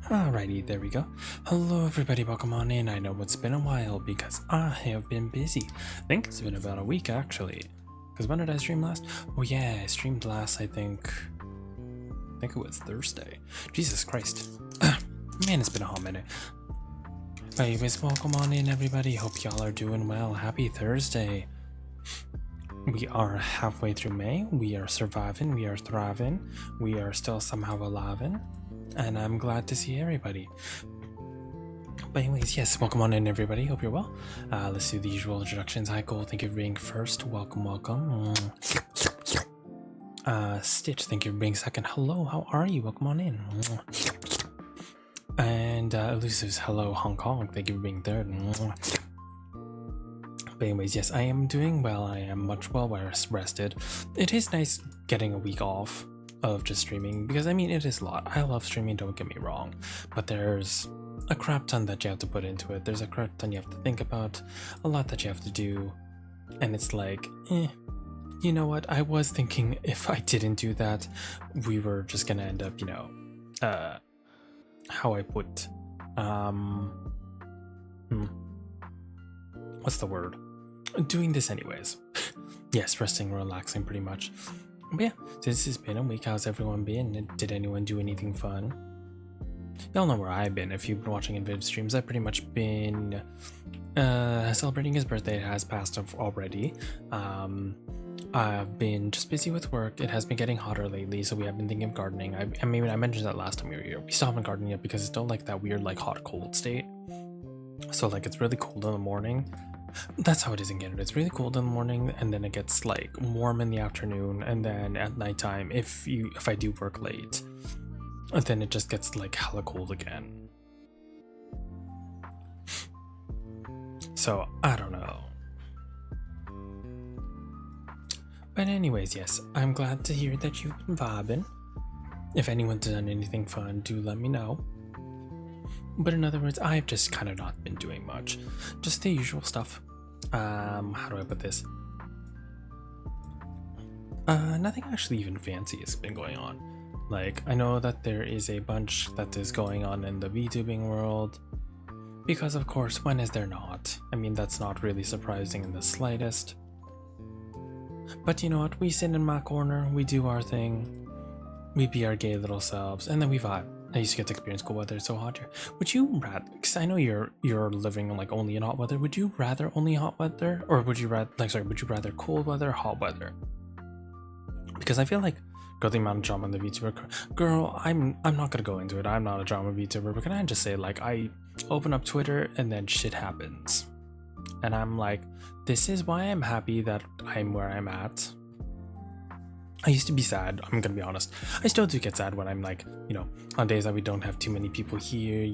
Alrighty, there we go. Hello everybody, welcome on in. I know it's been a while because I have been busy. I think it's been about a week actually. Because when did I stream last? Oh yeah, I streamed last, I think it was Thursday. Jesus Christ. Man, it's been a hot minute. But anyways, welcome on in everybody. Hope y'all are doing well. Happy Thursday. We are halfway through May. We are surviving. We are thriving. We are still somehow alive. And I'm glad to see everybody. But anyways, yes, welcome on in everybody. Hope you're well. Let's do the usual introductions. Hi, Cole. Thank you for being first. Welcome. Stitch, thank you for being second. Hello, how are you? Welcome on in. And Elusive's hello, Hong Kong. Thank you for being third. But anyways, yes, I am doing well. I am much well rested. It is nice getting a week off of just streaming because I mean it is a lot. I love streaming, don't get me wrong, but there's a crap ton that you have to put into it. There's a crap ton you have to think about, a lot that you have to do, and it's like, you know what? I was thinking if I didn't do that, we were just gonna end up, how I put, what's the word? Doing this anyways. Yes, resting, relaxing, pretty much. But yeah, this has been a week. How's everyone been? Did anyone do anything fun? Y'all know where I've been. If you've been watching in Viv streams, I've pretty much been celebrating his birthday. It has passed already. I've been just busy with work. It has been getting hotter lately, so we have been thinking of gardening. I mean, I mentioned that last time we were here. We still haven't gardened yet because it's still like that weird like hot cold state. So like it's really cold in the morning. That's how it is in Canada. It's really cold in the morning, and then it gets like warm in the afternoon, and then at nighttime, if I do work late, then it just gets like hella cold again. So I don't know. But anyways, yes, I'm glad to hear that you've been vibing. If anyone's done anything fun, do let me know. But in other words, I've just kind of not been doing much. Just the usual stuff. How do I put this? Nothing actually even fancy has been going on. Like, I know that there is a bunch that is going on in the VTubing world. Because of course, when is there not? I mean, that's not really surprising in the slightest. But you know what? We sit in my corner, we do our thing. We be our gay little selves, and then we vibe. I used to get to experience cool weather. It's so hot here. Would you rather? Because I know you're living like only in hot weather. Would you rather only hot weather, or would you rather would you rather cold weather, or hot weather? Because I feel like, girl, the amount of drama in the VTuber. Girl, I'm not gonna go into it. I'm not a drama VTuber, but can I just say, like, I open up Twitter and then shit happens, and I'm like, this is why I'm happy that I'm where I'm at. I used to be sad, I'm gonna be honest. I still do get sad when I'm like, on days that we don't have too many people here,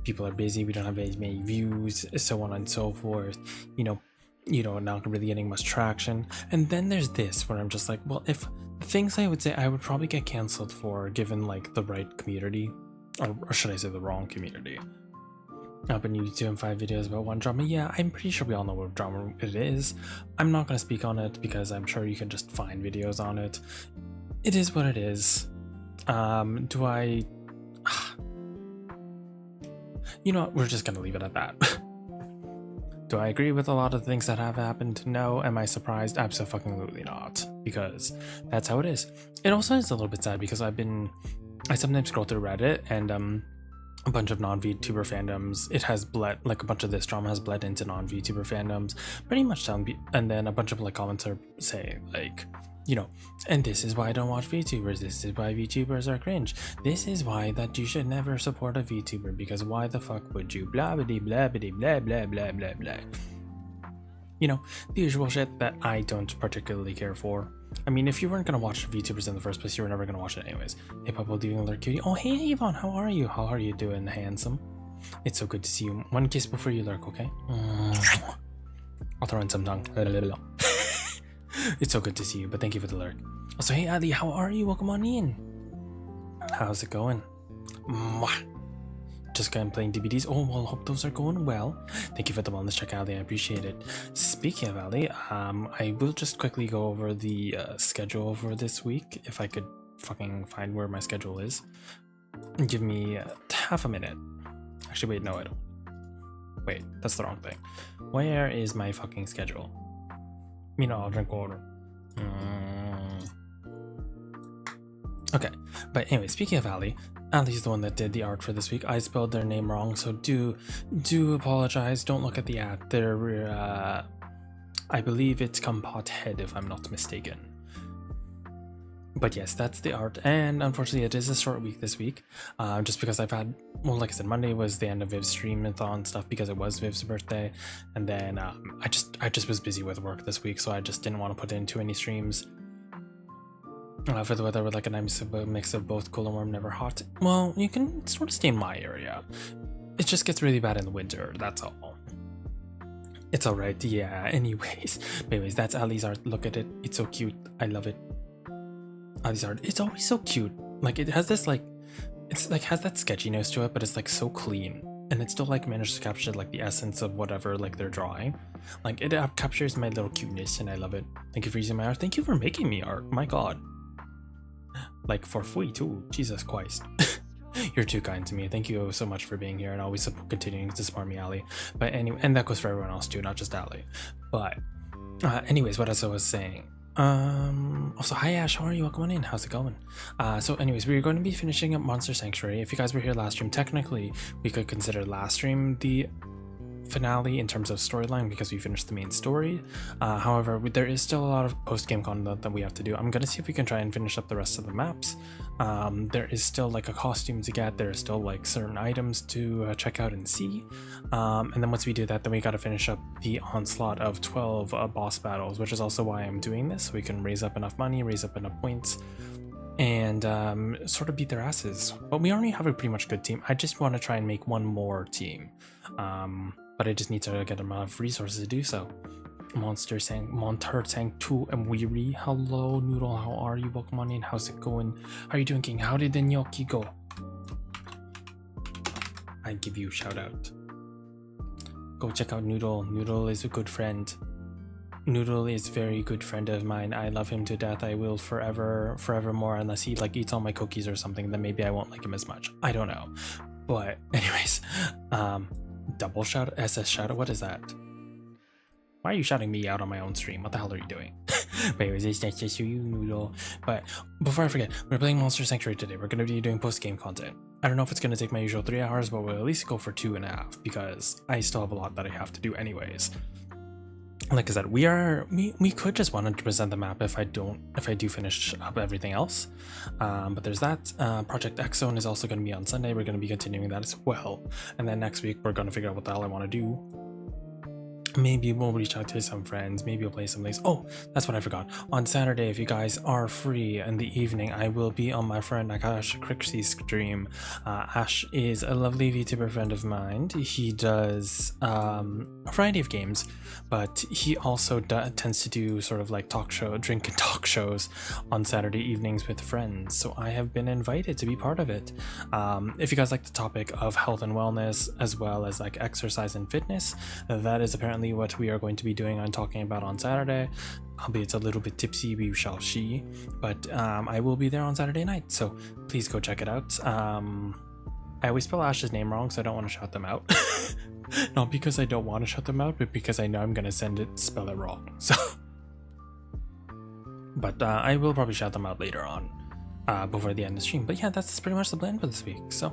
people are busy, we don't have as many views, so on and so forth, not really getting much traction. And then there's this where I'm just like, well, if things I would say I would probably get cancelled for given like the right community, or should I say the wrong community. I've been doing 5 videos about one drama. Yeah, I'm pretty sure we all know what drama it is. I'm not going to speak on it because I'm sure you can just find videos on it. It is what it is. Do I... You know what? We're just going to leave it at that. Do I agree with a lot of the things that have happened? No. Am I surprised? Absolutely not. Because that's how it is. It also is a little bit sad because I sometimes scroll through Reddit and a bunch of non-VTuber fandoms. It has bled, like a bunch of this drama has bled into non-VTuber fandoms, pretty much and then a bunch of like comments are saying like, and this is why I don't watch VTubers, this is why VTubers are cringe, this is why that you should never support a VTuber, because why the fuck would you, blah blah blah blah blah blah blah blah blah. The usual shit that I don't particularly care for. I mean, if you weren't gonna watch VTubers in the first place, you were never gonna watch it anyways. Hey, Papa, doing alert cutie. Oh, hey, Yvonne, how are you? How are you doing, handsome? It's so good to see you. One kiss before you lurk, okay? I'll throw in some tongue. It's so good to see you, but thank you for the lurk. Also, hey, Ali, how are you? Welcome on in. How's it going? Mwah. Just kind of playing DVDs. Oh, well, hope those are going well. Thank you for the wellness check, Ali. I appreciate it. Speaking of Ali, I will just quickly go over the schedule for this week, if I could fucking find where my schedule is. Give me half a minute. Actually, wait, no, I don't. Wait, that's the wrong thing. Where is my fucking schedule? I'll drink water. Okay, but anyway, speaking of Ali's the one that did the art for this week. I spelled their name wrong, so do apologize. Don't look at the ad. They're, I believe it's Compot Head, if I'm not mistaken. But yes, that's the art, and unfortunately it is a short week this week, just because I've had, well, like I said, Monday was the end of Viv's stream-a-thon stuff because it was Viv's birthday, and then I just was busy with work this week, so I just didn't want to put in too many streams. For the weather with like a nice mix of both cool and warm, never hot. Well, you can sort of stay in my area. It just gets really bad in the winter, that's all. It's alright, yeah, anyways, that's Ali's art. Look at it, it's so cute, I love it. Ali's art, it's always so cute. Like, it has this like, it's like has that sketchiness to it, but it's like so clean, and it still like managed to capture like the essence of whatever like they're drawing. Like, it captures my little cuteness, and I love it. Thank you for using my art. Thank you for making me art, my god. Like, for free too, Jesus Christ. You're too kind to me. Thank you so much for being here and always continuing to support me, Ali. But anyway, and that goes for everyone else too, not just Ali. But anyways, what else I was saying. Also, hi Ash, how are you? Welcome on in. How's it going? So anyways, we're going to be finishing up Monster Sanctuary. If you guys were here last stream, technically we could consider last stream the finale in terms of storyline because we finished the main story. However, there is still a lot of post-game content that we have to do. I'm gonna see if we can try and finish up the rest of the maps. There is still like a costume to get. There are still like certain items to check out and see. And then once we do that, then we gotta finish up the onslaught of 12 boss battles, which is also why I'm doing this, so we can raise up enough money, raise up enough points, and sort of beat their asses. But we already have a pretty much good team. I just want to try and make one more team. But I just need to get enough resources to do so. Monster Sang 2 and Weary. Hello, Noodle. How are you? Welcome on in. How's it going? How are you doing, King? How did the gnocchi go? I give you a shout out. Go check out Noodle. Noodle is a good friend. Noodle is a very good friend of mine. I love him to death. I will forevermore, unless he like eats all my cookies or something, then maybe I won't like him as much. I don't know. But anyways, double shout, SS shout out, what is that? Why are you shouting me out on my own stream? What the hell are you doing? But anyways, it's nice to see you, Noodle. But before I forget, we're playing Monster Sanctuary today. We're going to be doing post-game content. I don't know if it's going to take my usual 3 hours, but we'll at least go for 2.5 because I still have a lot that I have to do anyways. Like I said, we could just 100% the map if I do finish up everything else. But there's that. Project X Zone is also going to be on Sunday. We're going to be continuing that as well. And then next week we're going to figure out what the hell I want to do. Maybe we'll reach out to some friends. Maybe we'll play some things. Oh, that's what I forgot. On Saturday, if you guys are free in the evening, I will be on my friend Akash Crixie's stream. Ash is a lovely VTuber friend of mine. He does a variety of games, but he also tends to do sort of like drink and talk shows on Saturday evenings with friends. So I have been invited to be part of it. If you guys like the topic of health and wellness, as well as like exercise and fitness, that is apparently what we are going to be doing and talking about on Saturday. Albeit it's a little bit tipsy, we shall see, but I will be there on Saturday night, so please go check it out. I always spell Ash's name wrong, so I don't want to shout them out. Not because I don't want to shout them out, but because I know I'm gonna spell it wrong. So, but I will probably shout them out later on, before the end of the stream. But yeah, that's pretty much the plan for this week. So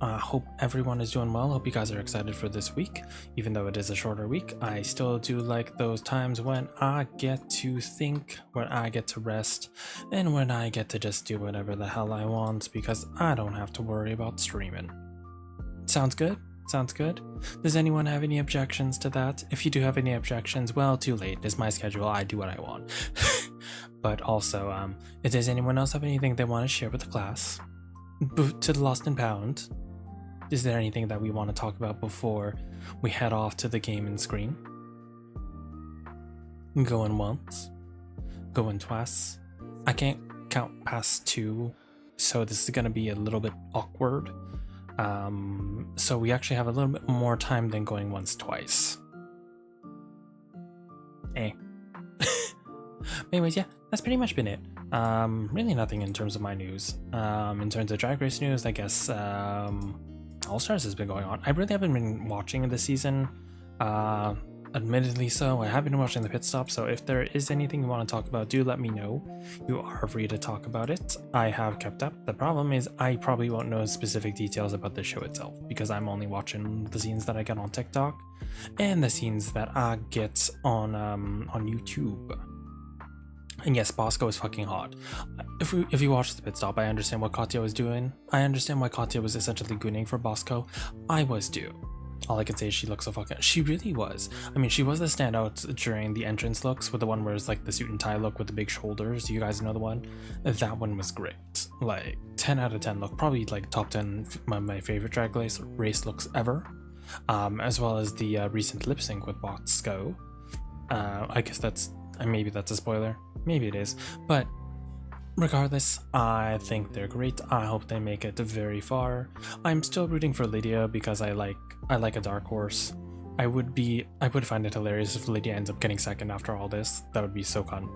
hope everyone is doing well. Hope you guys are excited for this week. Even though it is a shorter week, I still do like those times when I get to think, when I get to rest, and when I get to just do whatever the hell I want because I don't have to worry about streaming. Sounds good? Sounds good? Does anyone have any objections to that? If you do have any objections, well, too late. It's my schedule. I do what I want. But also, does anyone else have anything they want to share with the class? To the Lost and Found? Is there anything that we want to talk about before we head off to the game and screen? Going once, going twice. I can't count past 2, so this is going to be a little bit awkward. So we actually have a little bit more time than going once, twice. Anyways, yeah, that's pretty much been it. Really nothing in terms of my news. In terms of Drag Race news, I guess All Stars has been going on. I really haven't been watching this season. Admittedly so, I have been watching the pit stop, so if there is anything you want to talk about, do let me know. You are free to talk about it. I have kept up. The problem is I probably won't know specific details about the show itself, because I'm only watching the scenes that I get on TikTok and the scenes that I get on YouTube. And yes, Bosco is fucking hot. If you watch the pit stop, I understand what Katya was doing. I understand why Katya was essentially gooning for Bosco. I was too. All I can say is she looks so fucking... She really was. I mean, she was the standout during the entrance looks, with the one where it's like the suit and tie look with the big shoulders. Do you guys know the one? That one was great. Like, 10 out of 10 look. Probably like top 10 my favorite drag race looks ever. As well as the recent lip sync with Bosco. I guess that's... maybe that's a spoiler. Maybe it is. But regardless, I think they're great. I hope they make it very far. I'm still rooting for Lydia because I like a dark horse. I would find it hilarious if Lydia ends up getting second after all this. That would be so fun.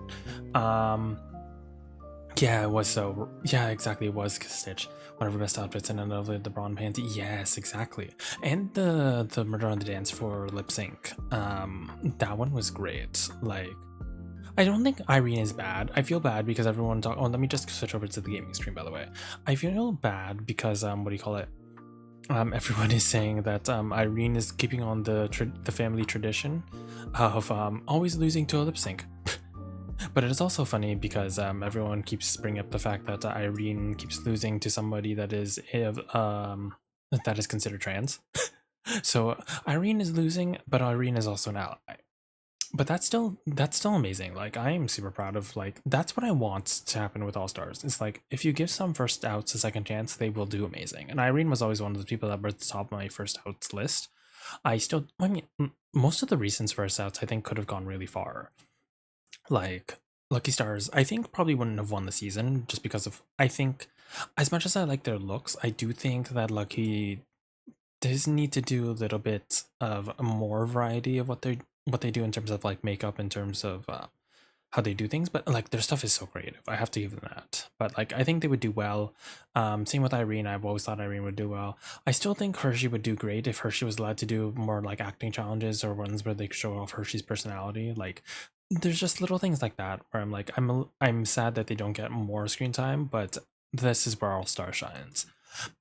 Yeah, it was so... Yeah, exactly, it was Stitch. One of her best outfits and another the Braun panty. Yes, exactly. And the Murder on the Dance Floor lip sync. That one was great. Like, I don't think Irene is bad. I feel bad because everyone talk... Oh, let me just switch over to the gaming stream, by the way. I feel bad because, what do you call it? Everyone is saying that Irene is keeping on the family tradition of always losing to a lip sync. But it is also funny because everyone keeps bringing up the fact that Irene keeps losing to somebody that is considered trans. So Irene is losing, but Irene is also an ally. But that's still amazing. Like, I am super proud of, like, that's what I want to happen with All Stars. It's like, if you give some first outs a second chance, they will do amazing. And Irene was always one of the people that were at the top of my first outs list. I mean, most of the recent first outs I think could have gone really far. Like, Lucky Stars, I think probably wouldn't have won the season just because of, I think, as much as I like their looks, I do think that Lucky does need to do a little bit of a more variety of what they do in terms of like makeup, in terms of how they do things. But like, their stuff is so creative, I have to give them that. But like, I think they would do well. Same with Irene. I've always thought Irene would do well. I still think Hershey would do great if Hershey was allowed to do more like acting challenges or ones where they could show off Hershey's personality. Like, there's just little things like that where I'm like, I'm sad that they don't get more screen time, but this is where All Star shines.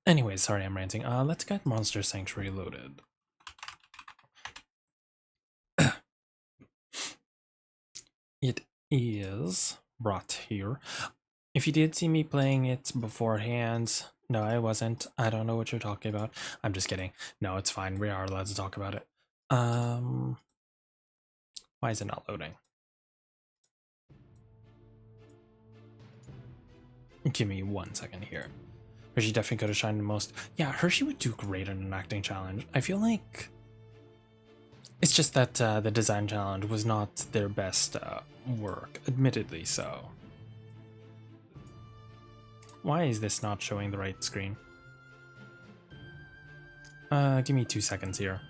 Anyways, sorry, I'm ranting. Let's get Monster Sanctuary loaded. It is brought here. If you did see me playing it beforehand, no, I wasn't. I don't know what you're talking about. I'm just kidding. No, it's fine. We are allowed to talk about it. Why is it not loading? Give me 1 second here. Hershey definitely could have shined the most. Yeah, Hershey would do great in an acting challenge. I feel like it's just that the design challenge was not their best work, admittedly so. Why is this not showing the right screen? Give me 2 seconds here.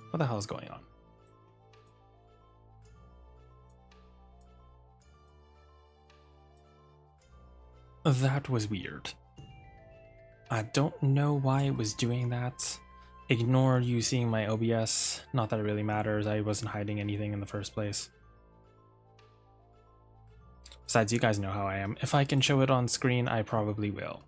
What the hell is going on? That was weird. I don't know why it was doing that. Ignore you seeing my OBS. Not that it really matters. I wasn't hiding anything in the first place. Besides, you guys know how I am. If I can show it on screen, I probably will.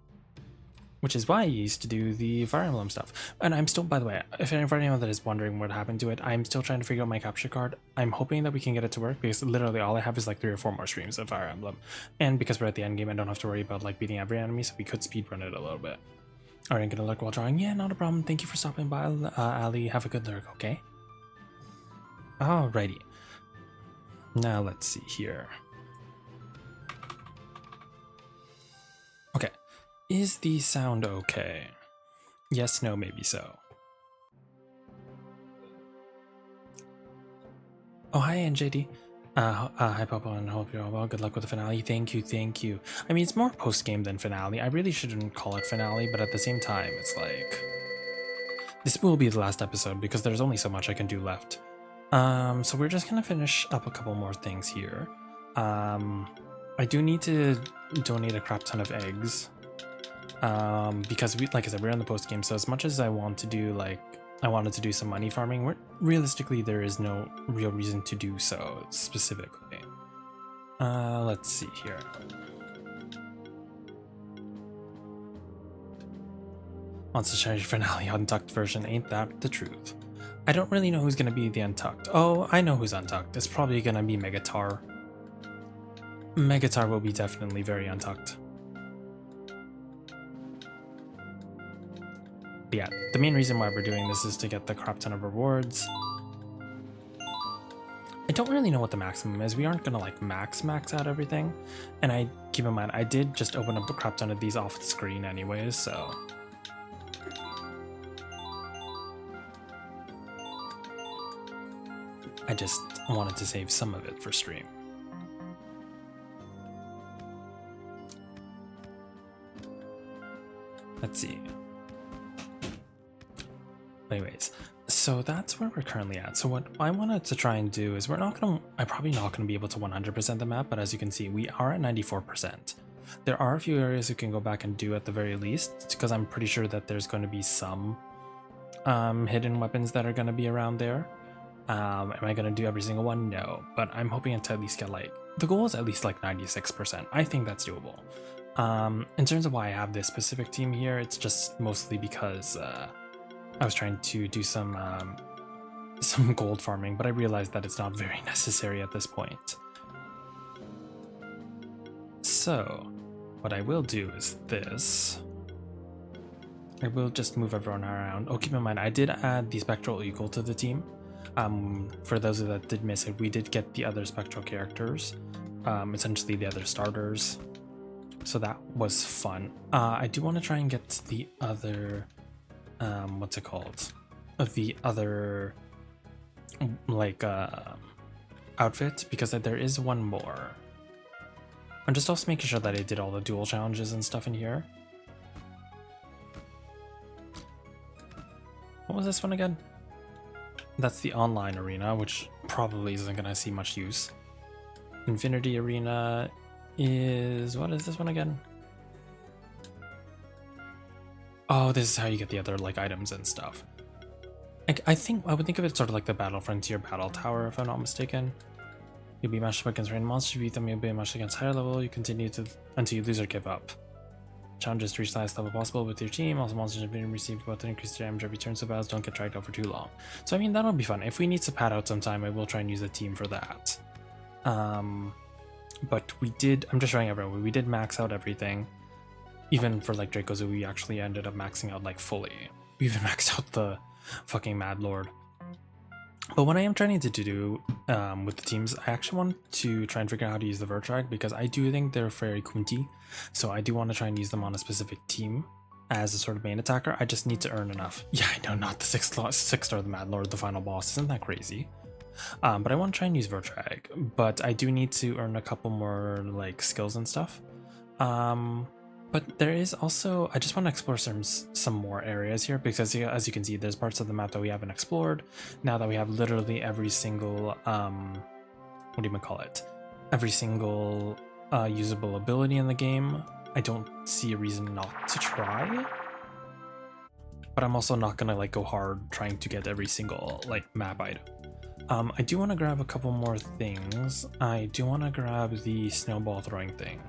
Which is why I used to do the Fire Emblem stuff. And I'm still, by the way, if anyone that is wondering what happened to it, I'm still trying to figure out my capture card. I'm hoping that we can get it to work because literally all I have is like 3 or 4 more streams of Fire Emblem. And because we're at the end game, I don't have to worry about like beating every enemy, so we could speedrun it a little bit. Alright, I'm gonna lurk while drawing. Yeah, not a problem. Thank you for stopping by, Ali. Have a good lurk, okay? Alrighty. Now let's see here. Okay. Is the sound okay? Yes, no, maybe so. Oh, hi, NJD. Hi, Papa, and hope you're all well. Good luck with the finale. Thank you, thank you. I mean, it's more post-game than finale. I really shouldn't call it finale, but at the same time, it's like... This will be the last episode because there's only so much I can do left. So we're just gonna finish up a couple more things here. I do need to donate a crap ton of eggs. Because like I said, we're in the post game, so as much as I want to do I wanted to do some money farming, realistically there is no real reason to do so specifically. Let's see here. Monster Charity Finale Untucked version, ain't that the truth? I don't really know who's gonna be the Untucked. Oh, I know who's Untucked. It's probably gonna be Megatar. Megatar will be definitely very Untucked. But yeah, the main reason why we're doing this is to get the crap ton of rewards. I don't really know what the maximum is. We aren't gonna like max out everything. And I keep in mind, I did just open up a crap ton of these off the screen anyways, so. I just wanted to save some of it for stream. Let's see. Anyways, so that's where we're currently at. So what I wanted to try and do is I'm probably not gonna be able to 100% the map, but as you can see, we are at 94%. There are a few areas you can go back and do at the very least, because I'm pretty sure that there's going to be some hidden weapons that are going to be around there. Am I going to do every single one? No, but I'm hoping to at least get the goal is at least 96%. I think that's doable. In terms of why I have this specific team here, it's just mostly because I was trying to do some gold farming, but I realized that it's not very necessary at this point. So what I will do is this. I will just move everyone around. Oh, keep in mind, I did add the Spectral Eagle to the team. For those that did miss it, we did get the other Spectral characters, essentially the other starters. So that was fun. I do want to try and get the other, what's it called? The other, outfit, because there is one more. I'm just also making sure that I did all the duel challenges and stuff in here. What was this one again? That's the online arena, which probably isn't going to see much use. Infinity Arena is... what is this one again? Oh, this is how you get the other items and stuff. I would think of it sort of like the Battle Frontier Battle Tower, if I'm not mistaken. You'll be matched up against random monsters. If you beat them, you'll be matched against higher level. You continue until you lose or give up. Challenges to reach the highest level possible with your team. Also, monsters have been received both increased damage every turn, so battles don't get dragged out for too long. So I mean, that'll be fun. If we need to pad out sometime, I will try and use a team for that. But I'm just showing everyone, we did max out everything. Even for Draco Zoo, we actually ended up maxing out fully. We even maxed out the fucking Mad Lord. But what I am trying to do with the teams, I actually want to try and figure out how to use the Vertrag, because I do think they're very kunti. So I do want to try and use them on a specific team as a sort of main attacker. I just need to earn enough. Yeah, I know, not the 6-star the Mad Lord, the final boss. Isn't that crazy? But I want to try and use Vertrag. But I do need to earn a couple more skills and stuff. But there is also, I just want to explore some more areas here, because as you can see, there's parts of the map that we haven't explored. Now that we have literally every single, what do you call it? Every single usable ability in the game, I don't see a reason not to try. But I'm also not gonna go hard trying to get every single map item. I do want to grab a couple more things. I do want to grab the snowball throwing thing.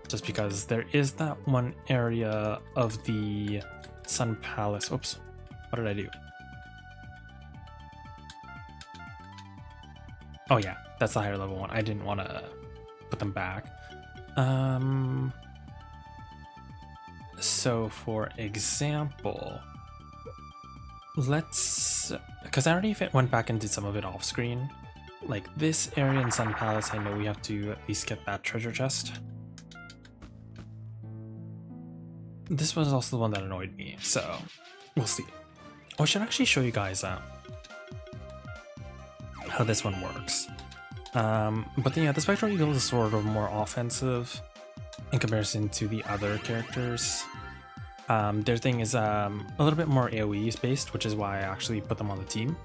Just because there is that one area of the Sun Palace. Oops, what did I do? Oh yeah, that's the higher level one. I didn't want to put them back. So for example, because I already went back and did some of it off screen. This area in Sun Palace, I know we have to at least get that treasure chest. This was also the one that annoyed me, so we'll see. Oh, I should actually show you guys how this one works. But then, yeah, the Spectral Eagle is sort of more offensive in comparison to the other characters. Their thing is a little bit more AoE based, which is why I actually put them on the team.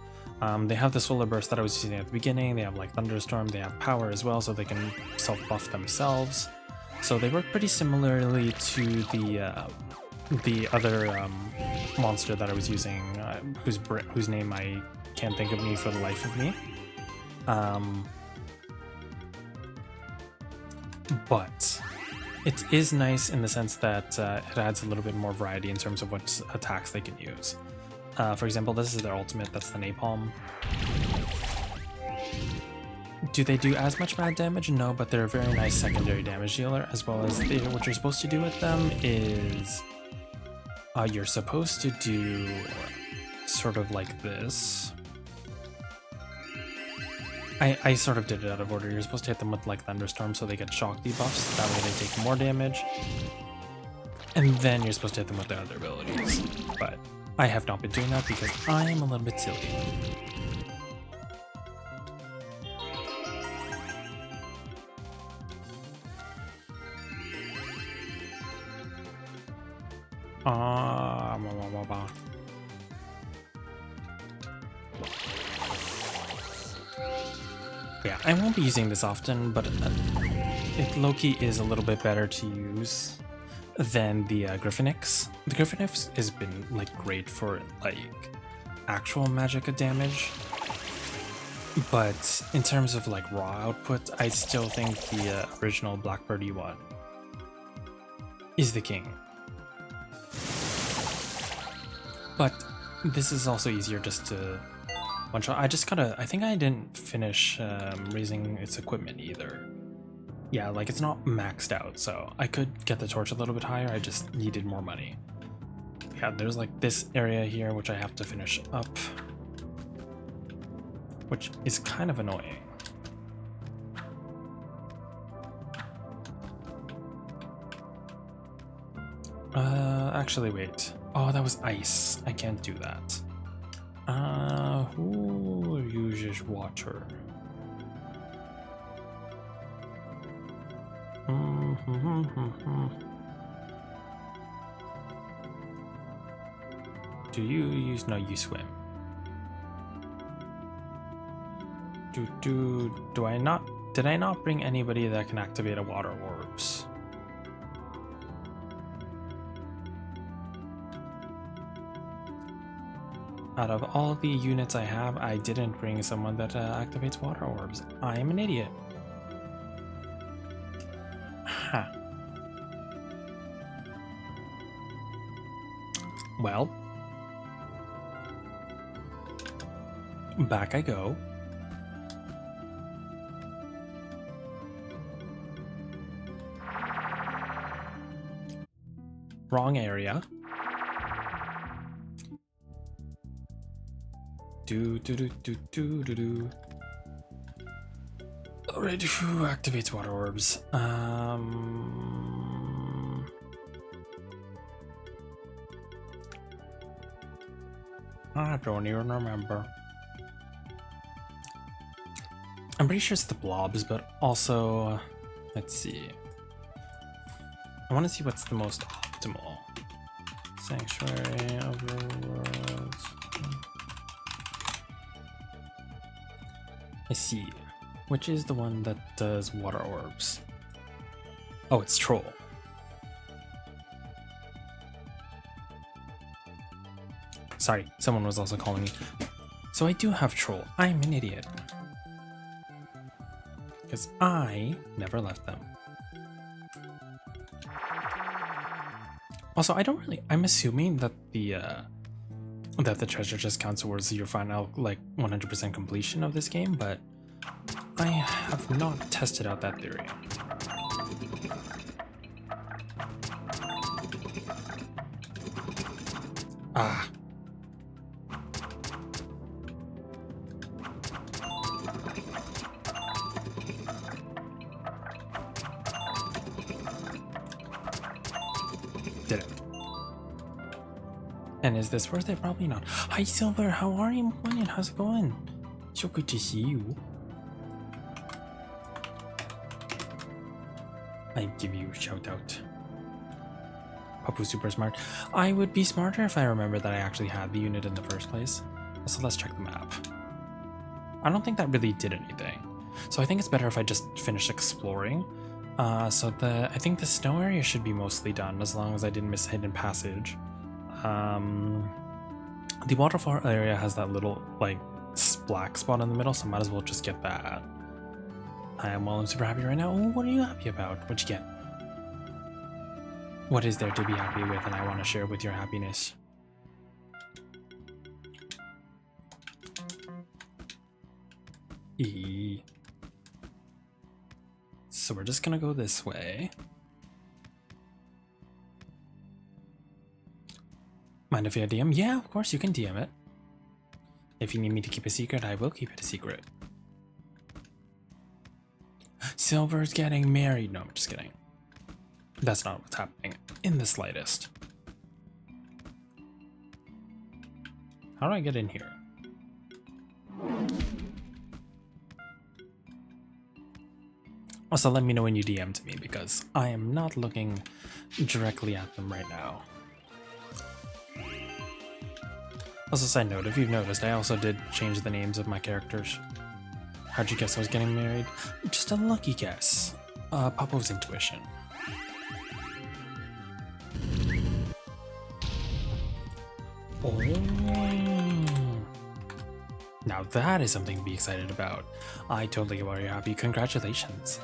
They have the solar burst that I was using at the beginning. They have like thunderstorm. They have power as well, so they can self-buff themselves. So they work pretty similarly to the other monster that I was using, whose name I can't think of me for the life of me. But it is nice in the sense that it adds a little bit more variety in terms of what attacks they can use. For example, this is their ultimate, that's the napalm. Do they do as much bad damage? No, but they're a very nice secondary damage dealer, as well as what you're supposed to do with them is you're supposed to do sort of like this. I sort of did it out of order. You're supposed to hit them with like thunderstorm so they get shock debuffs. That way they take more damage. And then you're supposed to hit them with their other abilities. But I have not been doing that because I am a little bit silly. Yeah, I won't be using this often, but Loki is a little bit better to use than the Griffinix. The Griffinix has been like great for like actual magicka damage, but in terms of like raw output, I still think the original Blackbirdie one is the king. But this is also easier just to one shot. I think I didn't finish raising its equipment either. Yeah, like it's not maxed out, so I could get the torch a little bit higher, I just needed more money. Yeah, there's like this area here which I have to finish up, which is kind of annoying. Actually wait. Oh, that was ice. I can't do that. Who uses water? Do you use? No, you swim. Do I not? Did I not bring anybody that can activate a water orbs? Out of all the units I have, I didn't bring someone that activates water orbs. I am an idiot. Huh. Well, back I go. Wrong area. Do. Alright, who activates water orbs? I don't even remember. I'm pretty sure it's the blobs, but also, let's see. I want to see what's the most optimal. Sanctuary, overworld. I see. Which is the one that does water orbs? Oh, it's Troll. Sorry, someone was also calling me. So I do have Troll. I'm an idiot. Because I never left them. Also, I don't really... I'm assuming that the treasure just counts towards your final, like, 100% completion of this game, but I have not tested out that theory. Ah. Did it. And is this worth it? Probably not. Hi Silver, how are you? Morning, how's it going? So good to see you. I give you a shout out. Papu super smart. I would be smarter if I remember that I actually had the unit in the first place. So let's check the map. I don't think that really did anything. So I think it's better if I just finish exploring. I think the snow area should be mostly done as long as I didn't miss a hidden passage. The waterfall area has that little like black spot in the middle, so might as well just get that. I'm super happy right now. Oh, what are you happy about? What'd you get? What is there to be happy with, and I want to share with your happiness? So we're just gonna go this way. Mind if I DM? Yeah, of course you can DM it. If you need me to keep a secret, I will keep it a secret. Silver's getting married. No, I'm just kidding. That's not what's happening in the slightest. How do I get in here? Also, let me know when you DM to me because I am not looking directly at them right now. Also, side note, if you've noticed, I also did change the names of my characters. How'd you guess I was getting married? Just a lucky guess. Papo's intuition. Oh. Now that is something to be excited about. I totally get why you're happy. Congratulations.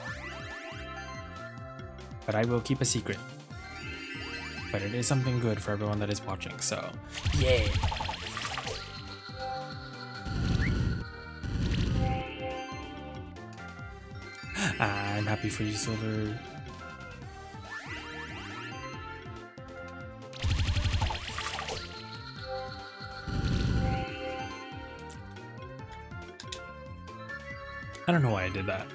But I will keep a secret. But it is something good for everyone that is watching, so yeah. I'm happy for you, Silver. I don't know why I did that.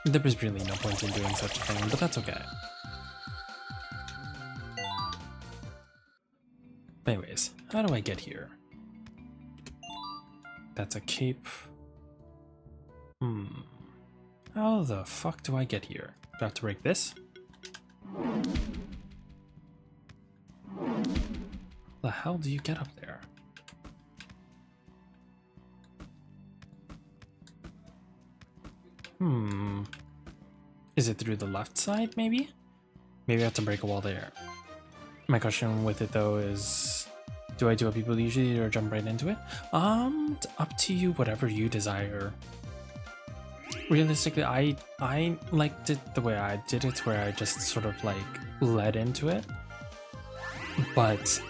There was really no point in doing such a thing, but that's okay. Anyways, how do I get here? That's a cape. How the fuck do I get here? Do I have to break this? The hell do you get up there? Is it through the left side, maybe? Maybe I have to break a wall there. My question with it though is, do I do what people usually do or jump right into it? It's up to you, whatever you desire. Realistically, I liked it the way I did it, where I just sort of like led into it. But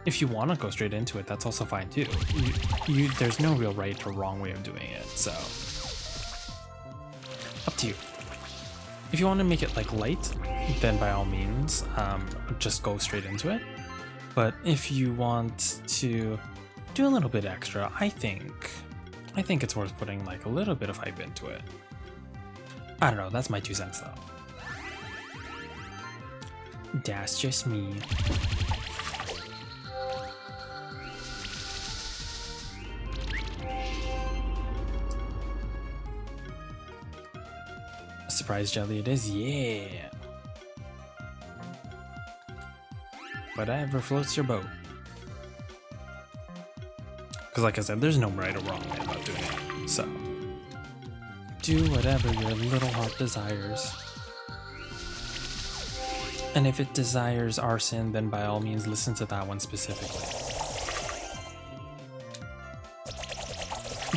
if you want to go straight into it, that's also fine too. There's no real right or wrong way of doing it, so up to you. If you want to make it like light, then by all means, just go straight into it. But if you want to do a little bit extra, I think it's worth putting like a little bit of hype into it. I don't know, that's my 2 cents though. That's just me. Surprise jelly it is, yeah. Whatever floats your boat. Because like I said, there's no right or wrong way about doing it. So, do whatever your little heart desires. And if it desires arson, then by all means listen to that one specifically.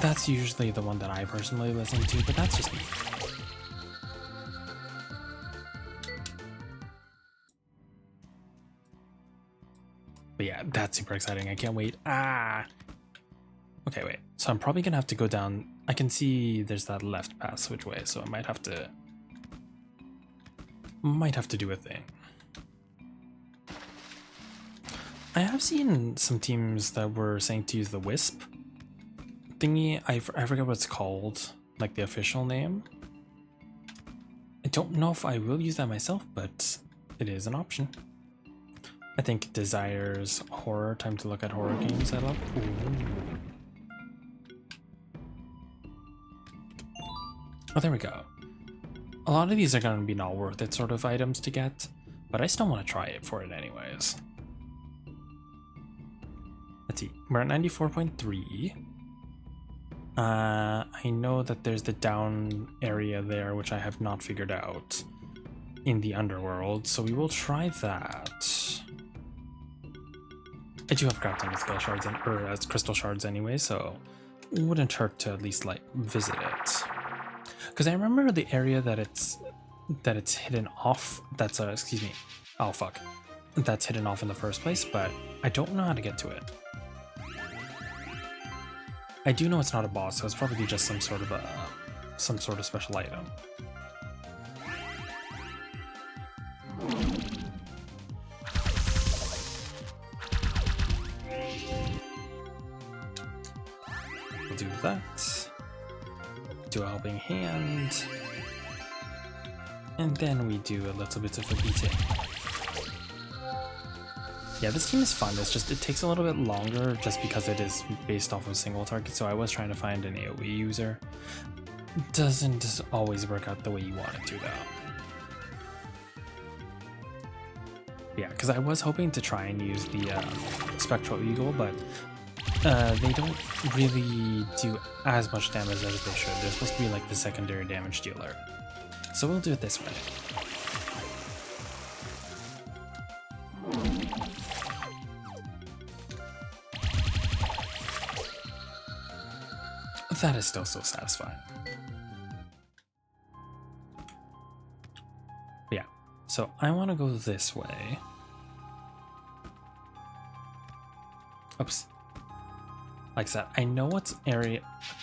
That's usually the one that I personally listen to, but that's just me. But yeah, that's super exciting. I can't wait. Okay, wait. So I'm probably gonna have to go down. I can see there's that left passageway, so I might have to do a thing. I have seen some teams that were saying to use the wisp thingy. I forget what it's called, like the official name. I don't know if I will use that myself, but it is an option. I think Desire's horror. Time to look at horror games I love. Ooh. Oh, there we go. A lot of these are going to be not worth it sort of items to get, but I still want to try it for it anyways. Let's see, we're at 94.3. I know that there's the down area there, which I have not figured out in the underworld, so we will try that. I do have crafting with skill shards or as crystal shards anyway, so it wouldn't hurt to at least like visit it. Because I remember the area that it's hidden off. That's excuse me. Oh fuck. That's hidden off in the first place, but I don't know how to get to it. I do know it's not a boss, so it's probably just some sort of special item. We'll do that. Do a helping hand. And then we do a little bit of a beating. Yeah, this game is fun. It's just, it takes a little bit longer just because it is based off of single target. So I was trying to find an AoE user. Doesn't always work out the way you want it to though. Yeah, because I was hoping to try and use the Spectral Eagle, but they don't really do as much damage as they should. They're supposed to be like the secondary damage dealer. So we'll do it this way. That is still so satisfying. Yeah, so I want to go this way. Oops. Like I said, I know what area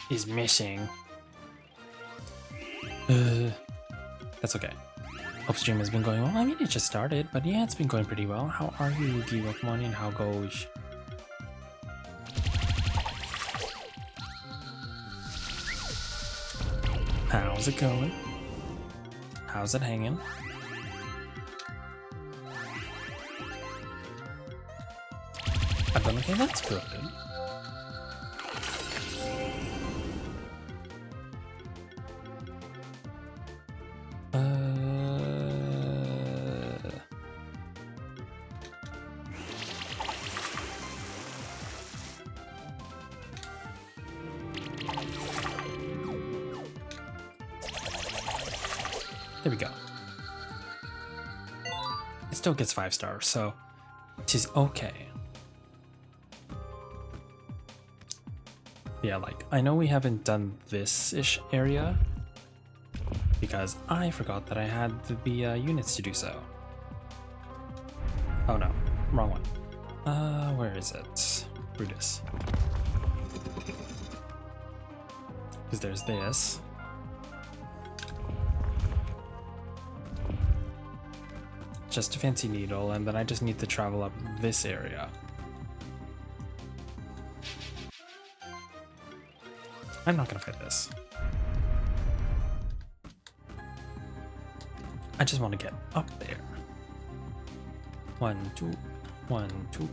is missing. That's okay. Hope stream has been going well. I mean, it just started, but yeah, it's been going pretty well. How are you, Giwakmoni, and how goes? How's it going? How's it hanging? I've done okay, that's good. There we go. It still gets 5 stars, so it is okay. Yeah, like, I know we haven't done this-ish area because I forgot that I had the units to do so. Oh no, wrong one. Where is it? Brutus. Because there's this. Just a fancy needle, and then I just need to travel up this area. I'm not gonna fight this. I just want to get up there. 1, 2, 1, 2.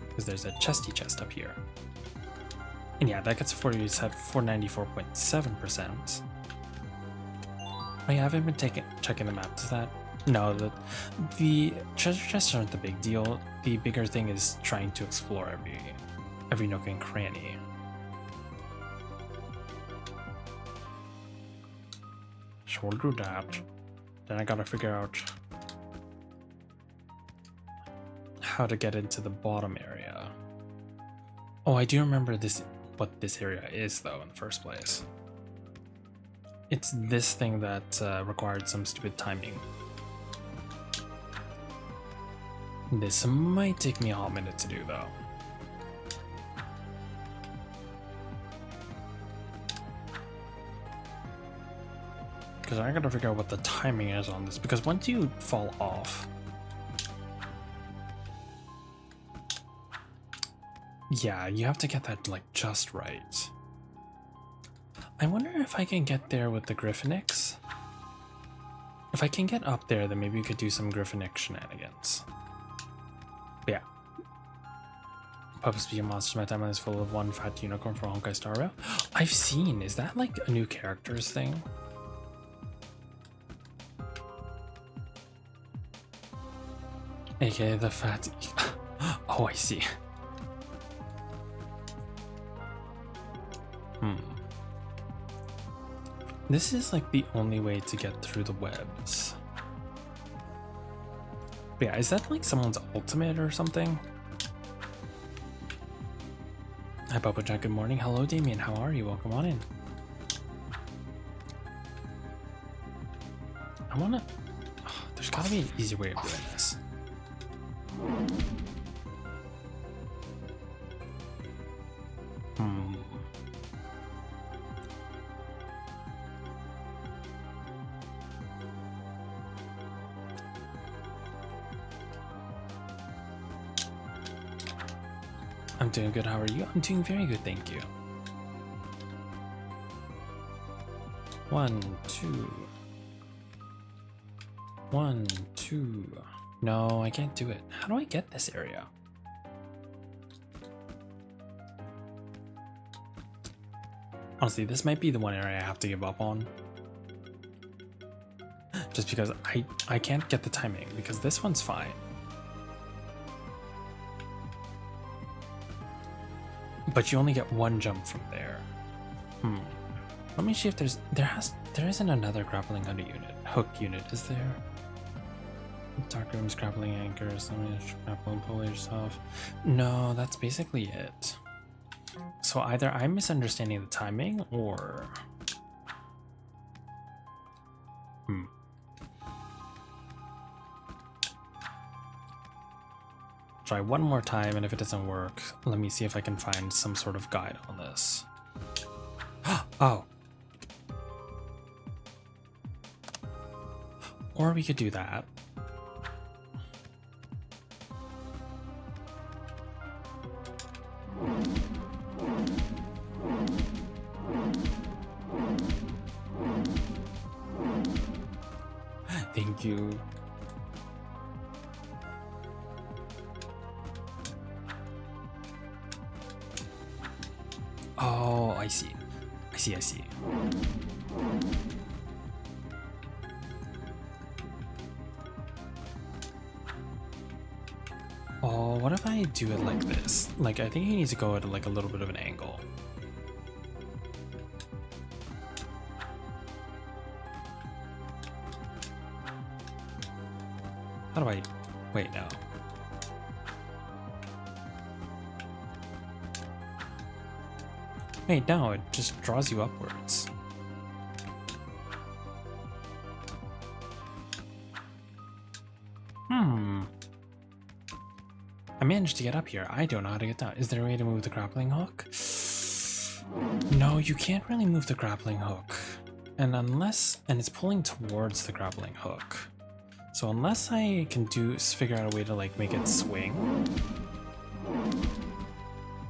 Because there's a chesty chest up here. And yeah, that gets 494.7%. Oh yeah, I haven't been checking the map. Does that? No, the treasure chests aren't the big deal. The bigger thing is trying to explore every nook and cranny. So we'll do that. Then I gotta figure out how to get into the bottom area. Oh, I do remember what this area is though in the first place. It's this thing that required some stupid timing. This might take me a hot minute to do though. Because I gotta figure out what the timing is on this, because once you fall off, yeah, you have to get that like just right. I wonder if I can get there with the Griffinics. If I can get up there, then maybe we could do some Griffinic shenanigans. But yeah. Puppets be a monster. My timeline is full of one fat unicorn for Honkai Star Rail. I've seen. Is that like a new characters thing? aka the fat. Oh, I see. This is like the only way to get through the webs. But yeah, is that like someone's ultimate or something? Hi, Bubba Jack. Good morning. Hello, Damien. How are you? Welcome on in. I wanna. Oh, there's gotta be an easier way of doing this. I'm doing good. How are you? I'm doing very good, thank you. 1, 2. 1, 2. No, I can't do it. How do I get this area? Honestly, this might be the one area I have to give up on. Just because I can't get the timing, because this one's fine. But you only get one jump from there. Let me see if there isn't another grappling hook unit, is there? Dark rooms, grappling anchors, grapple and pull yourself. No, that's basically it. So either I'm misunderstanding the timing or try one more time, and if it doesn't work, let me see if I can find some sort of guide on this. Oh. Or we could do that. Thank you. Oh, I see. I see. Oh, what if I do it like this? Like, I think he needs to go at like a little bit of an angle. How do I... Wait, no. Wait, no, it just draws you upwards. I managed to get up here. I don't know how to get down. Is there a way to move the grappling hook? No, you can't really move the grappling hook. And it's pulling towards the grappling hook. So unless I can figure out a way to like make it swing,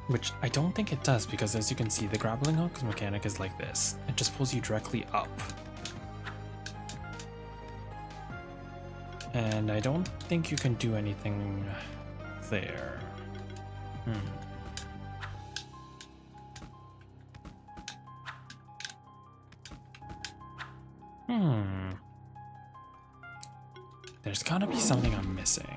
which I don't think it does, because as you can see, the grappling hook's mechanic is like this. It just pulls you directly up. And I don't think you can do anything there. There's gotta be something I'm missing.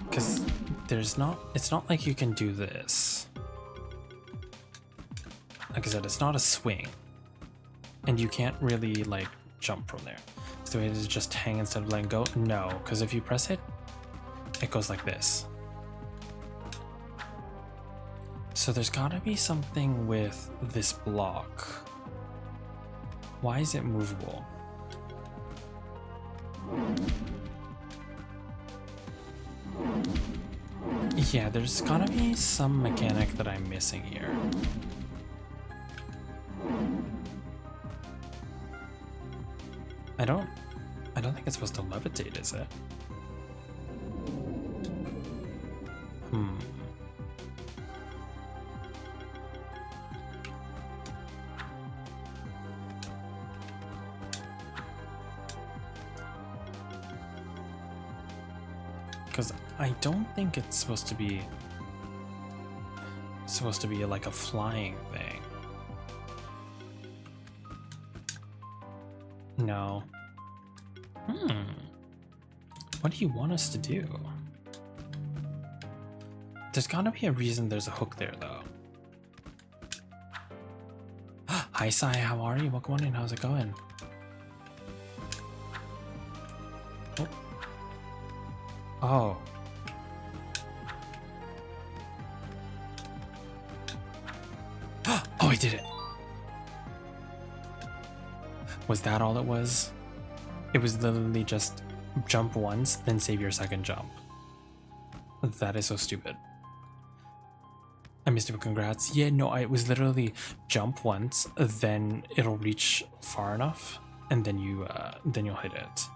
Because it's not like you can do this. Like I said, it's not a swing. And you can't really like jump from there. So it is just hang instead of letting go? No, because if you press it, it goes like this. So there's gotta be something with this block. Why is it movable? Yeah, there's gotta be some mechanic that I'm missing here. I don't think it's supposed to levitate, is it? Because I don't think it's supposed to be like a flying thing. No. What do you want us to do? There's gotta be a reason there's a hook there, though. Hi, Sai, how are you? Welcome on in. How's it going? Oh. Oh, I did it. Was that all it was? It was literally just jump once, then save your second jump. That is so stupid. I missed it, but congrats. Yeah, no, it was literally jump once, then it'll reach far enough, and then you'll hit it.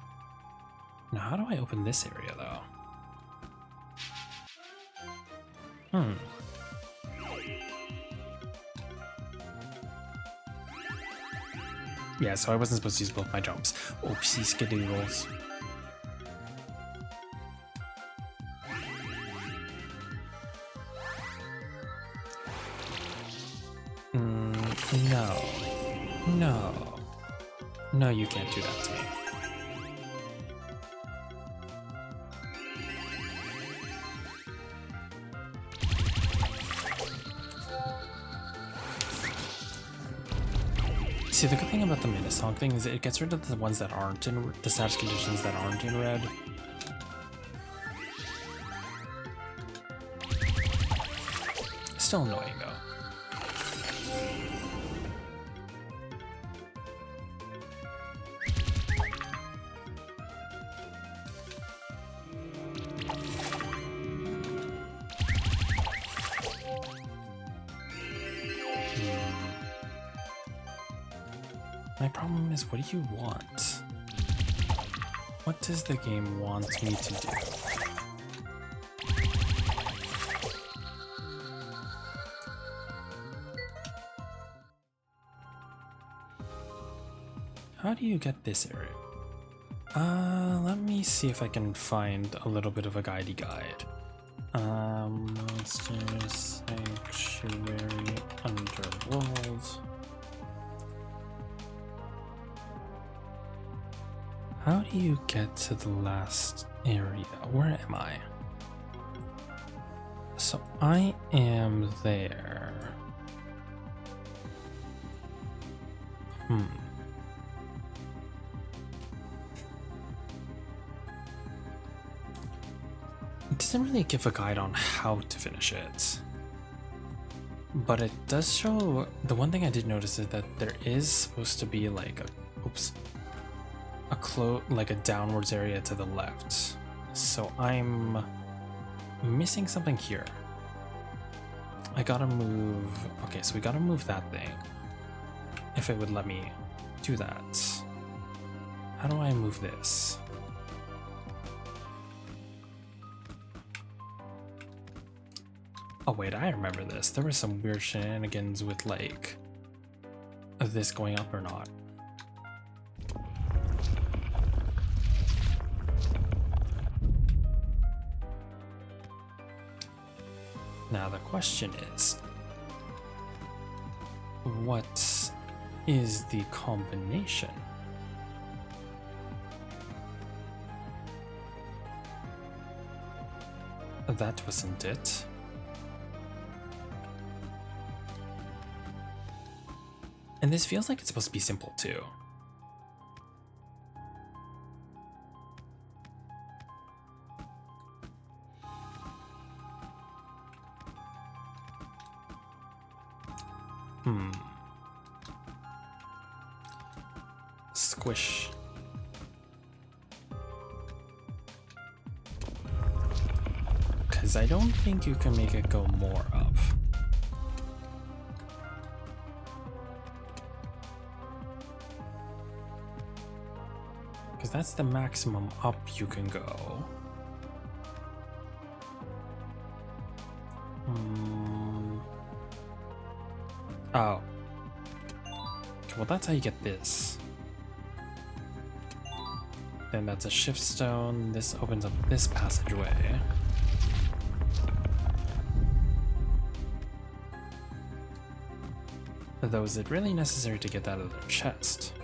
Now, how do I open this area, though? Yeah, so I wasn't supposed to use both my jumps. Oopsie skidoodles. No. No. No, you can't do that to me. See, the good thing about the Minnesong thing is it gets rid of the ones that aren't in the status conditions that aren't in red. Still annoying though. My problem is, what do you want? What does the game want me to do? How do you get this area? Let me see if I can find a little bit of a guidey guide. Monsters, Sanctuary, Underworld. How do you get to the last area? Where am I? So I am there. It doesn't really give a guide on how to finish it. But it does show, the one thing I did notice is that there is supposed to be like like a downwards area to the left. So I'm missing something here. I gotta move, okay, so we gotta move that thing. If it would let me do that. How do I move this? Oh wait, I remember this. There were some weird shenanigans with like this going up or not. Now the question is, what is the combination? That wasn't it. And this feels like it's supposed to be simple too. Squish. Because I don't think you can make it go more up. Because that's the maximum up you can go. Oh. Well, that's how you get this. Then that's a shift stone. This opens up this passageway. Though, is it really necessary to get that out of the chest?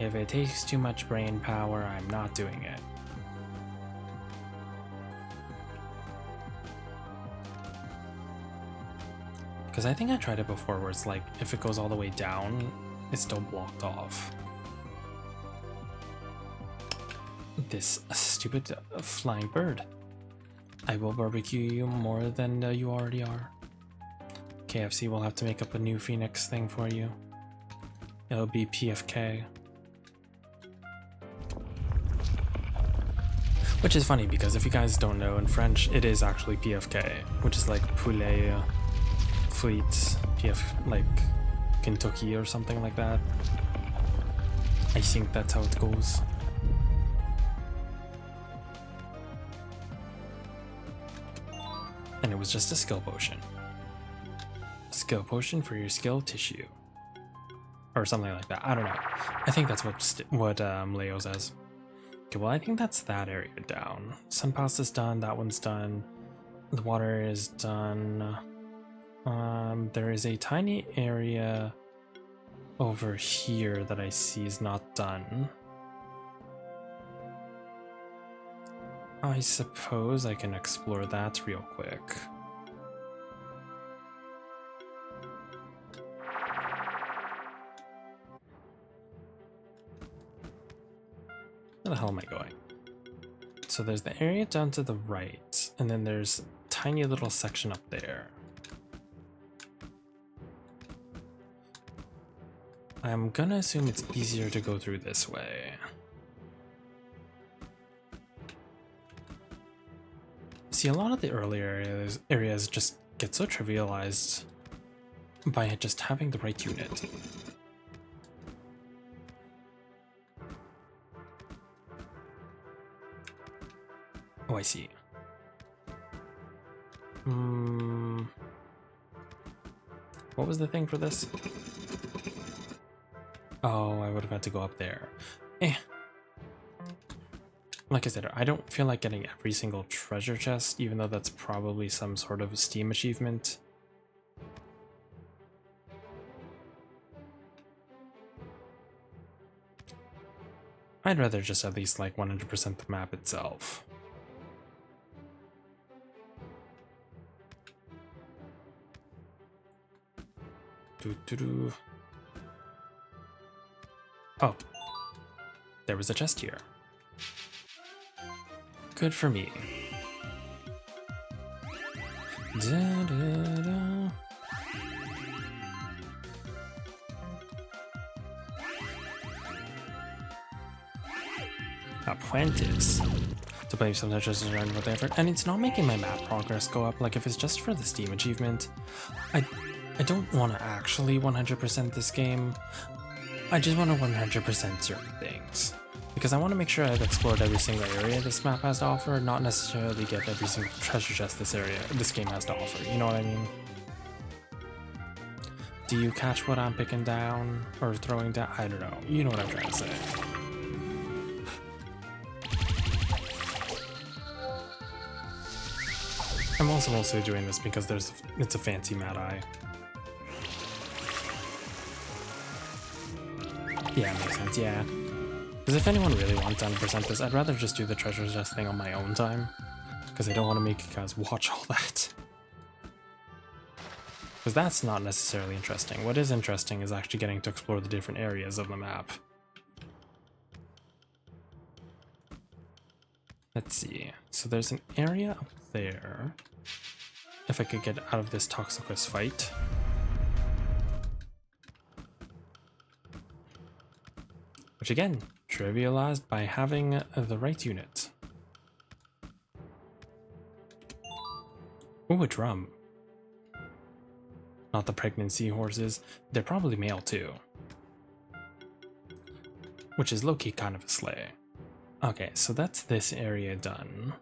If it takes too much brain power, I'm not doing it. Because I think I tried it before where it's like, if it goes all the way down, it's still blocked off. This stupid flying bird. I will barbecue you more than you already are. KFC will have to make up a new Phoenix thing for you. It'll be PFK. Which is funny because if you guys don't know, in French it is actually PFK, which is like poulet frites, PF, like Kentucky or something like that. I think that's how it goes. And it was just a skill potion. A skill potion for your skill tissue. Or something like that. I don't know. I think that's what Leo says. Okay, well I think that's that area down. Sun pasta's done, that one's done. The water is done. There is a tiny area over here that I see is not done. I suppose I can explore that real quick. Where the hell am I going? So there's the area down to the right, and then there's a tiny little section up there. I'm gonna assume it's easier to go through this way. See, a lot of the earlier areas just get so trivialized by just having the right unit. Oh, I see. What was the thing for this? Oh, I would have had to go up there. Like I said, I don't feel like getting every single treasure chest, even though that's probably some sort of Steam achievement. I'd rather just at least like 100% the map itself. Doo-doo-doo. Oh, there was a chest here. Good for me. Da-da-da. Apprentice. To play sometimes just around with effort, and it's not making my map progress go up. Like if it's just for the Steam achievement, I don't want to actually 100% this game. I just want to 100% certain things. Because I want to make sure I've explored every single area this map has to offer, not necessarily get every single treasure chest this game has to offer, you know what I mean? Do you catch what I'm picking down or throwing down? I don't know, you know what I'm trying to say. I'm also mostly doing this because it's a fancy Mad Eye. Yeah, makes sense, yeah. Because if anyone really wants 100% this, I'd rather just do the treasure chest thing on my own time. Because I don't want to make you guys watch all that. Because that's not necessarily interesting. What is interesting is actually getting to explore the different areas of the map. Let's see. So there's an area up there. If I could get out of this Toxicus fight. Which again, trivialized by having the right unit. Ooh, a drum. Not the pregnant seahorses. They're probably male too. Which is low-key kind of a sleigh. Okay, so that's this area done.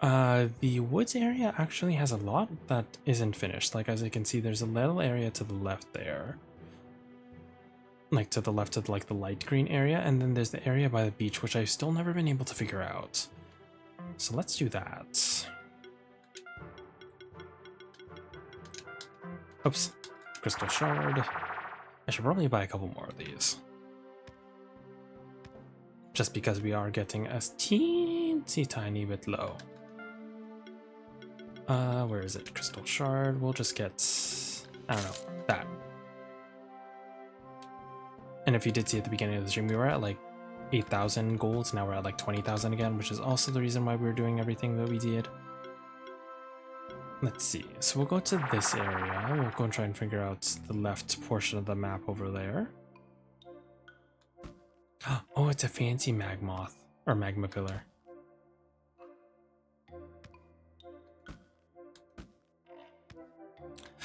The woods area actually has a lot that isn't finished. Like as you can see, there's a little area to the left there. Like to the left of like the light green area, and then there's the area by the beach, which I've still never been able to figure out. So let's do that. Oops, crystal shard. I should probably buy a couple more of these. just because we are getting a teensy tiny bit low. Where is it? Crystal shard. We'll just get, I don't know, that. And if you did see at the beginning of the stream, we were at like 8,000 golds. Now we're at like 20,000 again, which is also the reason why we were doing everything that we did. Let's see. So we'll go to this area. We'll go and try and figure out the left portion of the map over there. Oh, it's a fancy magmoth or magma pillar.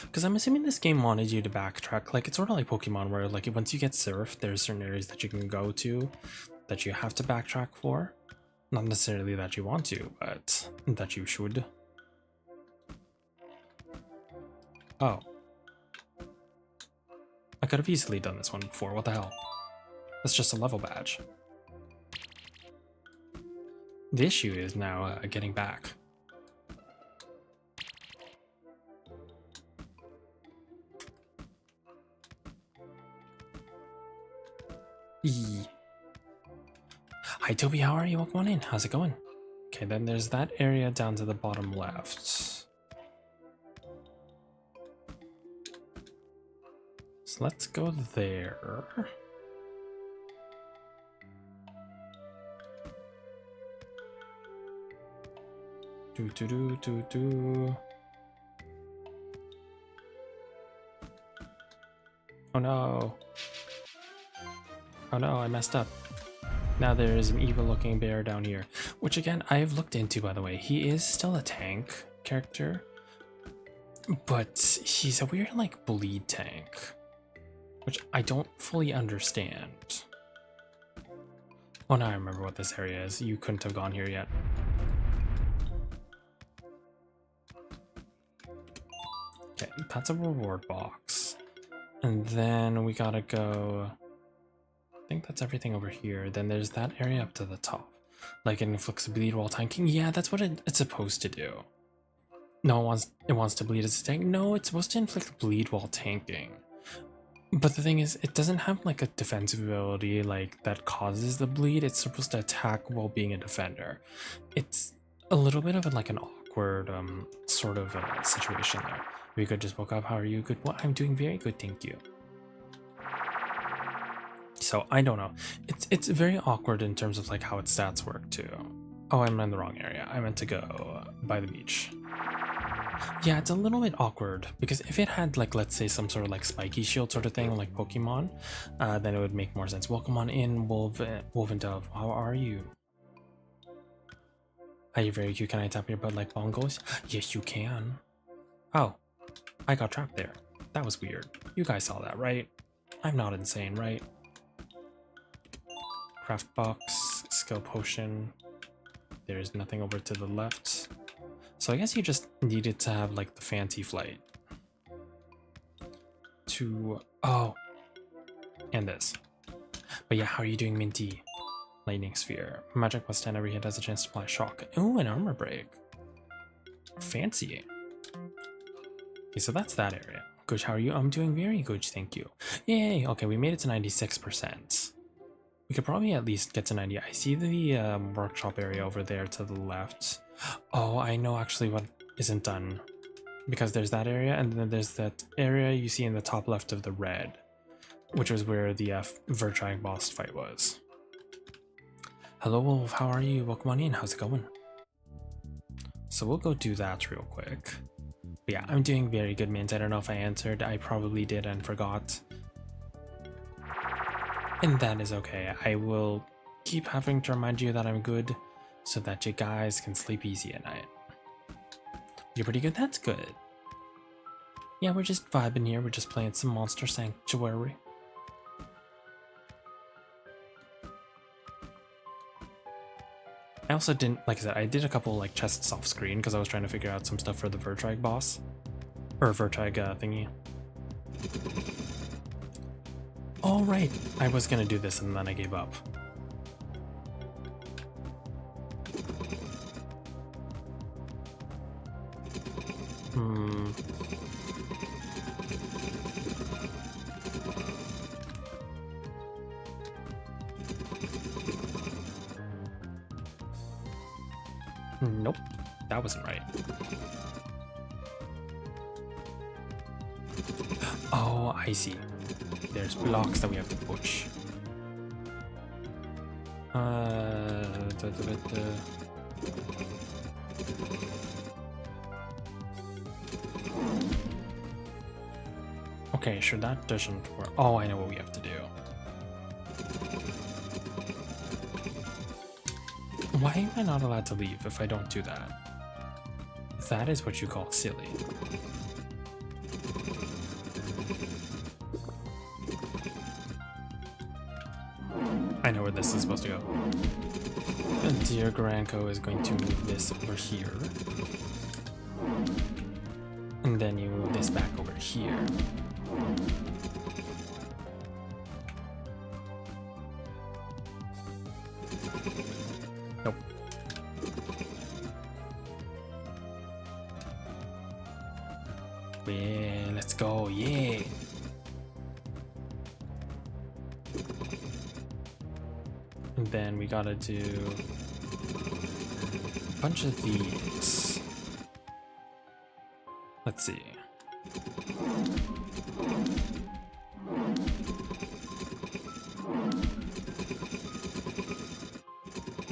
Because I'm assuming this game wanted you to backtrack. Like, it's sort of like Pokemon where, like, once you get surfed, there's certain areas that you can go to that you have to backtrack for. Not necessarily that you want to, but that you should. Oh. I could have easily done this one before. What the hell? That's just a level badge. The issue is now getting back. Hi Toby, how are you? Welcome on in. How's it going? Okay, then there's that area down to the bottom left. So let's go there. Do. Oh no. Oh no, I messed up. Now there is an evil looking bear down here, which again, I've looked into, by the way. He is still a tank character, but he's a weird, like, bleed tank, which I don't fully understand. Oh, now I remember what this area is. You couldn't have gone here yet. Okay, that's a reward box. And then we gotta go... I think that's everything over here. Then there's that area up to the top. Like it inflicts a bleed while tanking. Yeah, that's what it's supposed to do. No, it wants to bleed as a tank. No, it's supposed to inflict bleed while tanking. But the thing is, it doesn't have like a defensive ability like that causes the bleed. It's supposed to attack while being a defender. It's a little bit of like an awkward sort of situation there. We could just woke up. How are you? Good. Well, I'm doing very good, thank you. So I don't know. It's very awkward in terms of like how its stats work too. Oh, I'm in the wrong area. I meant to go by the beach. Yeah, it's a little bit awkward because if it had like, let's say some sort of like spiky shield sort of thing like Pokemon, then it would make more sense. Welcome on in, Wolf and Dove. How are you? Are you very cute? Can I tap your butt like bongos? Yes, you can. Oh, I got trapped there. That was weird. You guys saw that, right? I'm not insane, right? Craft box, skill potion. There's nothing over to the left. So I guess you just needed to have like the fancy flight. Oh, and this. But yeah, how are you doing, Minty? Lightning sphere. Magic plus 10 every hit has a chance to apply shock. Ooh, an armor break. Fancy. Okay, so that's that area. Good, how are you? I'm doing very good, thank you. Yay, okay, we made it to 96%. We could probably at least get to 90. I see the workshop area over there to the left. Oh, I know actually what isn't done. Because there's that area, and then there's that area you see in the top left of the red, which was where the Vertrag boss fight was. Hello, Wolf, how are you? Welcome on in, how's it going? So we'll go do that real quick. But yeah, I'm doing very good, Mint. I don't know if I answered. I probably did and forgot. And that is okay. I will keep having to remind you that I'm good so that you guys can sleep easy at night. You're pretty good? That's good. Yeah, we're just vibing here. We're just playing some Monster Sanctuary. I also didn't, like I said, I did a couple like chests off screen because I was trying to figure out some stuff for the Vertrag boss. Or Vertrag thingy. Oh right, I was gonna do this and then I gave up. Nope, that wasn't right. Oh, I see. There's blocks that we have to push. Okay, sure, that doesn't work. Oh, I know what we have to do. Why am I not allowed to leave if I don't do that? That is what you call silly. I know where this is supposed to go. And dear Granko is going to move this over here. And then you move this back over here. Nope. Yeah, let's go, yeah. And then we gotta do a bunch of these. Let's see.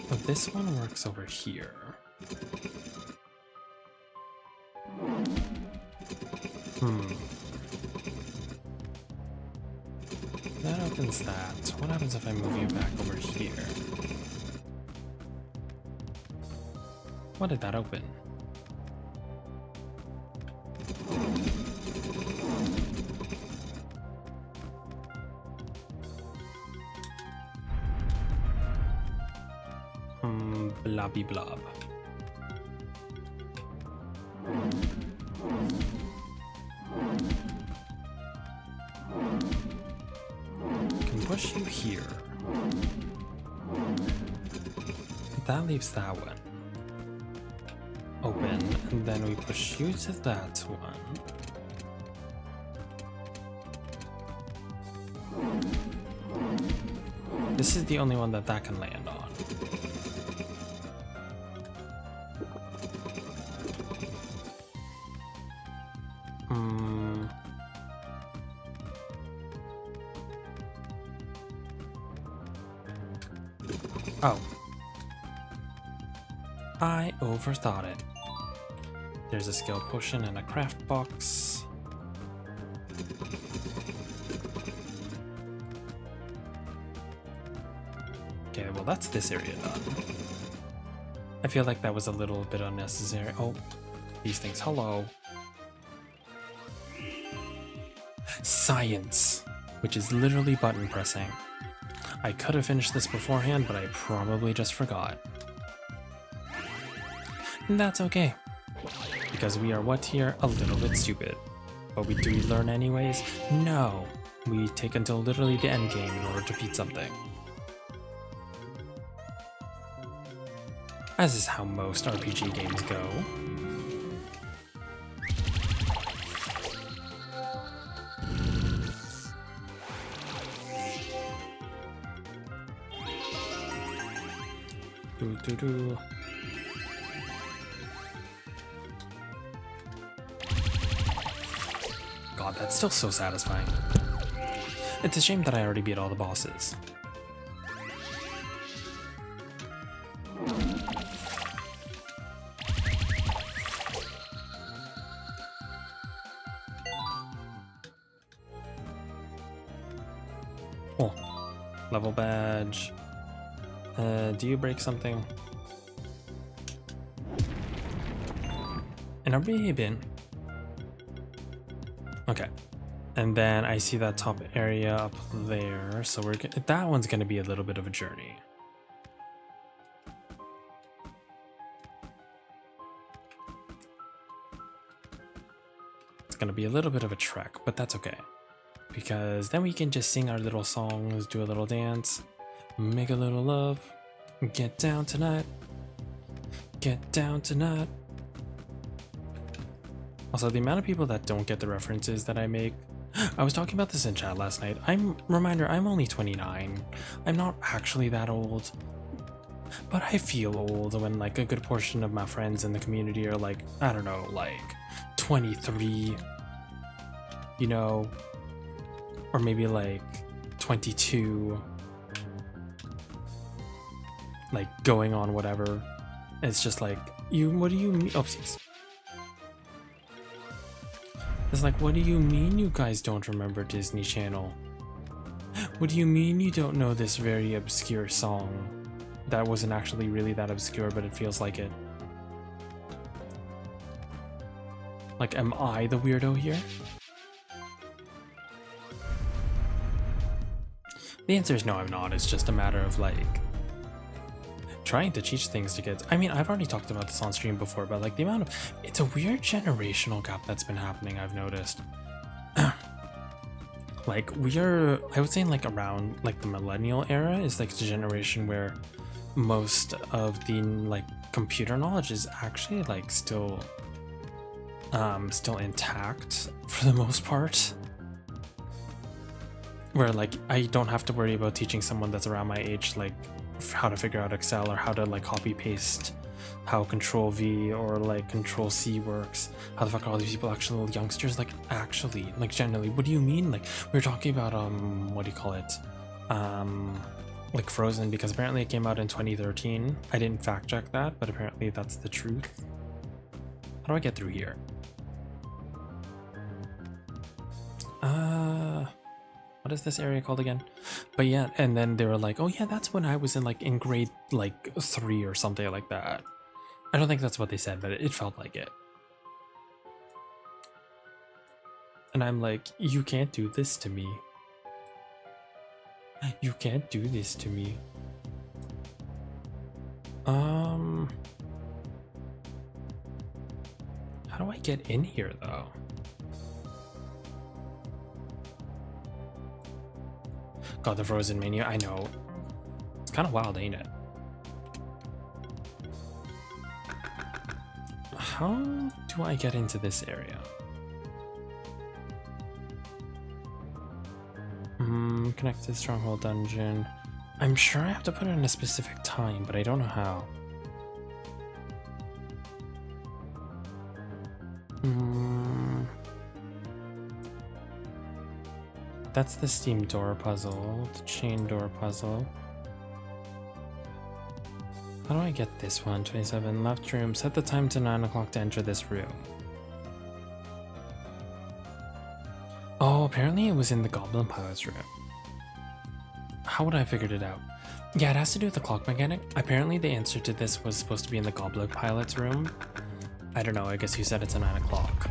But this one works over here. That opens that. What happens if I move you back over here? What did that open? Blobby blob. Can push you here. That leaves that one open, and then we push you to that one. This is the only one that can land on. Oh. I overthought it. There's a skill potion and a craft box. Okay, well that's this area done. I feel like that was a little bit unnecessary. Oh, these things, hello. Science, which is literally button pressing. I could have finished this beforehand, but I probably just forgot. And that's okay, because we are what here? A little bit stupid. But do we learn anyways? No, we take until literally the end game in order to beat something. As is how most RPG games go. Do. God, that's still so satisfying. It's a shame that I already beat all the bosses. Oh, level badge. Do you break something? And a ribbon. Okay. And then I see that top area up there, so that one's gonna be a little bit of a journey. It's gonna be a little bit of a trek, but that's okay. Because then we can just sing our little songs, do a little dance, make a little love, get down tonight, get down tonight. Also, the amount of people that don't get the references that I make. I was talking about this in chat last night. I'm only 29. I'm not actually that old. But I feel old when like a good portion of my friends in the community are like, I don't know, like 23, you know, or maybe like 22, like going on whatever. It's just like, what do you mean? Oopsies. It's like, what do you mean you guys don't remember Disney Channel? What do you mean you don't know this very obscure song? That wasn't actually really that obscure, but it feels like it. Like, am I the weirdo here? The answer is no, I'm not. It's just a matter of like trying to teach things to kids. I mean, I've already talked about this on stream before, but like the amount of, it's a weird generational gap that's been happening, I've noticed. Like I would say like around like the millennial era is like the generation where most of the like computer knowledge is actually like still intact for the most part, where like I don't have to worry about teaching someone that's around my age like how to figure out Excel or how to like copy paste, how Control V or like Control C works. How the fuck are all these people actually youngsters like actually like generally? What do you mean? Like we were talking about what do you call it? Like Frozen, because apparently it came out in 2013. I didn't fact check that, but apparently that's the truth. How do I get through here? What is this area called again? But yeah, and then they were like, oh yeah, that's when I was in like in grade like 3 or something like that. I don't think that's what they said, but it felt like it. And I'm like, you can't do this to me. You can't do this to me. How do I get in here though? God, the Frozen menu, I know. It's kind of wild, ain't it? How do I get into this area? Connect to the Stronghold Dungeon. I'm sure I have to put it in a specific time, but I don't know how. That's the Steam door puzzle, the chain door puzzle. How do I get this one? 27, left room. Set the time to 9 o'clock to enter this room. Oh, apparently it was in the Goblin Pilot's room. How would I have figured it out? Yeah, it has to do with the clock mechanic. Apparently the answer to this was supposed to be in the Goblin Pilot's room. I don't know, I guess you said it's at 9 o'clock.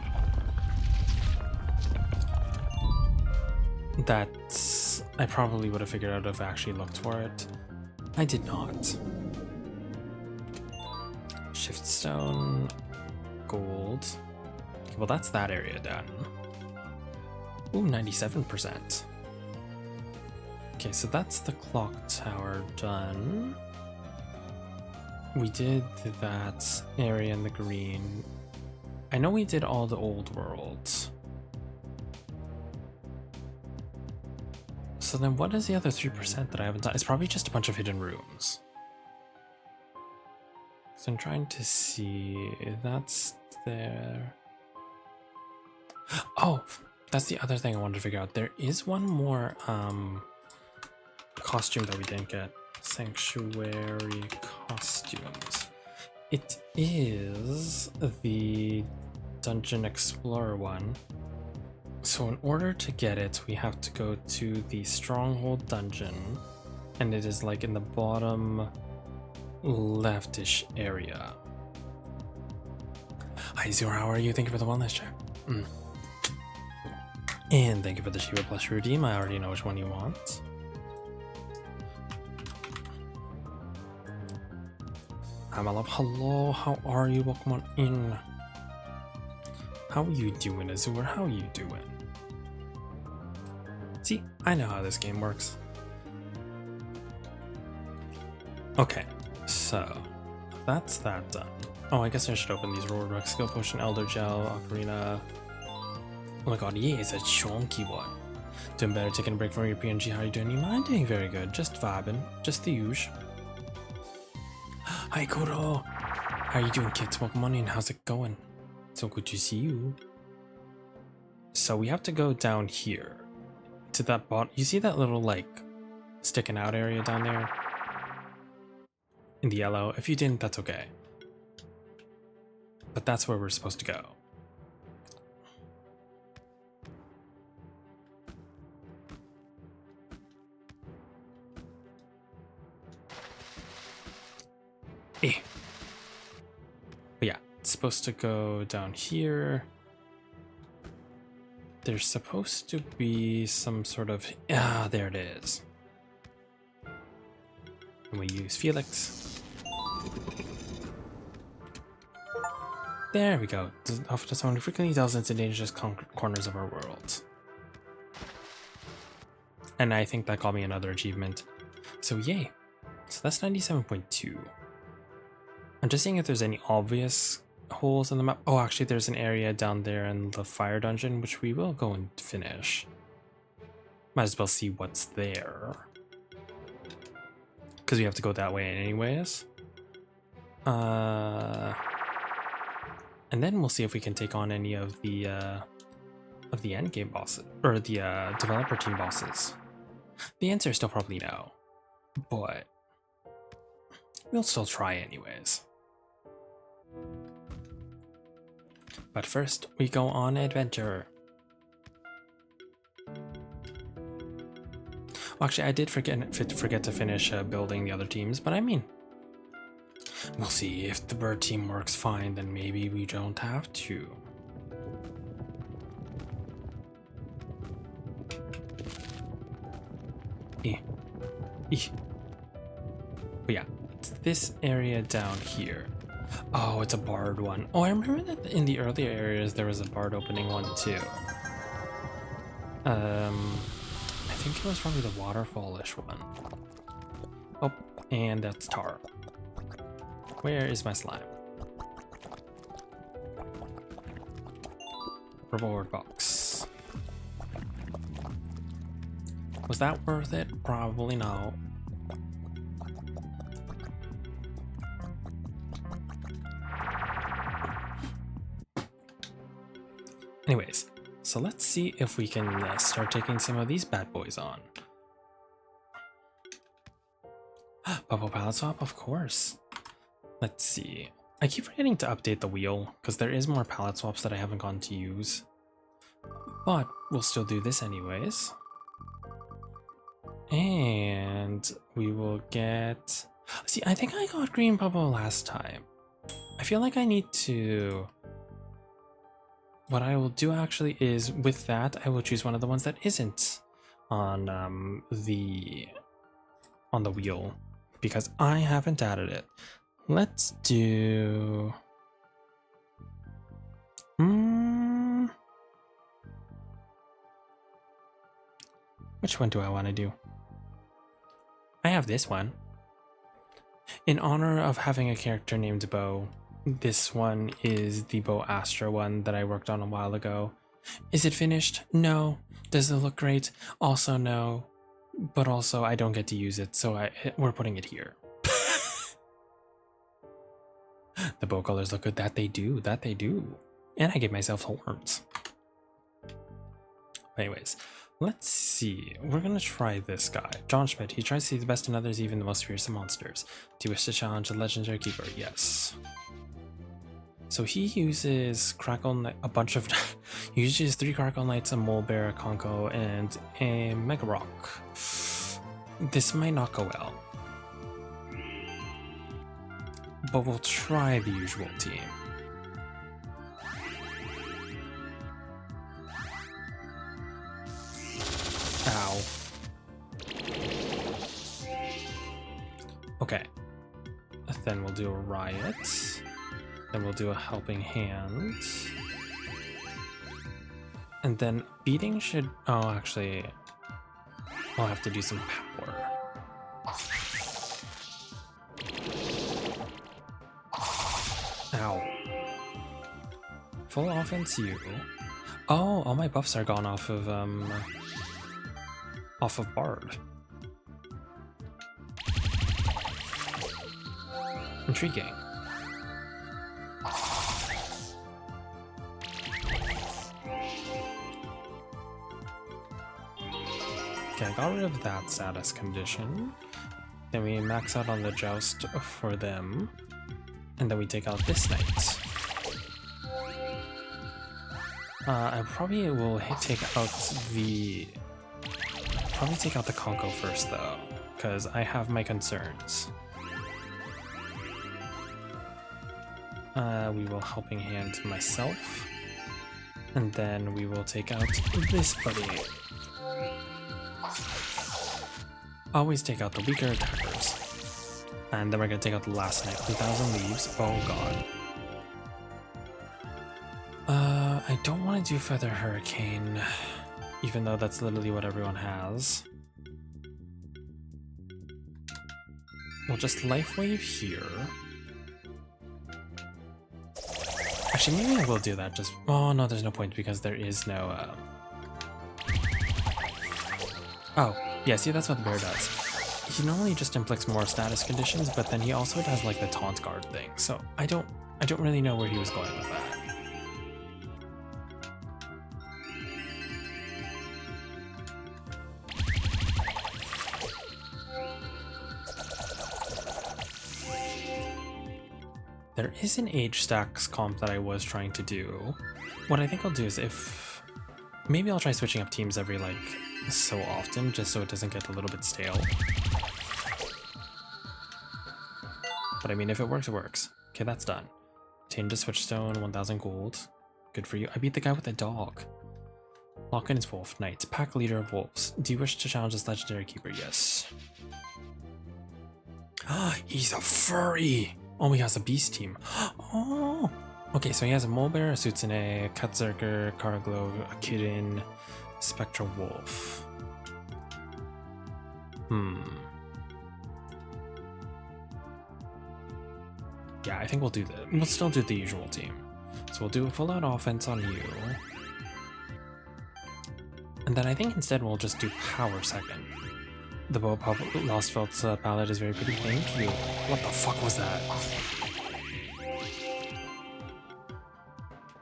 That's... I probably would have figured out if I actually looked for it. I did not. Shift stone, gold. Okay, well, that's that area done. Ooh, 97%. Okay, so that's the clock tower done. We did that area in the green. I know we did all the old worlds. So then what is the other 3% that I haven't done? It's probably just a bunch of hidden rooms. So I'm trying to see, that's there. Oh, that's the other thing I wanted to figure out. There is one more costume that we didn't get. Sanctuary costumes. It is the Dungeon Explorer one. So in order to get it, we have to go to the Stronghold Dungeon, and it is like in the bottom leftish area. Hi Zero, how are you? Thank you for the wellness check. And thank you for the Shiva Plus redeem. I already know which one you want. Hi my love, hello, how are you? Welcome on in. How are you doing, Azure? How are you doing? See, I know how this game works. Okay, so that's that done. Oh, I guess I should open these Roarbuck, Skill Potion, Elder Gel, Ocarina. Oh my god, yeah, it's a chunky one. Doing better, taking a break from your PNG. How are you doing? I'm doing very good, just vibing, just the usual. Hi Koro! How you doing, kids? Welcome on in. How's it going? So good to see you. So we have to go down here to that bottom. You see that little like sticking out area down there in the yellow? If you didn't, that's okay. But that's where we're supposed to go. Eh. But yeah, it's supposed to go down here. There's supposed to be some sort of... Ah, there it is. And we use Felix. There we go. Offer to someone who frequently delves into dangerous corners of our world. And I think that got me another achievement. So yay. So that's 97.2. I'm just seeing if there's any obvious holes in the map. Oh, actually there's an area down there in the fire dungeon, which we will go and finish. Might as well see what's there. Because we have to go that way anyways. And then we'll see if we can take on any of the endgame bosses, or the developer team bosses. The answer is still probably no, but we'll still try anyways. But first, we go on adventure. Well, actually, I did forget to finish building the other teams, but I mean, we'll see. If the bird team works fine, then maybe we don't have to. But yeah, it's this area down here. Oh, it's a barred one. Oh, I remember that in the earlier areas there was a barred opening one too. I think it was probably the waterfallish one. Oh, and that's tar. Where is my slime? Reward box. Was that worth it? Probably not. Anyways, so let's see if we can start taking some of these bad boys on. Bubble palette swap, of course. Let's see. I keep forgetting to update the wheel because there is more palette swaps that I haven't gotten to use. But we'll still do this anyways. And we will get... See, I think I got green bubble last time. I feel like I need to... What I will do actually is, with that, I will choose one of the ones that isn't on the wheel, because I haven't added it. Let's do... Which one do I want to do? I have this one. In honor of having a character named Bo, this one is the Bo Astra one that I worked on a while ago. Is it finished? No. Does it look great? Also no. But also I don't get to use it, so we're putting it here. The Bo colors look good. That they do. That they do. And I gave myself horns. Anyways, let's see. We're gonna try this guy. John Schmidt. He tries to see the best in others, even the most fearsome monsters. Do you wish to challenge a legendary keeper? Yes. So he uses a bunch of... he uses 3 Crackle Knights, a Mole Bear, a Conko, and a Mega Rock. This might not go well. But we'll try the usual team. Ow. Okay. Then we'll do a Riot. Then we'll do a Helping Hand. And then beating should... Oh, actually... I'll have to do some power. Ow. Full offense you. Oh, all my buffs are gone off of Bard. Intriguing. Okay, I got rid of that status condition. Then we max out on the joust for them. And then we take out this knight. I probably will take out the Conco first though, because I have my concerns. We will helping hand myself, and then we will take out this buddy. Always take out the weaker attackers. And then we're gonna take out the last knight, 1,000 leaves. Oh god. I don't want to do Feather Hurricane, even though that's literally what everyone has. We'll just Life Wave here. Actually, maybe I will do that, just... Oh, no, there's no point, because there is no, Oh, yeah, see, that's what the bear does. He normally just inflicts more status conditions, but then he also does, like, the Taunt Guard thing, so I don't really know where he was going with that. There is an age stacks comp that I was trying to do. What I think I'll do is maybe I'll try switching up teams every like so often, just so it doesn't get a little bit stale. But I mean, if it works, it works. Okay, that's done. Obtained a switch stone, 1,000 gold. Good for you. I beat the guy with the dog. Lock-in is Wolf Knight, pack leader of wolves. Do you wish to challenge this legendary keeper? Yes. He's a furry! Oh, he has a beast team. Oh! Okay, so he has a Mole Bear, a Sutsune, Katzerker, Karaglow, a Kirin, Spectral Wolf. Yeah, I think we'll do that. We'll still do the usual team. So we'll do a full-out offense on you. And then I think instead we'll just do power second. The bow Lost Felt's palette is very pretty, thank you. What the fuck was that?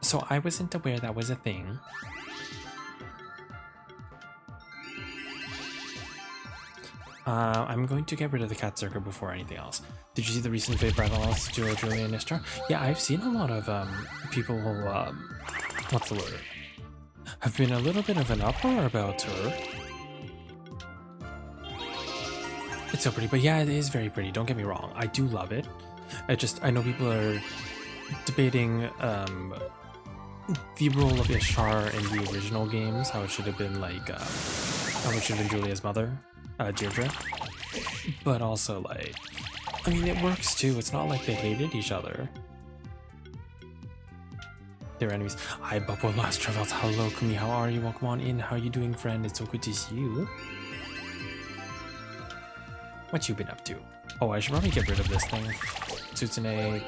So I wasn't aware that was a thing. I'm going to get rid of the Katzerker before anything else. Did you see the recent Fate Battles to Julia and Istra? Yeah, I've seen a lot of people who, what's the word? Have been a little bit of an uproar about her. It's so pretty, but yeah, it is very pretty, don't get me wrong. I do love it. I know people are debating the role of Ishtar in the original games, how it should have been like, how it should have been Julia's mother, Deirdre. But also like, I mean, it works too. It's not like they hated each other. They're enemies. Hi, Bubble Last Travels. Hello, Kumi. How are you? Welcome on in. How are you doing, friend? It's so good to see you. What you been up to? Oh, I should probably get rid of this thing. Sutsune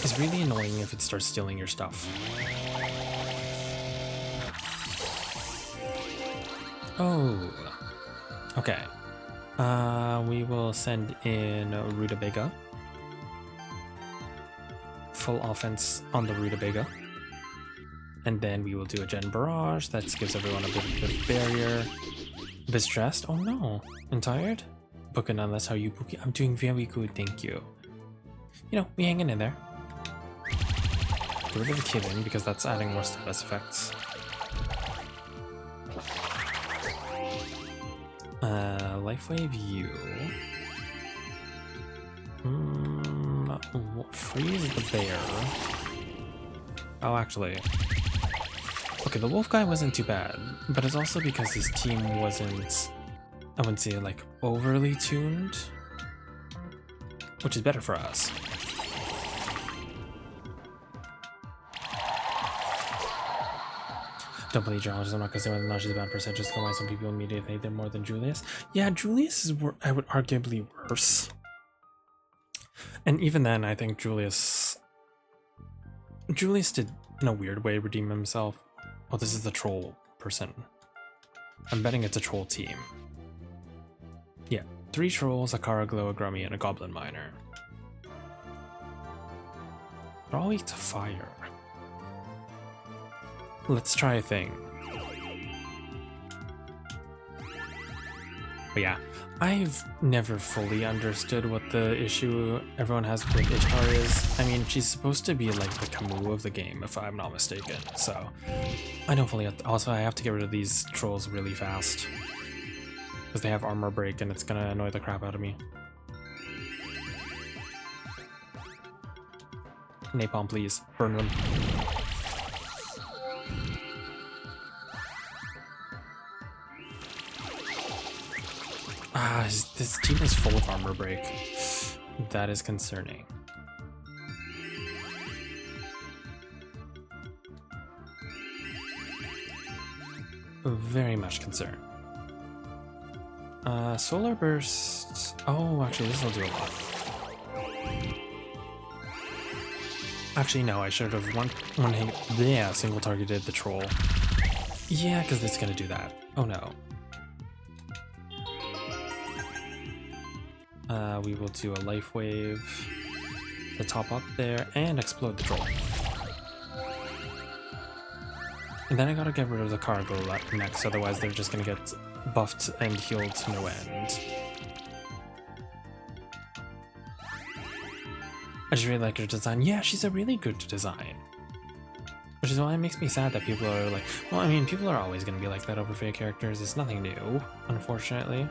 is really annoying if it starts stealing your stuff. Oh. Okay. We will send in Rutabaga. Full offense on the Rutabaga. And then we will do a Gen Barrage. That gives everyone a bit of barrier. A bit stressed? Oh no. I'm tired? Booking, that's how you book it. I'm doing very good, thank you. You know, we hanging in there. Get rid of the Killing because that's adding more status effects. Life Wave you. Freeze the bear. Oh, actually. Okay, the wolf guy wasn't too bad, but it's also because his team wasn't, I wouldn't say like overly tuned, which is better for us. Don't believe George. I'm not gonna say whether or not she's a bad person, just why some people immediately hate them more than Julius. Yeah, Julius is, I would arguably worse. And even then, I think Julius did, in a weird way, redeem himself. Oh, this is the troll person. I'm betting it's a troll team. Yeah, 3 trolls, a Karaglow, a Grummy, and a Goblin Miner. They're all weak to fire. Let's try a thing. But yeah, I've never fully understood what the issue everyone has with Ishtar is. I mean, she's supposed to be like the Camus of the game, if I'm not mistaken. So I don't fully. Also, I have to get rid of these trolls really fast because they have armor break, and it's gonna annoy the crap out of me. Napalm, please burn them. This team is full of armor break. That is concerning. Very much concerned. Solar burst. Oh, actually, this will do a lot. Actually, no, I should have single targeted the troll. Yeah, because it's gonna do that. Oh no. We will do a life wave to top up there and explode the troll. And then I gotta get rid of the cargo next, otherwise they're just gonna get buffed and healed to no end. I just really like her design. Yeah, she's a really good design. Which is why it makes me sad that people are like, well, I mean, people are always gonna be like that over fake characters. It's nothing new, unfortunately.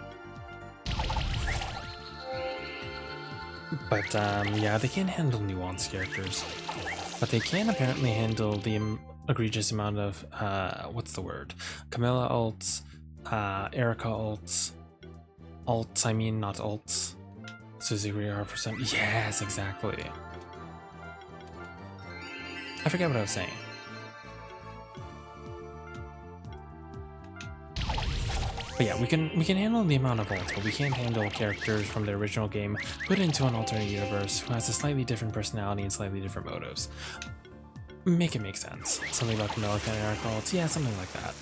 But yeah, they can't handle nuanced characters. But they can apparently handle the egregious amount of, what's the word? Camilla ults, Erica ults, I mean not ults. Suzy Riar for some, yes, exactly. I forget what I was saying. But yeah, we can handle the amount of ults, but we can't handle characters from the original game put into an alternate universe who has a slightly different personality and slightly different motives. Make it make sense. Something about Camilla and Eric ults, yeah, something like that.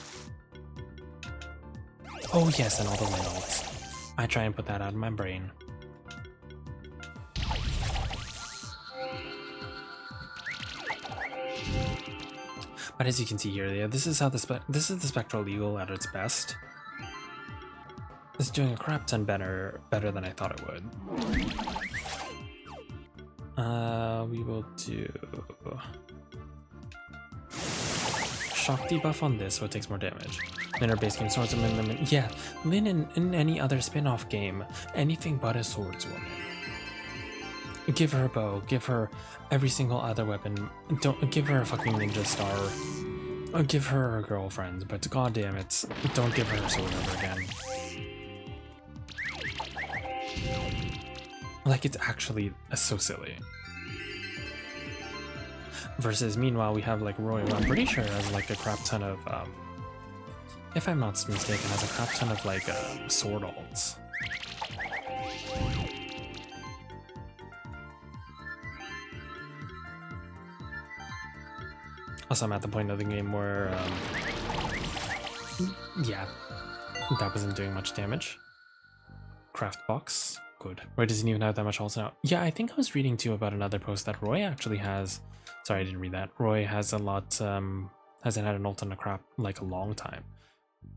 Oh yes, and all the light ults. I try and put that out of my brain. But as you can see here, yeah, this is the Spectral Eagle at its best. It's doing a crap ton better than I thought it would. We will do shock debuff on this, so it takes more damage. Then our base game swordswoman. Yeah, Lyn in any other spin-off game, anything but a swordswoman. Give her a bow, give her every single other weapon. Don't give her a fucking ninja star. Or give her her girlfriend, but goddamn it, don't give her a sword ever again. Like, it's actually so silly. Versus, meanwhile, we have, like, Roy, who I'm pretty sure has, like, a crap ton of, if I'm not mistaken, has a crap ton of, like, sword ults. Also, I'm at the point of the game where, yeah, that wasn't doing much damage. Craft box. Good. Roy doesn't even have that much ults now. Yeah, I think I was reading too about another post that Roy actually has. Sorry, I didn't read that. Roy has a lot, hasn't had an ult in a like a long time.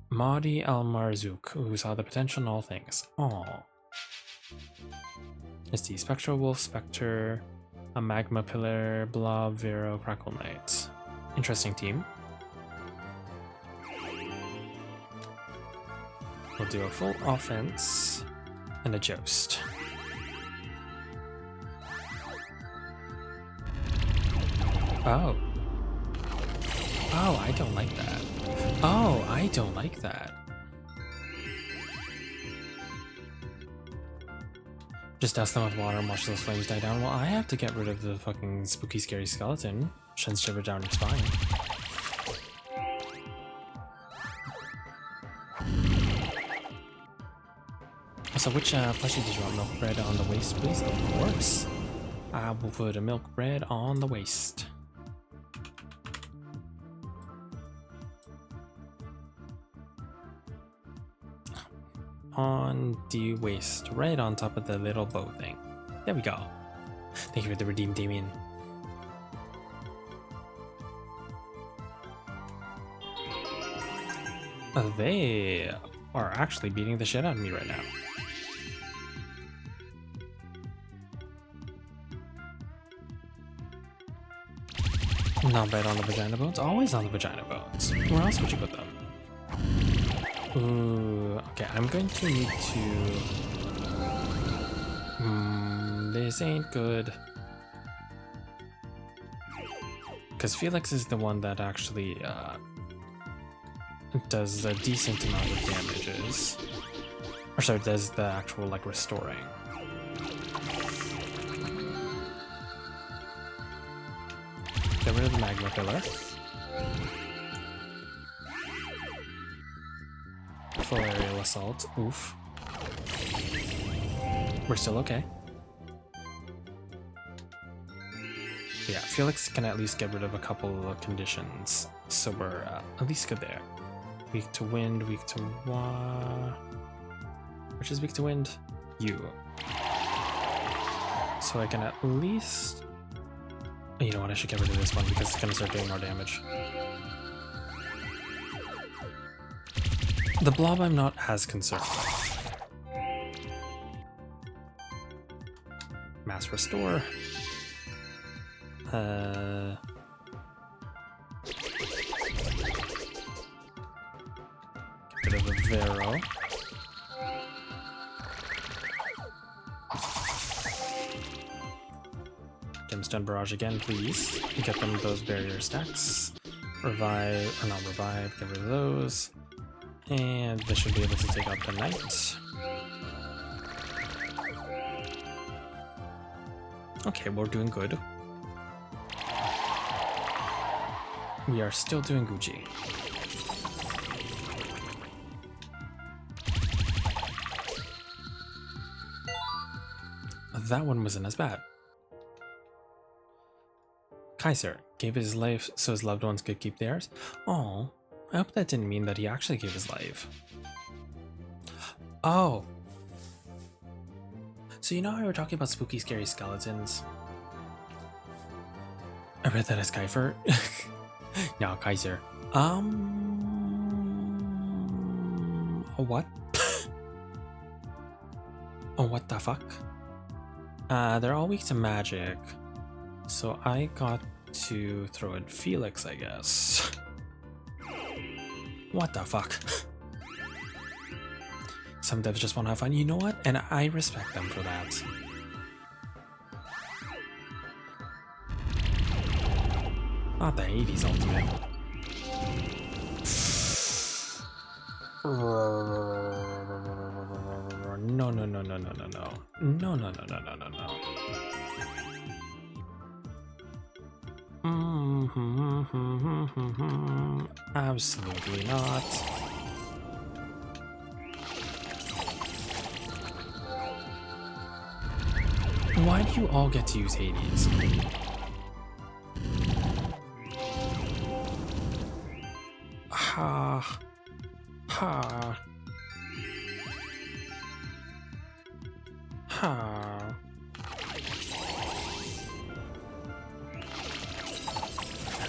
Mahdi Al-Marzouk, who saw the potential in all things. Aww. Let's see. Spectral Wolf, Spectre, a Magma Pillar, Blob, Vero, Crackle Knight. Interesting team. We'll do a full offense. And a Joust. Oh. Oh, I don't like that. Oh, I don't like that. Just dust them with water and watch those flames die down. Well, I have to get rid of the fucking spooky, scary skeleton. Sends shiver down your spine. So which plushie did you want? Milk bread on the waist, please? Of course. I will put a milk bread on the waist. On the waist, right on top of the little bow thing. There we go. Thank you for the redeem, Damien. They are actually beating the shit out of me right now. Not bad on the vagina bones. Always on the vagina bones. Where else would you put them? Ooh, okay, I'm going to need to... this ain't good. Because Felix is the one that actually does a decent amount of damages. Or sorry, does the actual, like, restoring. Get rid of the magma pillar. Full aerial assault. Oof. We're still okay. Yeah, Felix can at least get rid of a couple of conditions, so we're at least good there. Weak to wind, weak to which is weak to wind? You. So I can at least... You know what, I should get rid of this one because it's gonna start doing more damage. The blob I'm not as concerned with. Mass restore. Get rid of the Vero. Gemstone Barrage again, please. Get them those barrier stacks. Revive, or not revive, get rid of those. And this should be able to take out the knight. Okay, we're doing good. We are still doing Gucci. That one wasn't as bad. Kaiser gave his life so his loved ones could keep theirs. Oh, I hope that didn't mean that he actually gave his life. Oh. So you know how we were talking about spooky, scary skeletons? I read that as Kaifer. No, Kaiser. What? Oh, what the fuck? They're all weak to magic. So I got to throw in Felix, I guess. What the fuck? Some devs just want to have fun. You know what? And I respect them for that. Not the Hades ultimate. No, no, no, no, no, no, no. No, no, no, no, no, no, no. Absolutely not. Why do you all get to use Hades? Ha. Ha. Ha.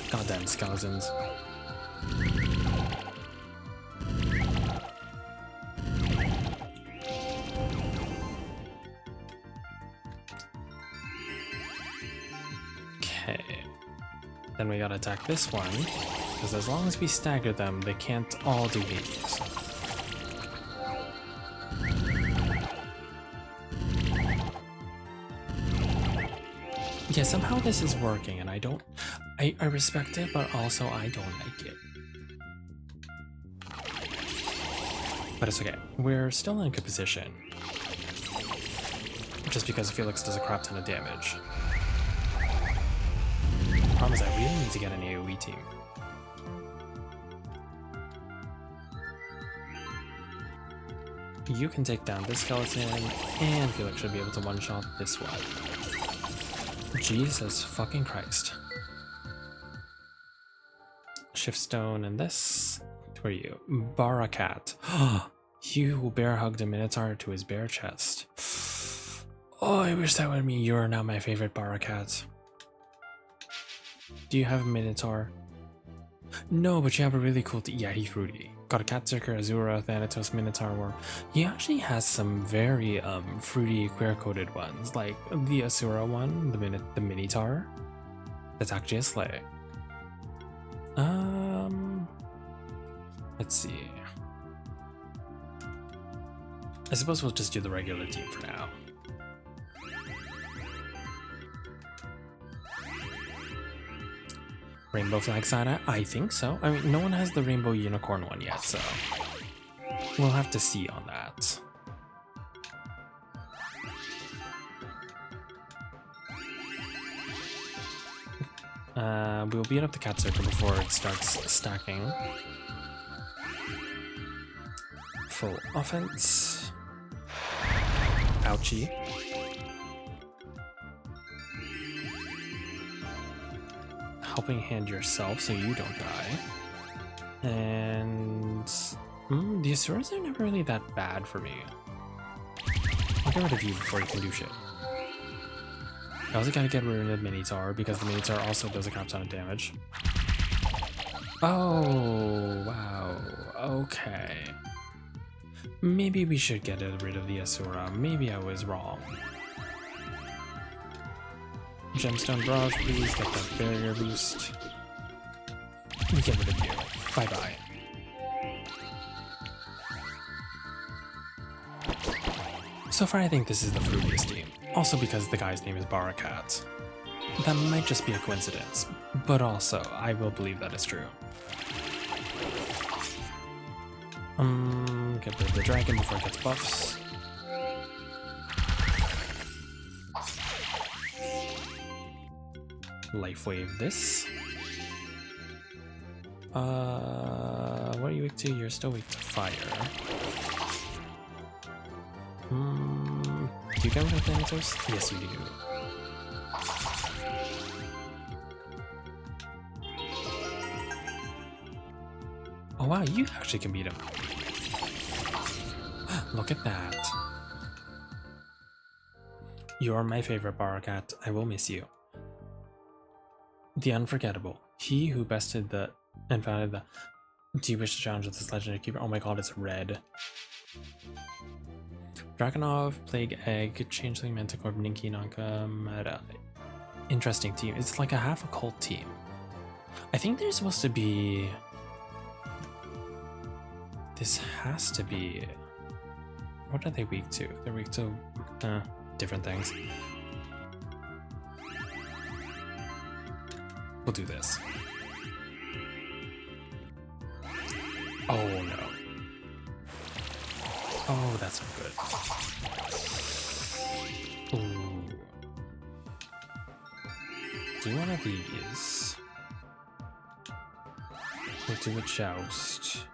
Goddamn skeletons. Okay. Then we gotta attack this one, because as long as we stagger them, they can't all do Hades. Yeah, somehow this is working, and I respect it, but also I don't like it. But it's okay. We're still in a good position. Just because Felix does a crap ton of damage. The problem is I really need to get an AoE team. You can take down this skeleton, and Felix should be able to one-shot this one. Jesus fucking Christ. Shift stone and this. Who are you? Barakat. You who bear hugged a minotaur to his bare chest. Oh, I wish that were me. You are now my favorite Barakat. Do you have a minotaur? No, but you have a really cool yeah, he's Rudy. got a Catseeker, Azura, Thanatos, Minotaur Worm. He actually has some very fruity queer-coded ones, like the Asura one, the Minotaur. That's actually a slay. Let's see. I suppose we'll just do the regular team for now. Rainbow Flag Sada? I think so. I mean, no one has the Rainbow Unicorn one yet, so we'll have to see on that. We'll beat up the Catseeker before it starts stacking. Full offense. Ouchie. Helping hand yourself so you don't die. And the Asuras are never really that bad for me. I'll get rid of you before you can do shit. I also gotta get rid of Minotaur because the Minotaur also does a crap ton of damage. Oh, wow. Okay. Maybe we should get rid of the Asura. Maybe I was wrong. Gemstone Barrage, please get that barrier boost. We get rid of you. Bye-bye. So far I think this is the fruitiest team. Also because the guy's name is Barakat. That might just be a coincidence, but also I will believe that is true. Get rid of the dragon before it gets buffs. Life Wave this. What are you weak to? You're still weak to fire. Do you get rid of Thanatos? Yes, you do. Oh wow, you actually can beat him. Look at that. You are my favorite, Barakat. I will miss you. The unforgettable. He who bested the and founded the. Do you wish to challenge this legendary keeper? Oh my god, it's red. Dragonov, Plague Egg, Changeling, Manticore, Ninki, Nanka, Meta. Interesting team. It's like a half occult team. I think they're supposed to be. This has to be. What are they weak to? They're weak to different things. We'll do this. Oh no. Oh, that's not good. Ooh. Do one of these. We'll do a joust.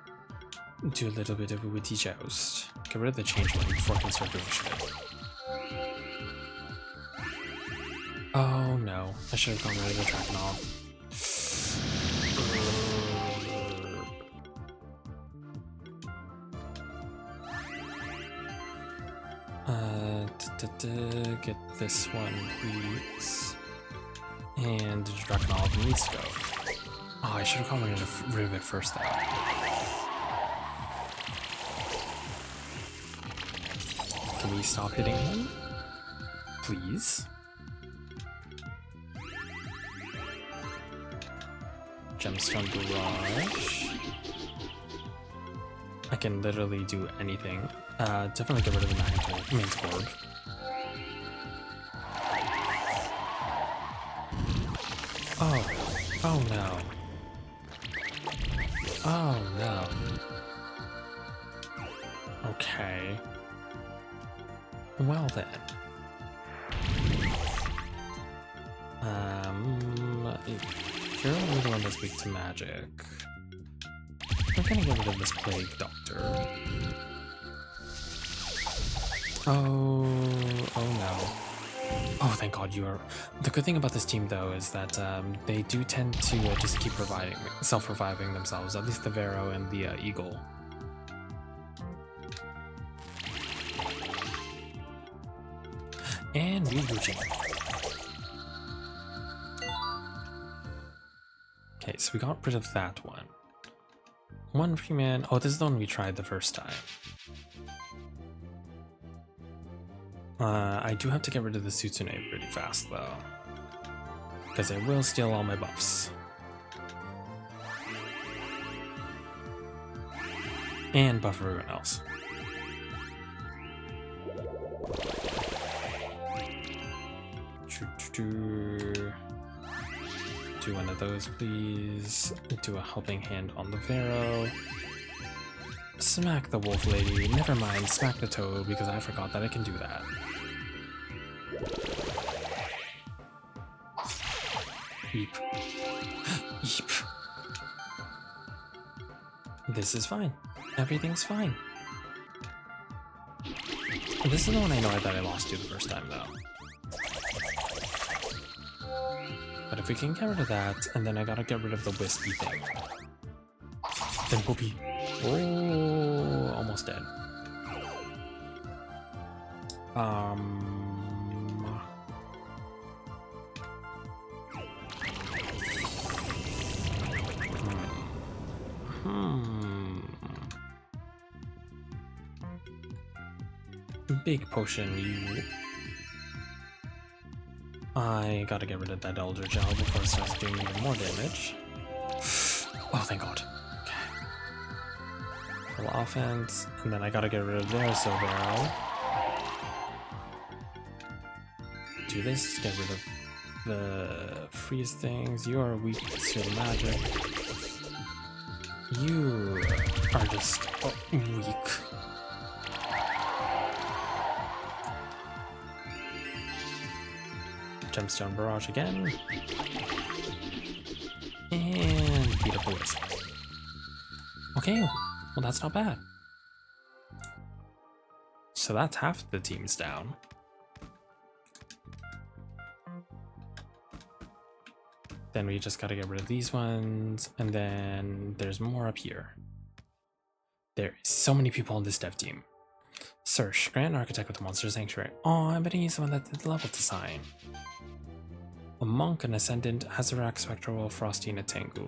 Do a little bit of a witty joust. Get rid of the changeling before I can start doing shit. Oh no, I should have gone rid of the Dragonov. Get this one, please. And the Dragonov needs to go. Oh, I should have gone rid of it first, though. Can we stop hitting him? Please? Gemstone Barrage. I can literally do anything. Definitely get rid of the Manticore. Oh no. Oh no. Okay. Well then. You're only the one that's weak to magic. We're gonna get rid of this Plague Doctor. Oh no. Oh, thank God you are. The good thing about this team, though, is that they do tend to just keep self-reviving themselves. At least the Vero and the Eagle. And we Gucci. Okay, so we got rid of that one. One Freeman. Oh, this is the one we tried the first time. I do have to get rid of the Sutsune pretty fast though, because it will steal all my buffs. And buff everyone else. Do one of those, please. Do a helping hand on the Pharaoh. Smack the wolf lady. Never mind, smack the toad, because I forgot that I can do that. Eep. Eep. This is fine. Everything's fine. This is the one I know that I lost to the first time, though. But if we can get rid of that, and then I gotta get rid of the wispy thing, then we'll be... Oh, almost dead. Big potion, you. I gotta get rid of that Elder Gel before it starts doing even more damage. Oh, thank God. Okay. Full offense, and then I gotta get rid of their Silvero. Do this, get rid of the freeze things. You are weak to magic. You are just weak. Gemstone Barrage again. And beat up the wisp. Okay, well that's not bad. So that's half the team's down. Then we just gotta get rid of these ones, and then there's more up here. There is so many people on this dev team. Search, Grand Architect with the Monster Sanctuary. Oh, I'm betting he's the one that did the level design. A Monk, an Ascendant, Azarak, Spectral, Frosty, and a Tengu.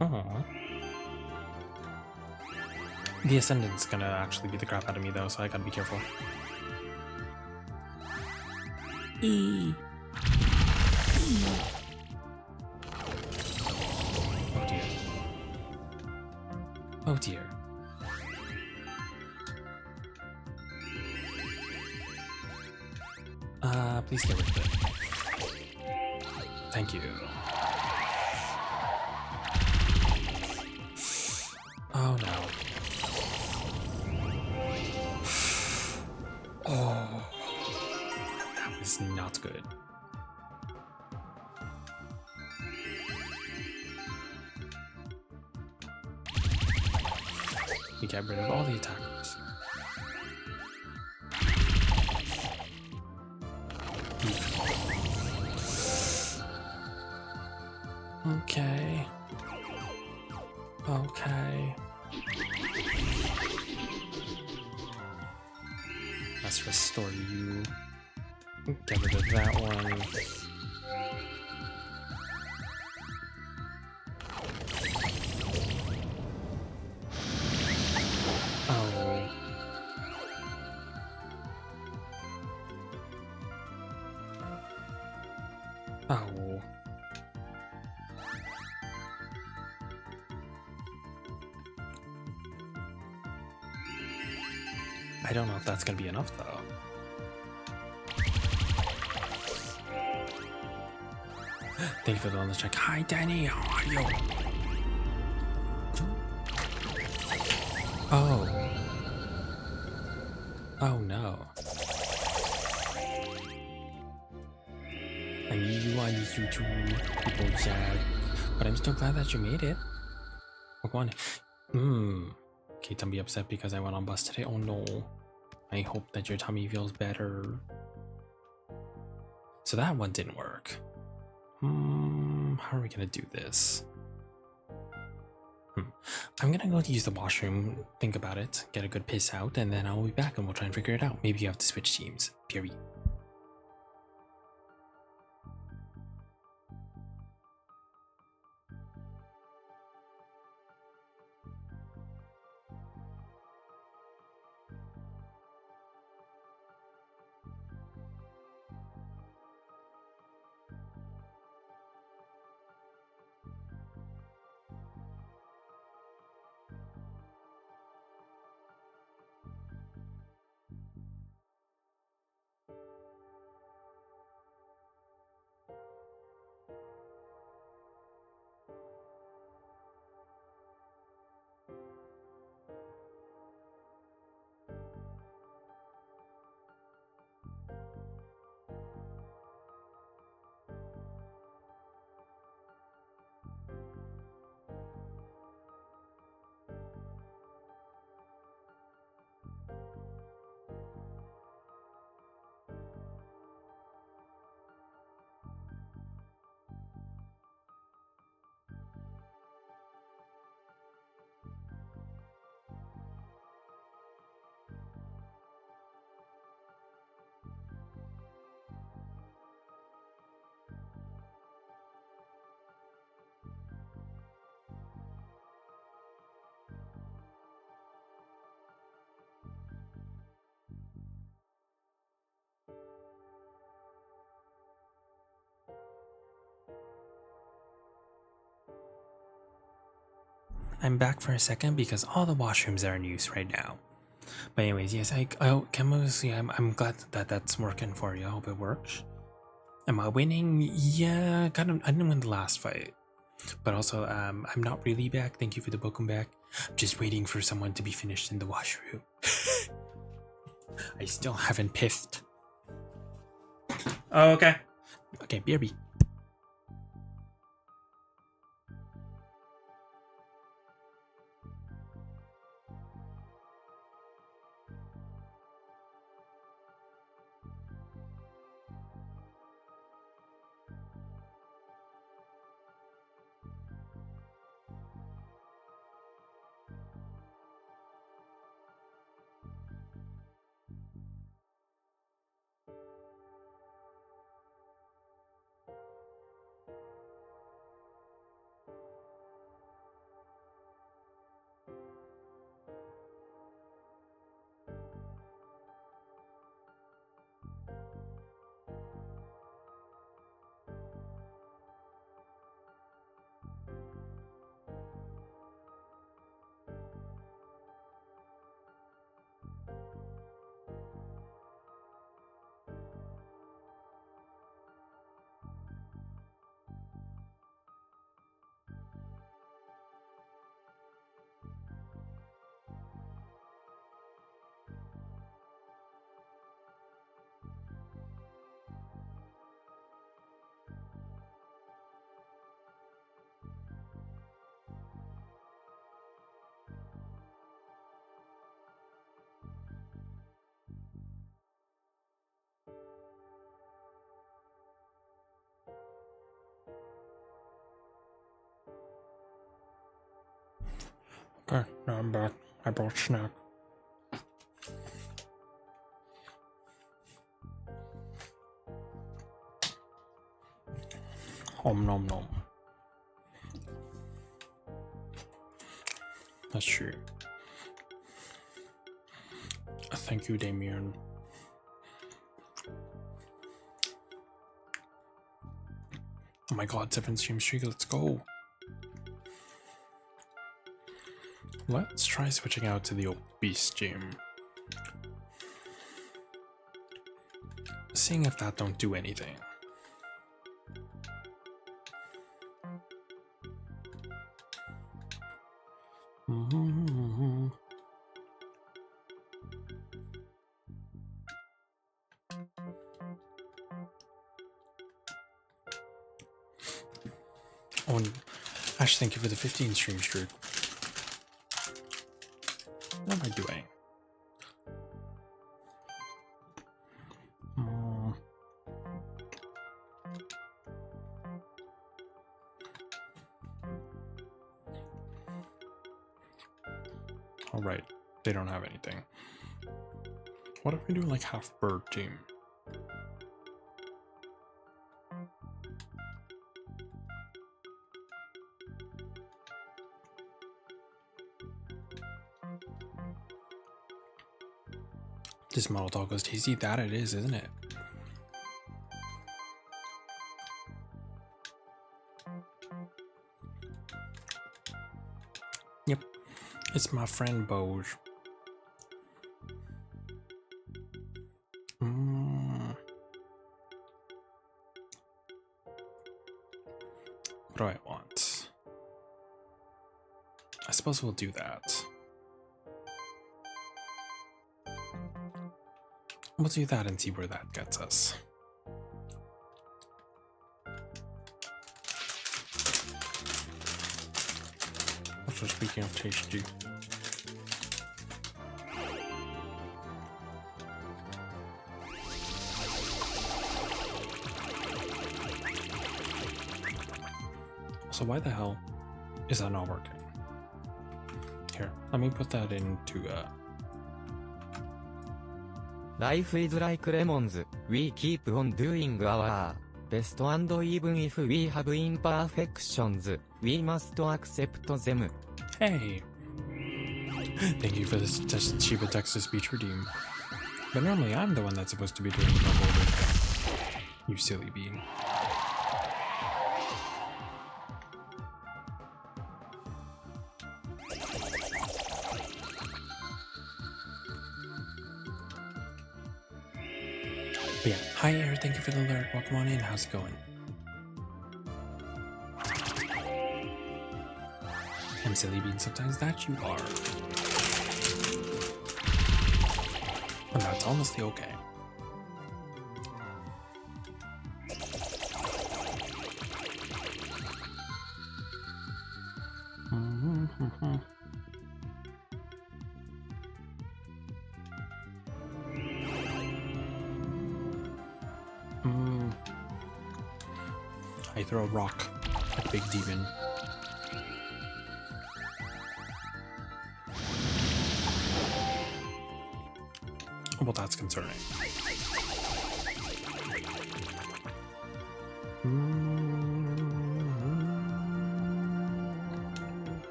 Oh. The Ascendant's gonna actually beat the crap out of me though, so I gotta be careful. Oh dear. Oh dear. Please get rid of it. Thank you. Oh no. Oh, that was not good. We get rid of all the attackers. Okay. Okay. Let's restore you. Get rid of that one. Oh. Oh. I don't know if that's gonna be enough though. Thank you for the wellness check. Hi Danny, how are you? Oh. Oh no. I need you too, people sad. But I'm still glad that you made it. Look on. Okay, don't be upset because I went on bus today. Oh no. I hope that your tummy feels better. So that one didn't work. How are we gonna do this? I'm gonna go use the washroom, think about it, get a good piss out, and then I'll be back and we'll try and figure it out. Maybe you have to switch teams. Period. I'm back for a second because all the washrooms are in use right now. But anyways, yes, I'm glad that that's working for you. I hope it works. Am I winning? Yeah, kind of. I didn't win the last fight, but also I'm not really back. Thank you for the welcome back. I'm just waiting for someone to be finished in the washroom. I still haven't pissed. Oh, okay. Okay, BRB. Okay, now I'm back. I brought snack. Nom nom. That's true. Thank you, Damien. Oh my god, 7 stream streak, let's go. Let's try switching out to the obese gym. Seeing if that don't do anything. Oh, and Ash, thank you for the 15 stream streak. What am I doing? Alright, they don't have anything. What if we do like half bird team? This model dog was tasty. That it is, isn't it? Yep. It's my friend Boj. What do I want? I suppose we'll do that. We'll do that and see where that gets us. Also, speaking of tasty. So why the hell is that not working? Here, let me put that into Life is like lemons, we keep on doing our best and even if we have imperfections, we must accept them. Hey! Thank you for this Shiba text-to-speech redeem. But normally I'm the one that's supposed to be doing the voting. You silly bean. But yeah, hi Air, thank you for the alert. Welcome on in. How's it going? I'm silly being sometimes that you are. And that's honestly okay. I throw a rock at Big Demon. Well, that's concerning.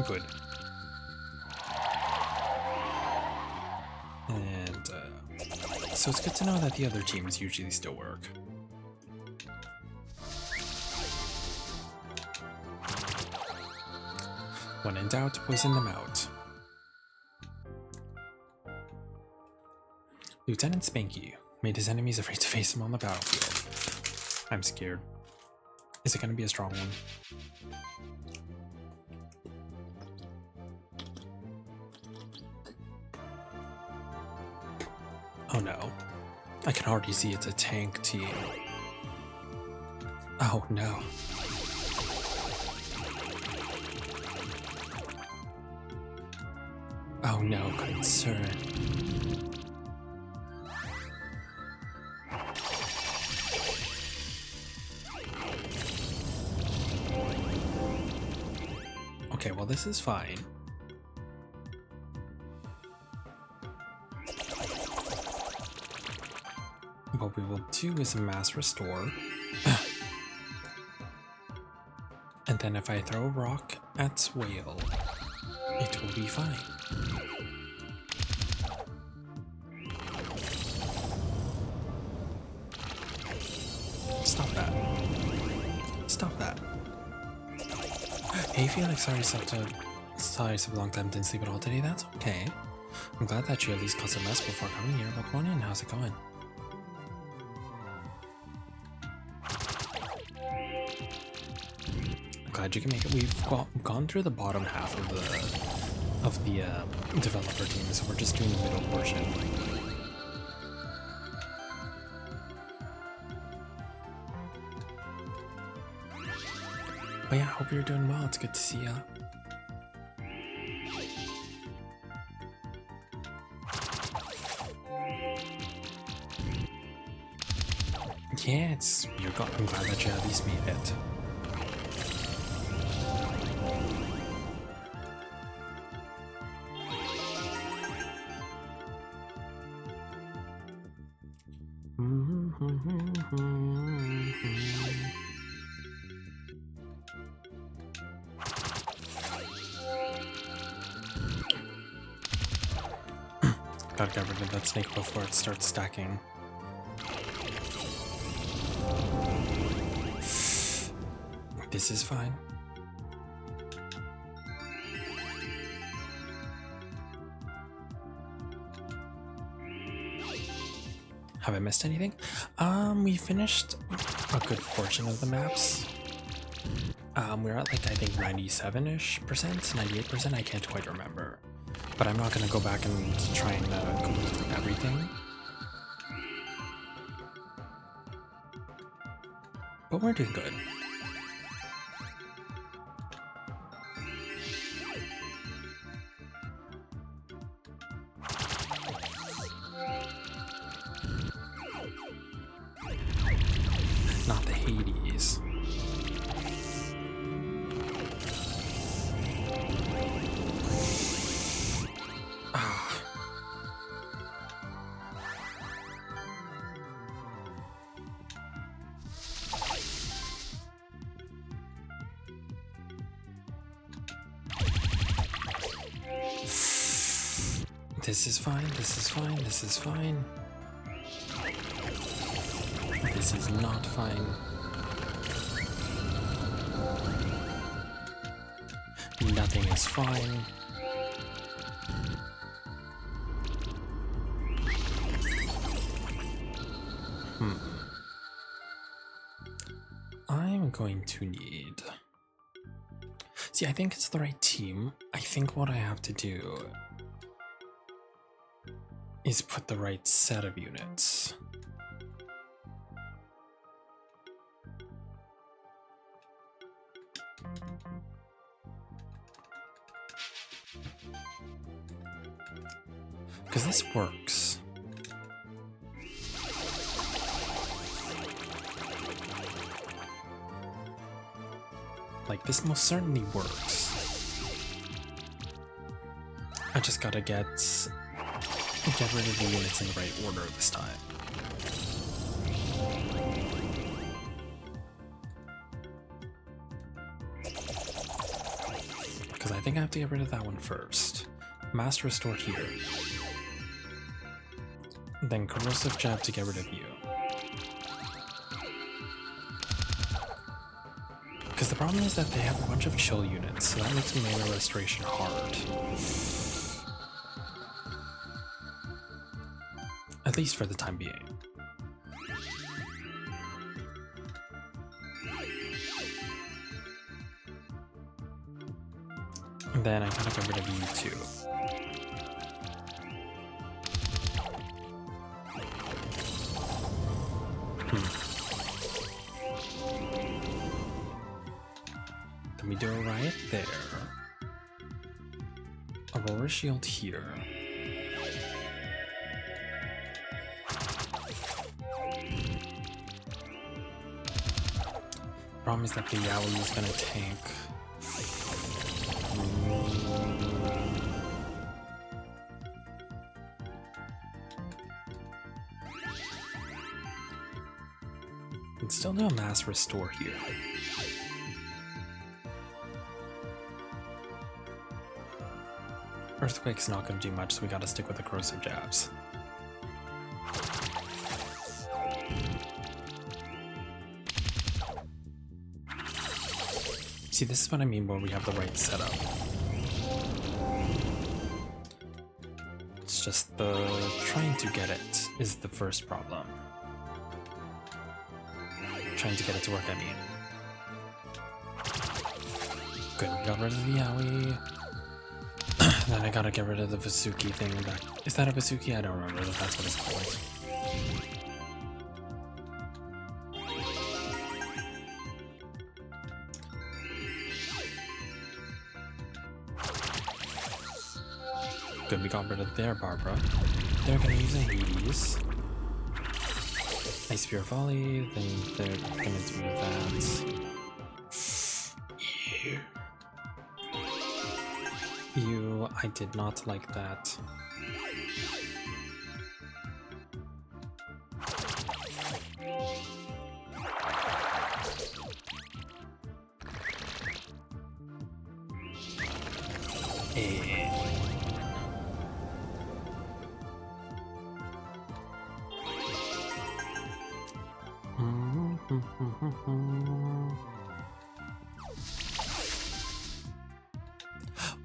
Good. And, so it's good to know that the other teams usually still work. When in doubt, poison them out. Lieutenant Spanky made his enemies afraid to face him on the battlefield. I'm scared. Is it going to be a strong one? Oh no. I can already see it's a tank team. Oh no. Oh no, concern. Okay, well this is fine. What we will do is a mass restore. And then if I throw a rock at Whale, it will be fine. Stop that. Stop that. Hey Felix, sorry such a long time didn't sleep at all today. That's okay. I'm glad that you at least caused a mess before coming here. But come on in, how's it going? I'm glad you can make it. We've gone through the bottom half of the developer team, so we're just doing the middle portion. But yeah, I hope you're doing well. It's good to see ya. Yeah, I'm glad that you at least made it. Gotta get rid of that snake before it starts stacking. This is fine. Have I missed anything? We finished a good portion of the maps. We're at like, I think 97-ish%, 98%, I can't quite remember. But I'm not gonna go back and try and complete everything. But we're doing good. Not the Hades. This is fine, this is fine, this is fine. This is not fine. Nothing is fine. I'm going to need... See, I think it's the right team. I think what I have to do is put the right set of units. Because this works. Like, this most certainly works. I just gotta get rid of the units in the right order this time. Because I think I have to get rid of that one first. Mass Restore here. Then Corrosive Jab to get rid of you. Because the problem is that they have a bunch of chill units, so that makes mana restoration hard. At least for the time being. And then I gotta get rid of you too. Then we do a riot there. Aurora Shield here. Problem is that the Yowie is gonna tank. And still do a mass restore here. Earthquake's not gonna do much, so we gotta stick with the corrosive jabs. See, this is what I mean when we have the right setup. It's just the trying to get it is the first problem. Trying to get it to work, I mean. Good, we got rid of the Yowie. Then I gotta get rid of the Vasuki thing back. Is that a Vasuki? I don't remember if that's what it's called. Good, we got rid of their Barbara. They're gonna use a Hades. Ice Spear Volley, then they're gonna do that. Ew, I did not like that.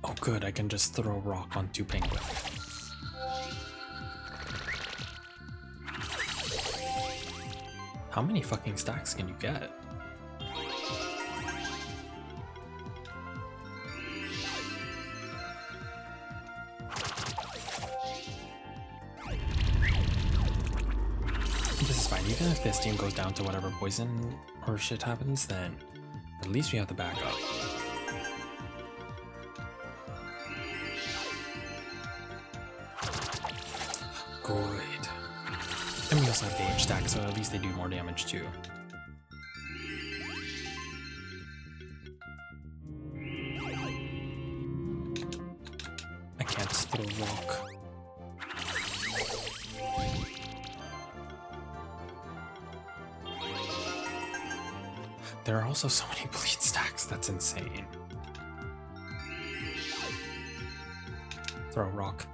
Oh good, I can just throw a rock on 2 penguins. How many fucking stacks can you get? This is fine, even if this team goes down to whatever poison or shit happens, then at least we have the backup. Good. And we also have the H stack, so at least they do more damage too. I can't throw a rock. There are also so many bleed stacks, that's insane. Throw a rock.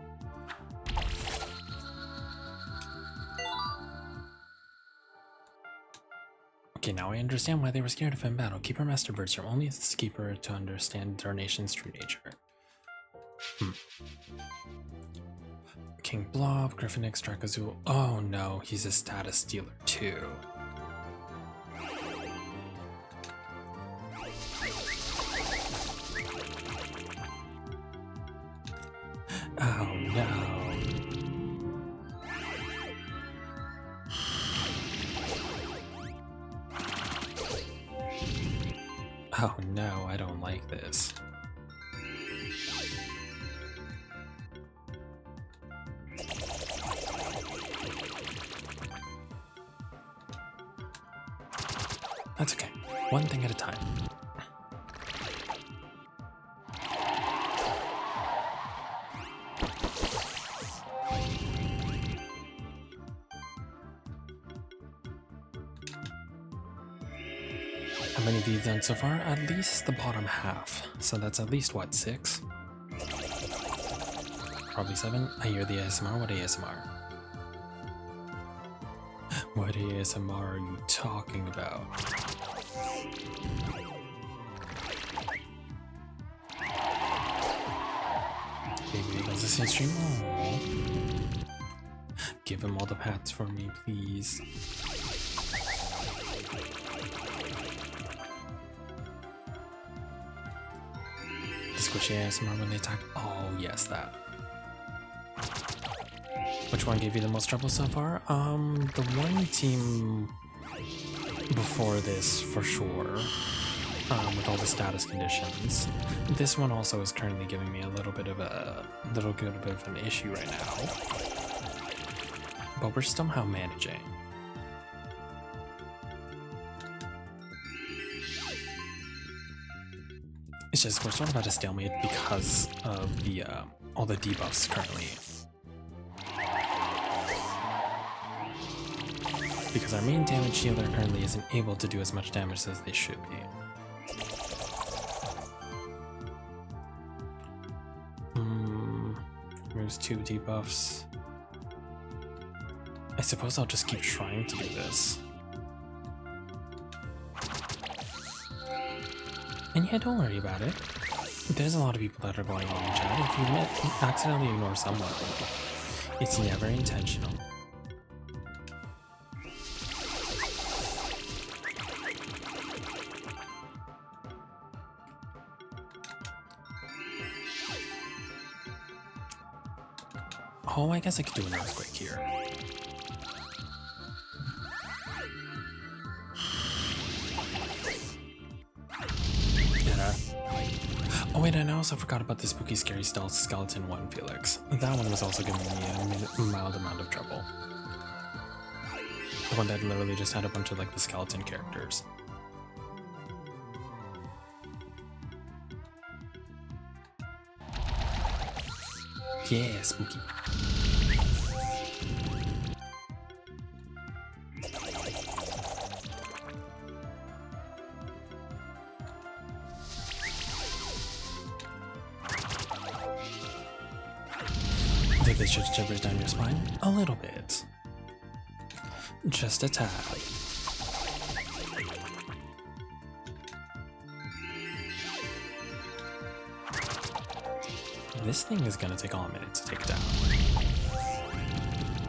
Okay, now I understand why they were scared of him in battle. Keeper Master Bertram, only as keeper to understand their nation's true nature. King Blob, Griffin X, Drakazoo. Oh no, he's a status stealer too. Oh no. Oh no, I don't like this. That's okay. One thing at a time. How many have you done so far? At least the bottom half. So that's at least what, 6? Probably 7. I hear the ASMR. What ASMR? What ASMR are you talking about? Baby does this in stream. Aww. Give him all the pats for me, please. Squishy ASMR when they attack. Oh, yes, that. Which one gave you the most trouble so far? The one team before this, for sure. With all the status conditions. This one also is currently giving me a little bit of an issue right now. But we're somehow managing. It's just we're sort of at a stalemate because of the all the debuffs currently. Because our main damage healer currently isn't able to do as much damage as they should be. Removes 2 debuffs. I suppose I'll just keep trying to do this. And yeah, don't worry about it. There's a lot of people that are going on in chat. If you accidentally ignore someone, it's never intentional. Oh, I guess I could do an earthquake here. Oh wait, and I also forgot about the spooky scary stealth skeleton one, Felix. That one was also giving me a mild amount of trouble. The one that literally just had a bunch of like the skeleton characters. Yeah, spooky. Did this just shivers down your spine? A little bit. Just a tad. This thing is gonna take all a minute to take down.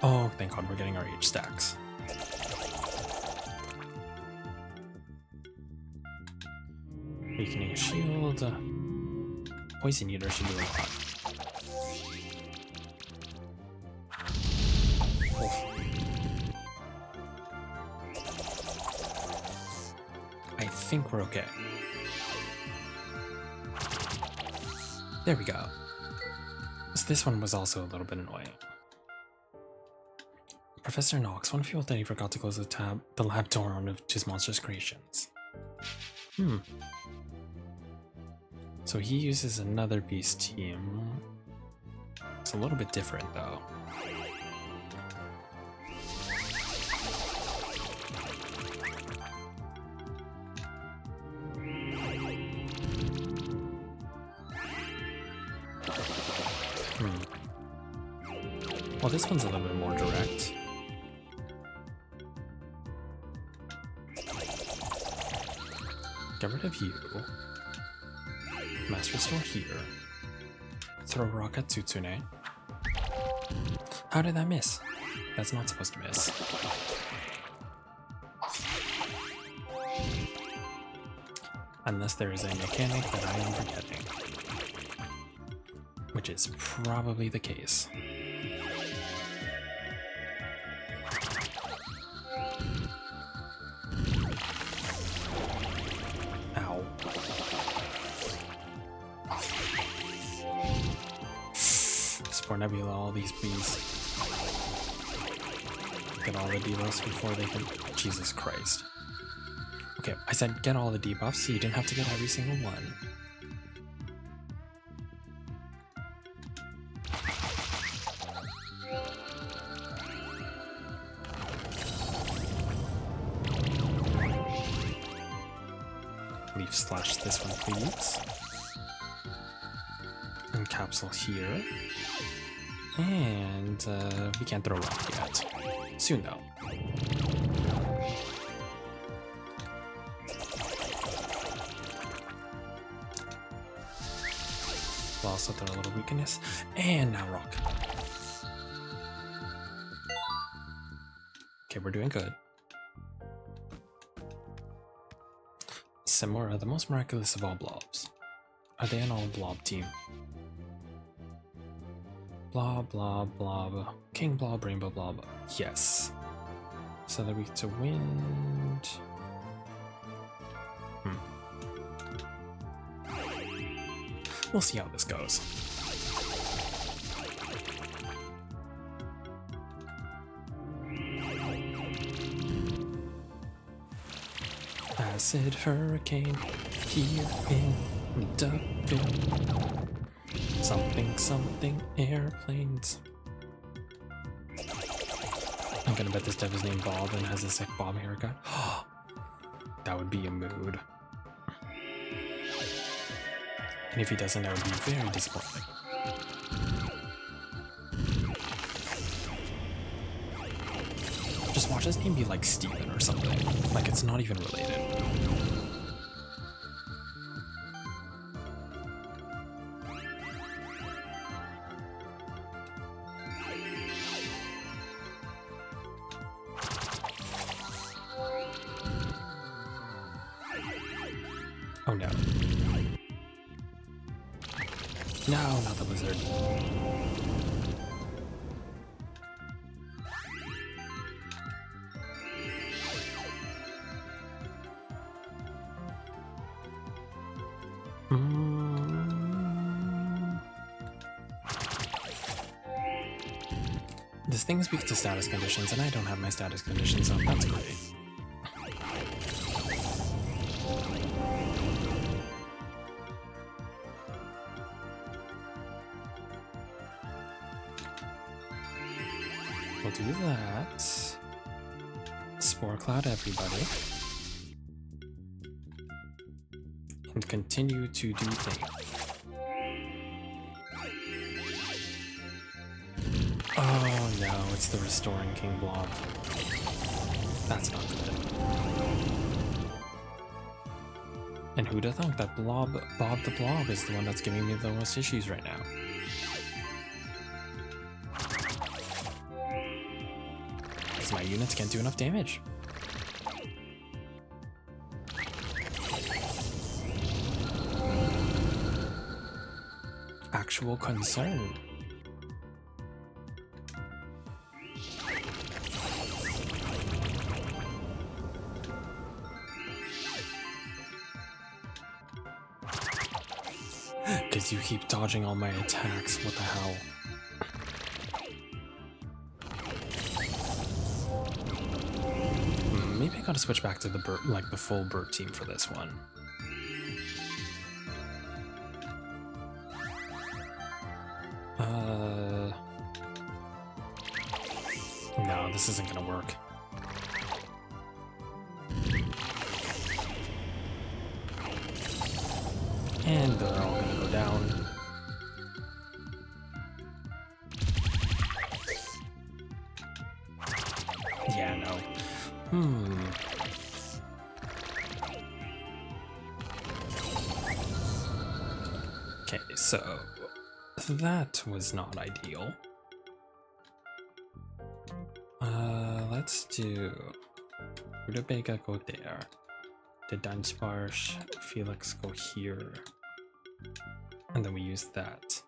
Oh, thank God we're getting our H stacks. Weakening a shield. Poison Eater should do a lot. I think we're okay. There we go. So this one was also a little bit annoying. Professor Knox, one feels that he forgot to close the lab door on one of his monstrous creations. So he uses another beast team. It's a little bit different though. Well, this one's a little bit more direct. Get rid of you. Mass Restore here. Throw rock at Tsutsune. How did that miss? That's not supposed to miss. Unless there is a mechanic that I am forgetting. Which is probably the case. Ow. Spore Nebula, all these bees. Get all the debuffs before they can... Jesus Christ. Okay, I said get all the debuffs, so you didn't have to get every single one. Leaf slash this one, please. And capsule here. And we can't throw rock yet. Soon though. We'll also throw a little weakness. And now rock. Okay, we're doing good. Samora, the most miraculous of all blobs. Are they an all blob team? Blob, blob, blob. King blob, rainbow blob. Yes. So they're weak to wind. We'll see how this goes. Acid hurricane here in Duckville. Something, something, airplanes. I'm gonna bet this dev is named Bob and has a sick Bob haircut. That would be a mood. And if he doesn't, that would be very disappointing. Just watch his name be like Steven or something. Like it's not even related. Oh no. No, not the wizard. This thing speaks to status conditions, and I don't have my status conditions up. That's great. We'll do that. Spore Cloud everybody. And continue to do things. Oh no, it's the Restoring King blob. That's not good. And who'd have thunk that Bob the Blob is the one that's giving me the most issues right now? Because my units can't do enough damage. Actual concern. Because you keep dodging all my attacks, what the hell? Maybe I gotta switch back to the bird, like the full bird team for this one. No, this isn't gonna work. And they're all gonna go down. Yeah, no. So, that was not ideal. Let's do Rutabaga go there. The Dunsparce, Felix go here. And then we use that.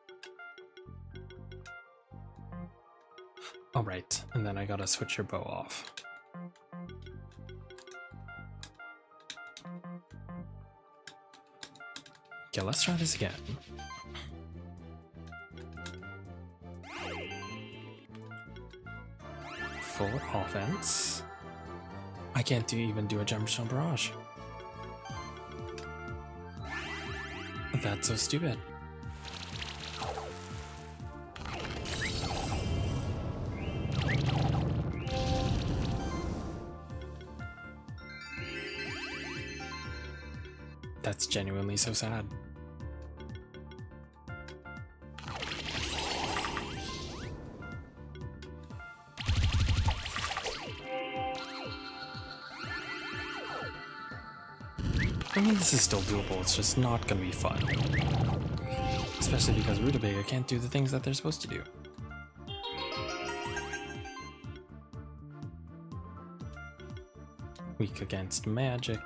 Alright, and then I gotta switch your bow off. Okay, let's try this again. Full offense. I can't even do a Gemstone Barrage. That's so stupid. That's genuinely so sad. I mean, this is still doable, it's just not gonna be fun. Especially because Rutabaga can't do the things that they're supposed to do. Weak against magic.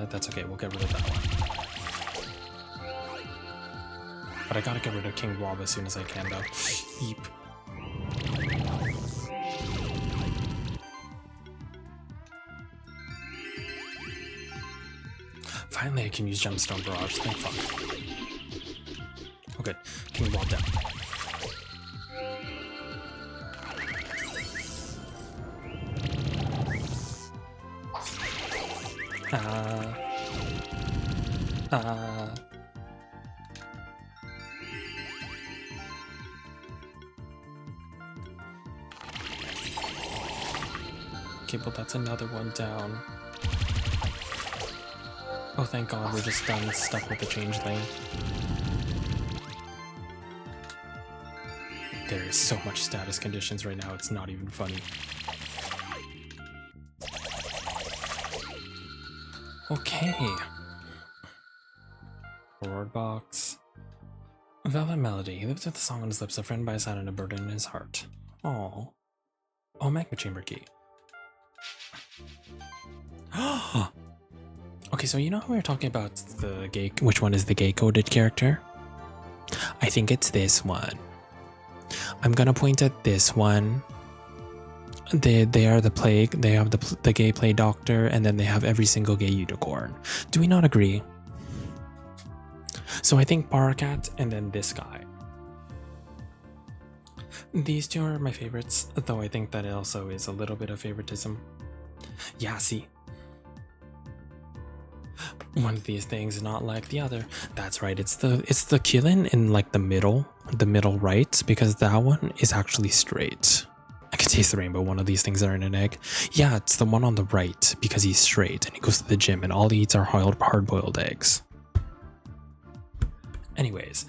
That's okay, we'll get rid of that one. But I gotta get rid of King Wob as soon as I can though. Yeep. Finally I can use Gemstone Barrage, thank fuck. Oh good, King Wob down. Okay, but that's another one down. Oh, thank God, we're just done stuck with the changeling. There is so much status conditions right now, it's not even funny. Okay. Forward box. Velvet Melody. He lives with a song on his lips, a friend by his side, and a burden in his heart. Aww. Oh, Magma Chamber Key. Okay, so you know how we were talking about the gay, which one is the gay coded character? I think it's this one. I'm gonna point at this one. They are the plague. They have the gay play doctor, and then they have every single gay unicorn. Do we not agree? So I think Paracat and then this guy. These two are my favorites, though I think that it also is a little bit of favoritism. Yeah, see. One of these things is not like the other. That's right, it's the killing in like the middle right, because that one is actually straight. I can taste the rainbow. One of these things are in an egg. Yeah, it's the one on the right because he's straight and he goes to the gym and all he eats are hard-boiled eggs. Anyways,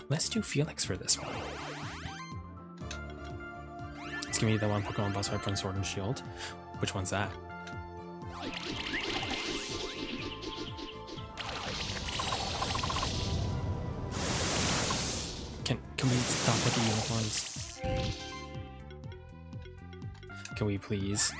let's do Felix for this one. Let's give me the one Pokemon boss fight from Sword and Shield. Which one's that? Can we stop with the unicorns? Can we please?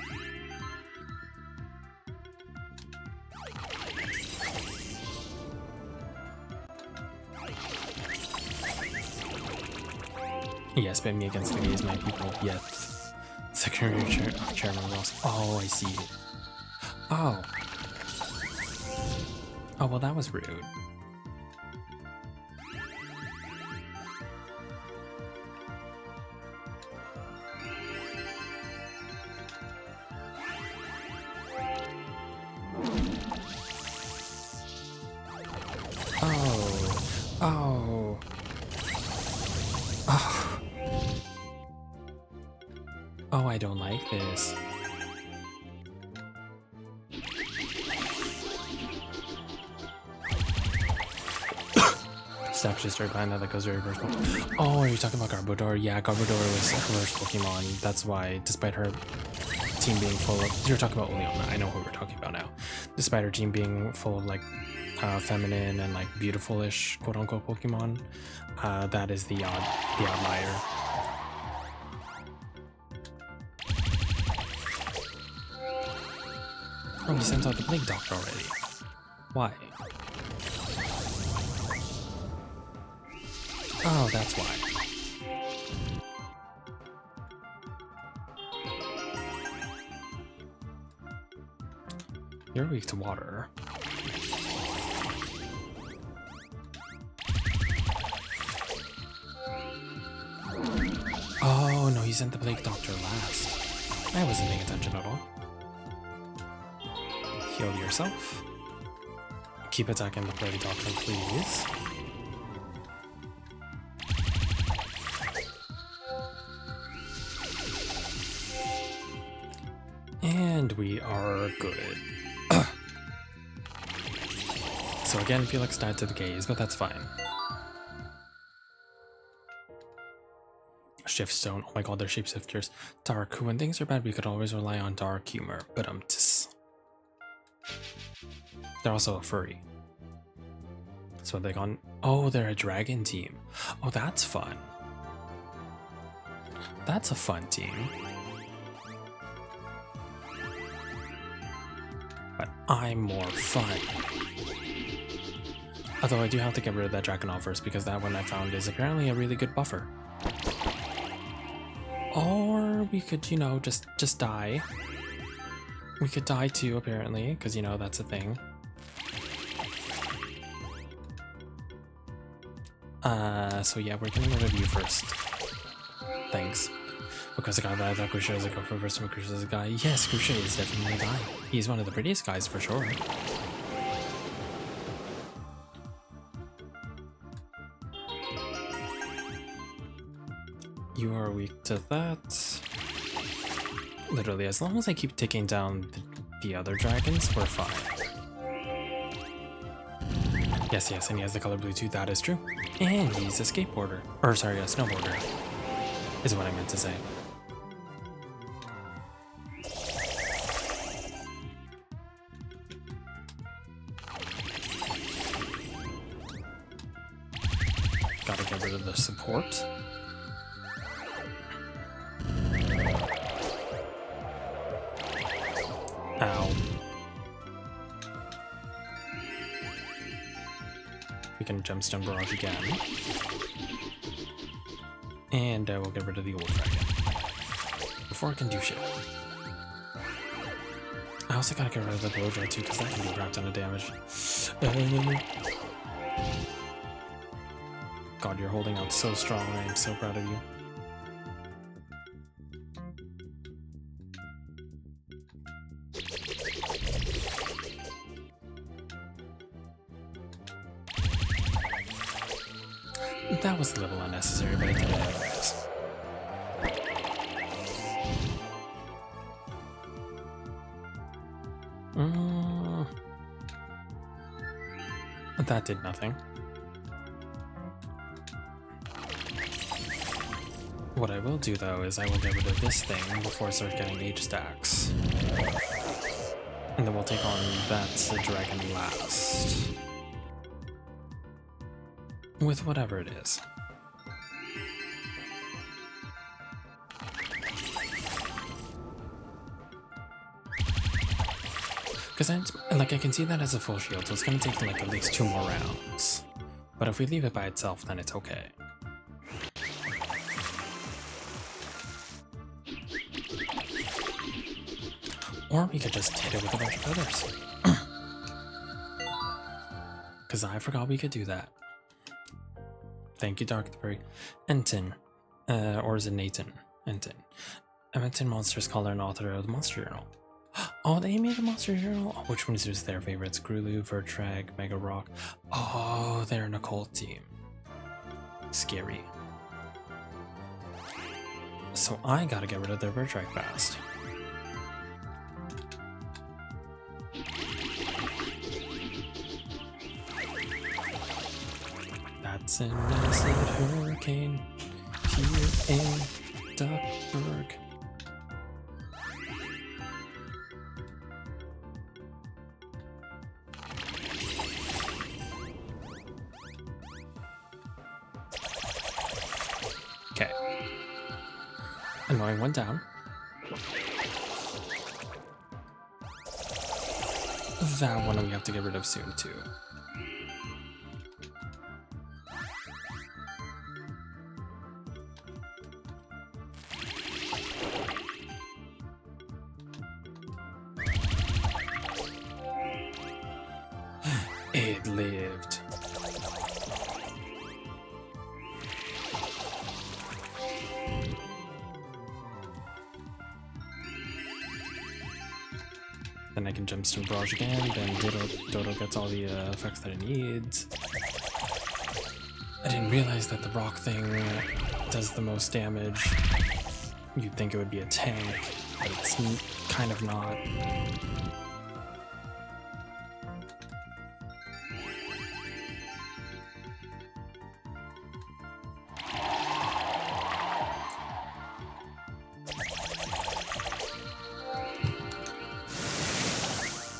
Yes, spam me against the gays, my people. Yes. Secretary Chairman Ross. Oh, I see. Oh. Oh, well, that was rude. Oh. Oh. Oh. Oh, I don't like this. Step just right behind that goes very reverse Pokemon. Oh, are you talking about Garbodor? Yeah, Garbodor was a reverse Pokemon. That's why, despite her team being full of, you're talking about Leona, I know who we're talking about now. The spider team being full of like feminine and like beautiful-ish quote unquote Pokemon, that is the outlier. Oh, he sent out the Plague Doctor already. Why? Oh, that's why. You're weak to water. Oh no, he sent the Plague Doctor last. I wasn't paying attention at all. Heal yourself. Keep attacking the Plague Doctor, please. And we are good. So again, Felix died to the gaze, but that's fine. Shiftstone. Oh my god, they're shapeshifters. Dark. When things are bad, we could always rely on dark humor. But they're also a furry. So they gone. Oh, they're a dragon team. Oh, that's fun. That's a fun team. But I'm more fun. Although I do have to get rid of that Dragonol first because that one I found is apparently a really good buffer. Or we could, you know, just die. We could die too, apparently, because, you know, that's a thing. So yeah, we're gonna review first. Thanks. Because a guy that I thought Crochet is a girl for first time Crochet is a guy. Yes, Crochet is definitely a guy. He's one of the prettiest guys for sure. You are weak to that. Literally, as long as I keep taking down the other dragons, we're fine. Yes, and he has the color blue too, that is true. And he's a skateboarder. Or sorry, a snowboarder. Is what I meant to say. Gotta get rid of the support. Ow. We can Gemstone Barrage again. And we'll get rid of the old dragon. Before I can do shit. I also gotta get rid of the blow dry too, because that can do a crap ton of damage. God, you're holding out so strong. I am so proud of you. That was a little unnecessary, but I did it anyways. That did nothing. What I will do though is I will get rid of this thing before I start getting H stacks. And then we'll take on that dragon last. With whatever it is. Because I can see that as a full shield, so it's gonna take like at least 2 more rounds. But if we leave it by itself, then it's okay. Or we could just hit it with a bunch of feathers. Because I forgot we could do that. Thank you, Dark the Fairy. Enton. Or is it Nathan? Enton. Enton Monsters Caller and author of the Monster Journal. Oh, they made the Monster Journal? Oh, which ones is their favorites? Grulu, Vertrag, Mega Rock. Oh, they're an occult team. Scary. So I gotta get rid of their Vertrag fast. That's an acid hurricane here in Duckburg. Annoying one down. That one we have to get rid of soon too. It lived. Then I can Gemstone Barrage again, then Dodo gets all the effects that it needs. I didn't realize that the rock thing does the most damage. You'd think it would be a tank, but it's kind of not.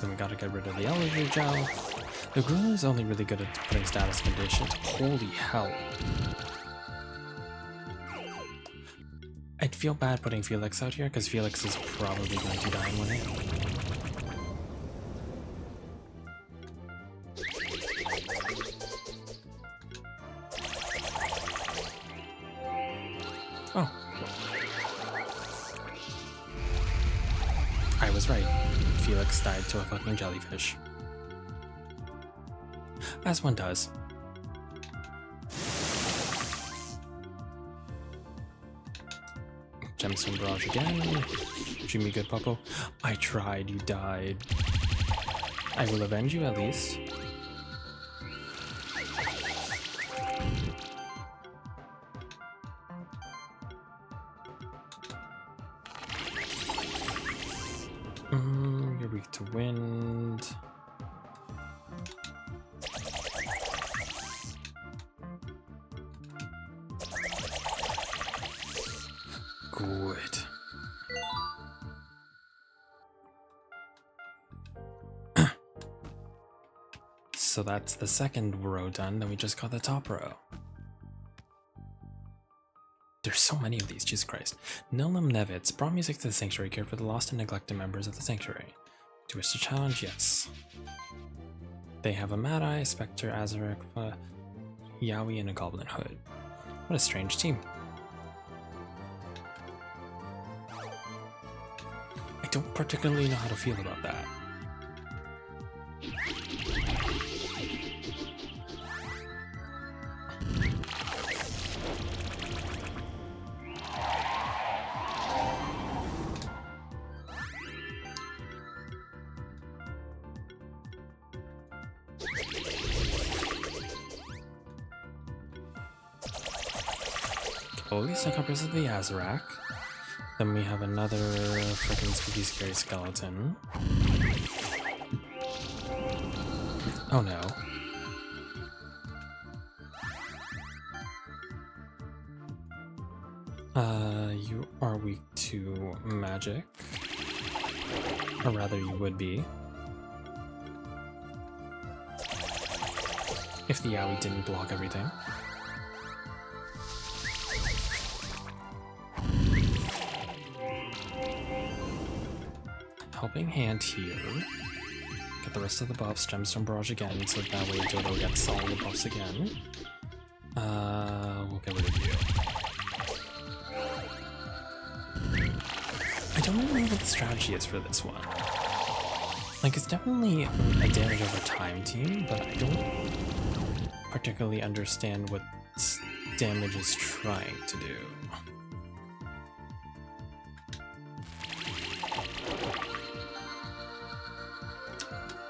Then we gotta get rid of the Elegy Gel. The Grula is only really good at putting status conditions. Holy hell. I'd feel bad putting Felix out here, because Felix is probably going to die in 1 hit. Oh. I was right. Felix died to a fucking jellyfish. As one does. Gemstone Barrage again. Jimmy good Popo. I tried, you died. I will avenge you at least. You're weak to wind. Good. So that's the second row done, then we just got the top row. There's so many of these, Jesus Christ. Nilum Nevitz brought music to the Sanctuary, cared for the lost and neglected members of the Sanctuary. Do you wish to challenge? Yes. They have a Mad Eye, Spectre, Azarek, Yowie, and a Goblin Hood. What a strange team. I don't particularly know how to feel about that. Well, at least it covers the Azarac. Then we have another freaking spooky scary skeleton. Oh no. You are weak to magic. Or rather, you would be. If the Yowie didn't block everything. Helping Hand here. Get the rest of the buffs, Gemstone Barrage again, so that way Dodo gets all the buffs again. We'll get rid of you. I don't really know what the strategy is for this one. Like, it's definitely a damage over time team, but I don't particularly understand what damage is trying to do.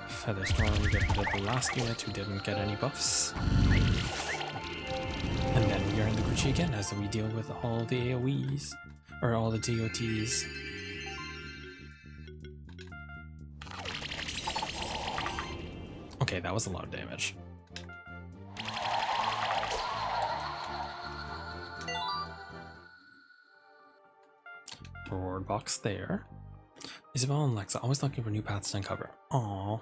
Featherstorm, get rid of the last unit who didn't get any buffs. And then we are in the Gucci again as we deal with all the AoEs, or all the DOTs. Okay, that was a lot of damage. Reward box there. Isabel and Lexa always looking for new paths to uncover. Aww.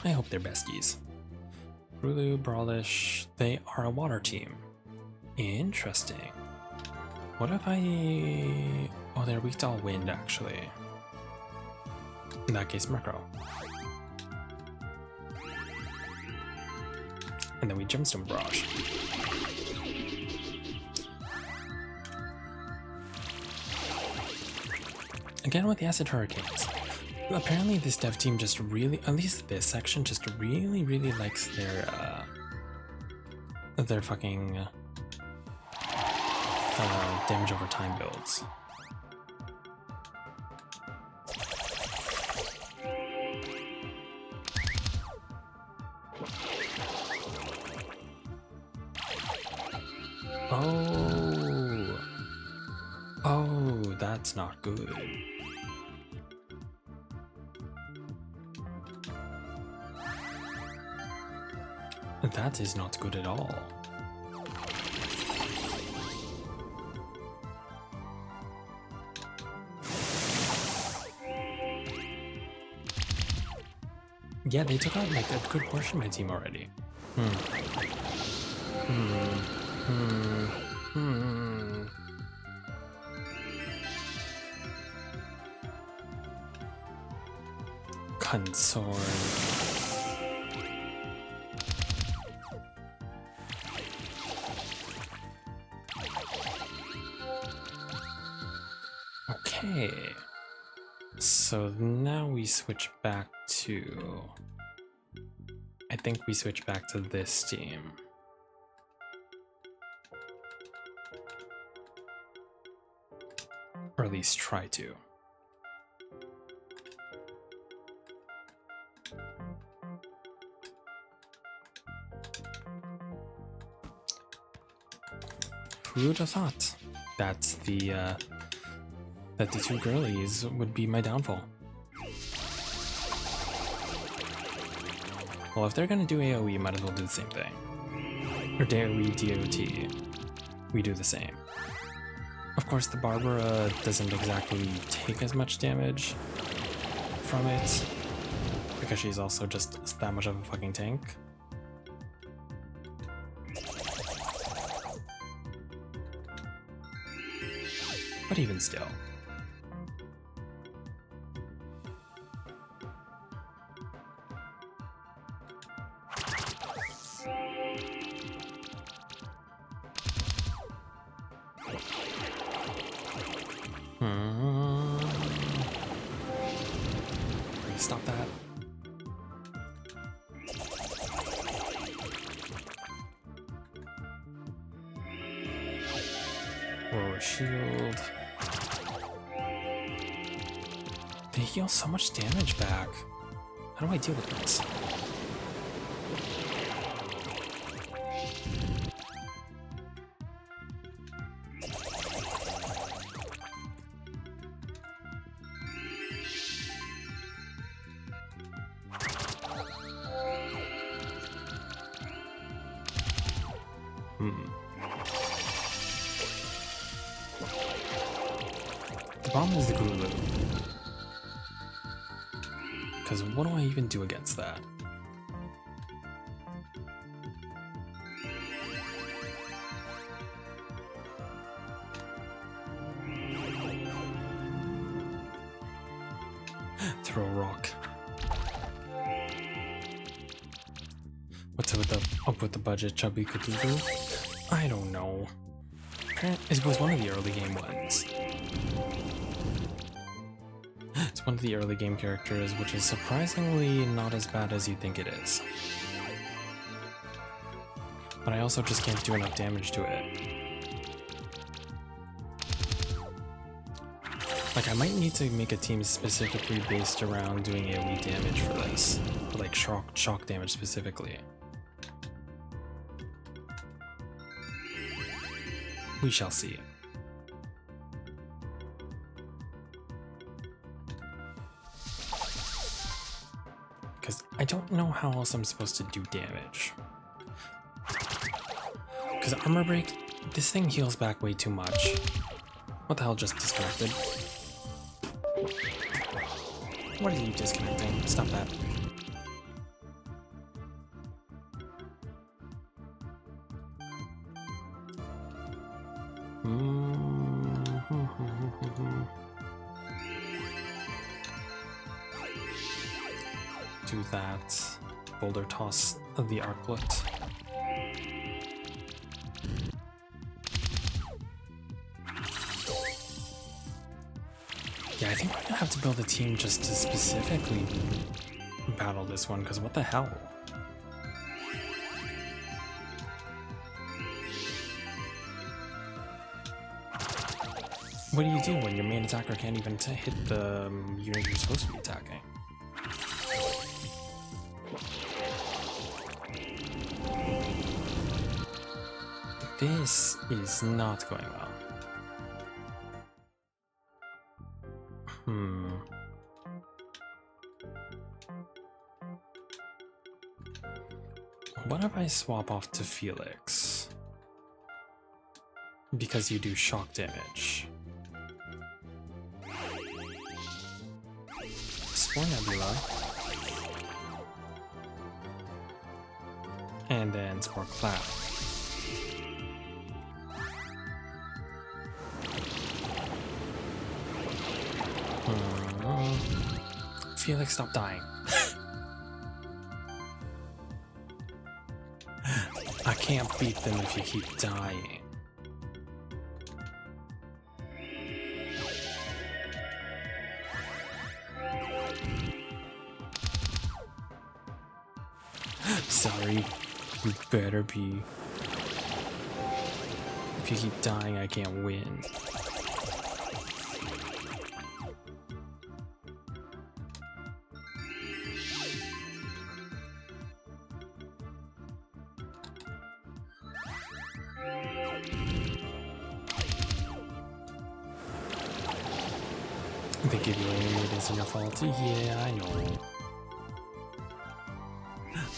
I hope they're besties. Rulu, Brawlish, they are a water team. Interesting. What if I... Oh, they're weak to all wind, actually. In that case, Murkrow. And then we Gemstone Barrage. Again with the Acid Hurricanes. Apparently this dev team just really, at least this section, just really likes their fucking damage over time builds. Oh. Oh, that's not good. That is not good at all. Yeah, they took out like a good portion of my team already. Consort. Okay. So now we switch back to... I think we switch back to this team. Or at least try to. Who would have thought that's that the two girlies would be my downfall? Well, if they're gonna do AoE, might as well do the same thing. Or AoE DOT, we do the same. Of course, the Barbara doesn't exactly take as much damage from it, because she's also just that much of a fucking tank. But even still. Stop that. Roar shield. They heal so much damage back. How do I deal with this? The problem is the Gulu. Because what do I even do against that? Throw a rock. What's up with the budget, Chubby Cthulhu? I don't know. It was one of the early game ones. It's one of the early game characters, which is surprisingly not as bad as you think it is. But I also just can't do enough damage to it. Like, I might need to make a team specifically based around doing AoE damage for this. For like shock damage specifically. We shall see. Because I don't know how else I'm supposed to do damage. Because Armor Break, this thing heals back way too much. What the hell just disconnected? What are you disconnecting? Stop that. do that. Boulder toss of the arclet. Yeah, I think we're gonna have to build a team just to specifically battle this one, because what the hell? What do you do when your main attacker can't even hit the unit you're supposed to be attacking? This is not going well. What if I swap off to Felix? Because you do shock damage. Spore Nebula. And then Spore Cloud. Felix, stop dying. I can't beat them if you keep dying. Sorry, you better be. If you keep dying, I can't win. They give you only it isn't your fault. Yeah, I know.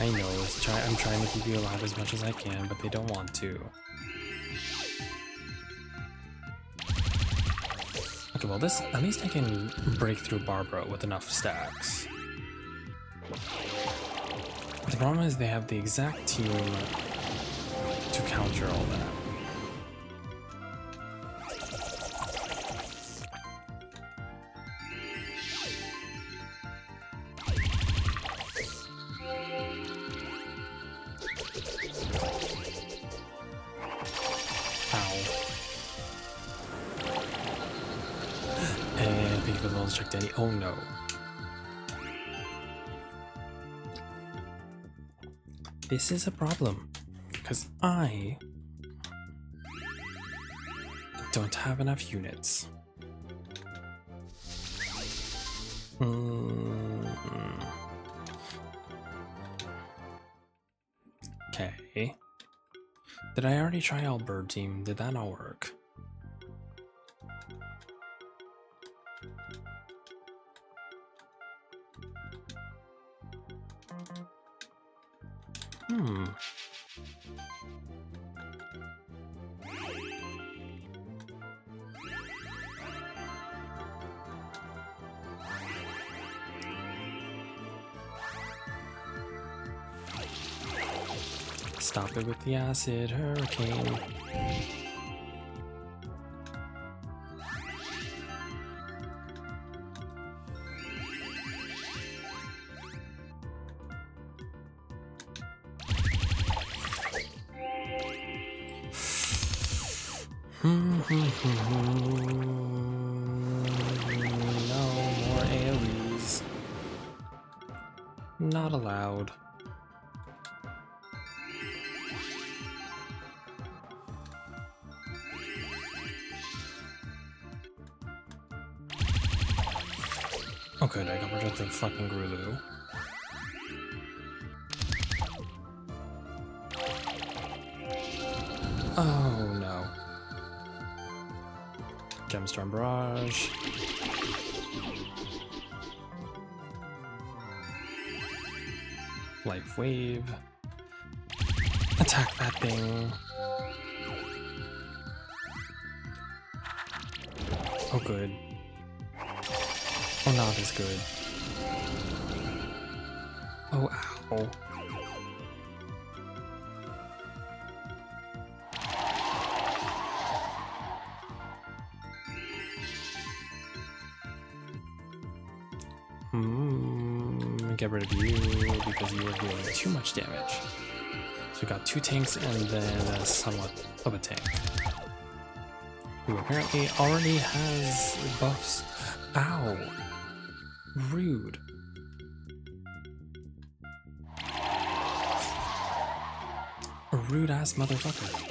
I know. I'm trying to keep you alive as much as I can, but they don't want to. Okay, well this, at least I can break through Barbara with enough stacks. The problem is they have the exact team to counter all that. Check Danny. Oh no. This is a problem because I don't have enough units. Okay. Did I already try out Bird Team? Did that not work? Stop it with the acid hurricane. No more AoEs. Not allowed. Oh good, I got rid of the fucking Grulu. Oh no. Gemstorm Barrage. Life Wave. Attack that thing. Oh good. Oh, not as good. Oh, ow. get rid of you because you were doing too much damage. So we got 2 tanks and then somewhat of a tank, who apparently already has buffs. Ow! Rude. A rude ass motherfucker.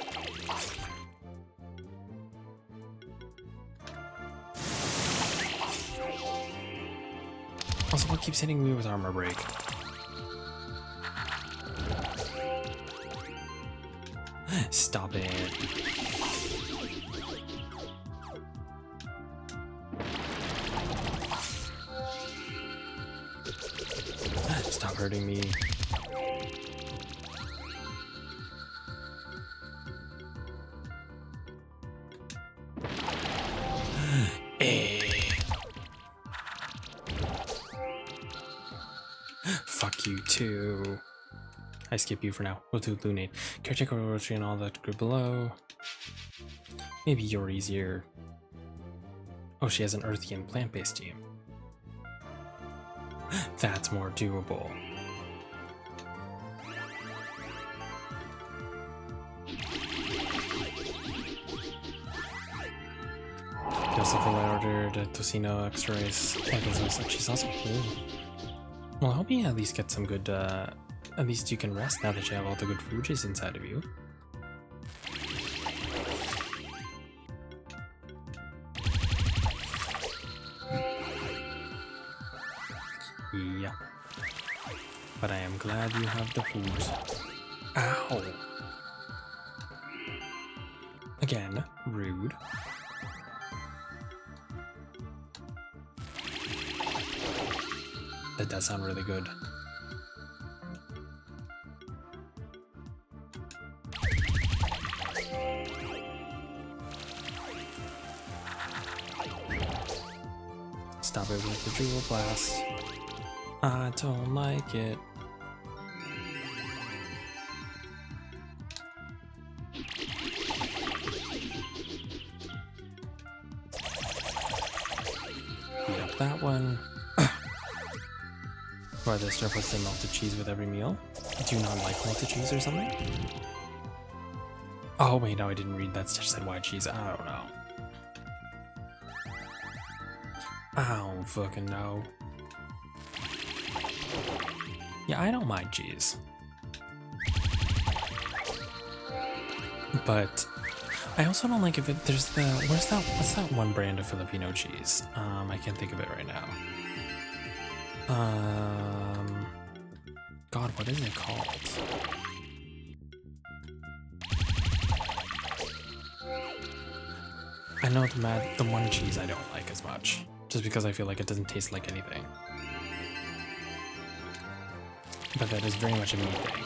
Also, what keeps hitting me with armor break? Stop it. Stop hurting me. Fuck you too. I skip you for now. We'll do Lunate. Caretaker, Rotary, and all that group below. Maybe you're easier. Oh, she has an earthy and plant-based team. That's more doable. Joseph ordered Tocino extra rice. She's also cool. Well, I hope you at least get some good, at least you can rest now that you have all the good foods inside of you. Yeah. But I am glad you have the food. Ow! Again, rude. That does sound really good. Stop it with the Jewel Blast. I don't like it. Yep, that one. Why the stir puts in melted cheese with every meal? Do you not like melted cheese or something? Oh wait, no, I didn't read that. Stitch said white cheese. I don't know. I don't fucking know. Yeah, I don't mind cheese. But I also don't like if it there's the what's that one brand of Filipino cheese? I can't think of it right now. God, what is it called? I know the one cheese I don't like as much, just because I feel like it doesn't taste like anything. But that is very much a me thing.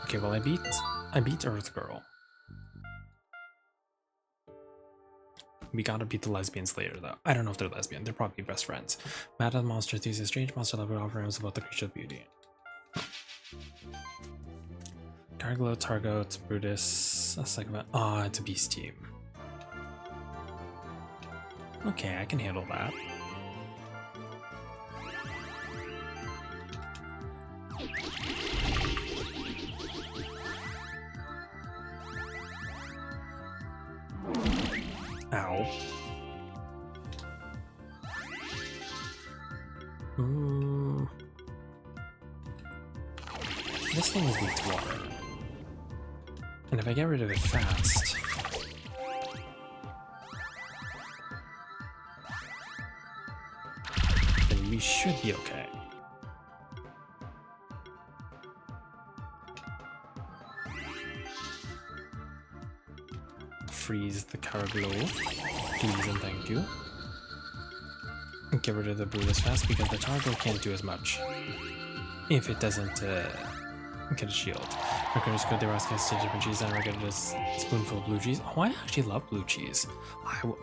Okay, well I beat Earth Girl. We gotta beat the lesbian slayer though. I don't know if they're lesbian, they're probably best friends. Mad at the monster sees a strange monster lover offerings about the creature of beauty. Garglo, Targot, Brutus, a second. Ah, it's a beast team. Okay, I can handle that. Ow. This thing is weak to water. And if I get rid of it fast... then we should be okay. Freeze the Caraglow. Please and thank you. Get rid of the Brutus fast because the Targo can't do as much if it doesn't get a shield. We're gonna just go there, ask us to different cheese, and we're gonna just spoonful of blue cheese. Oh, I actually love blue cheese.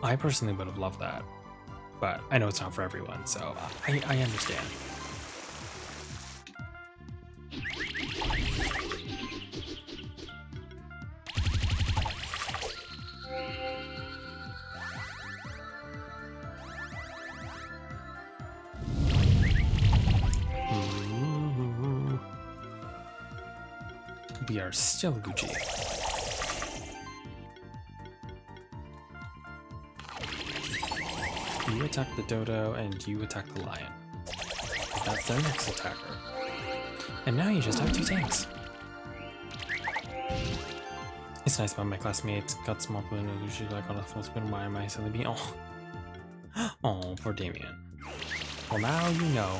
I personally would have loved that, but I know it's not for everyone, so I understand. we are still Gucci. You attack the dodo and you attack the lion. That's their next attacker. And now you just have 2 tanks. It's nice about my classmates. Got small balloon and usually like on a full spin. Why am I silly being? Oh. Oh, poor Damien. Well, now you know.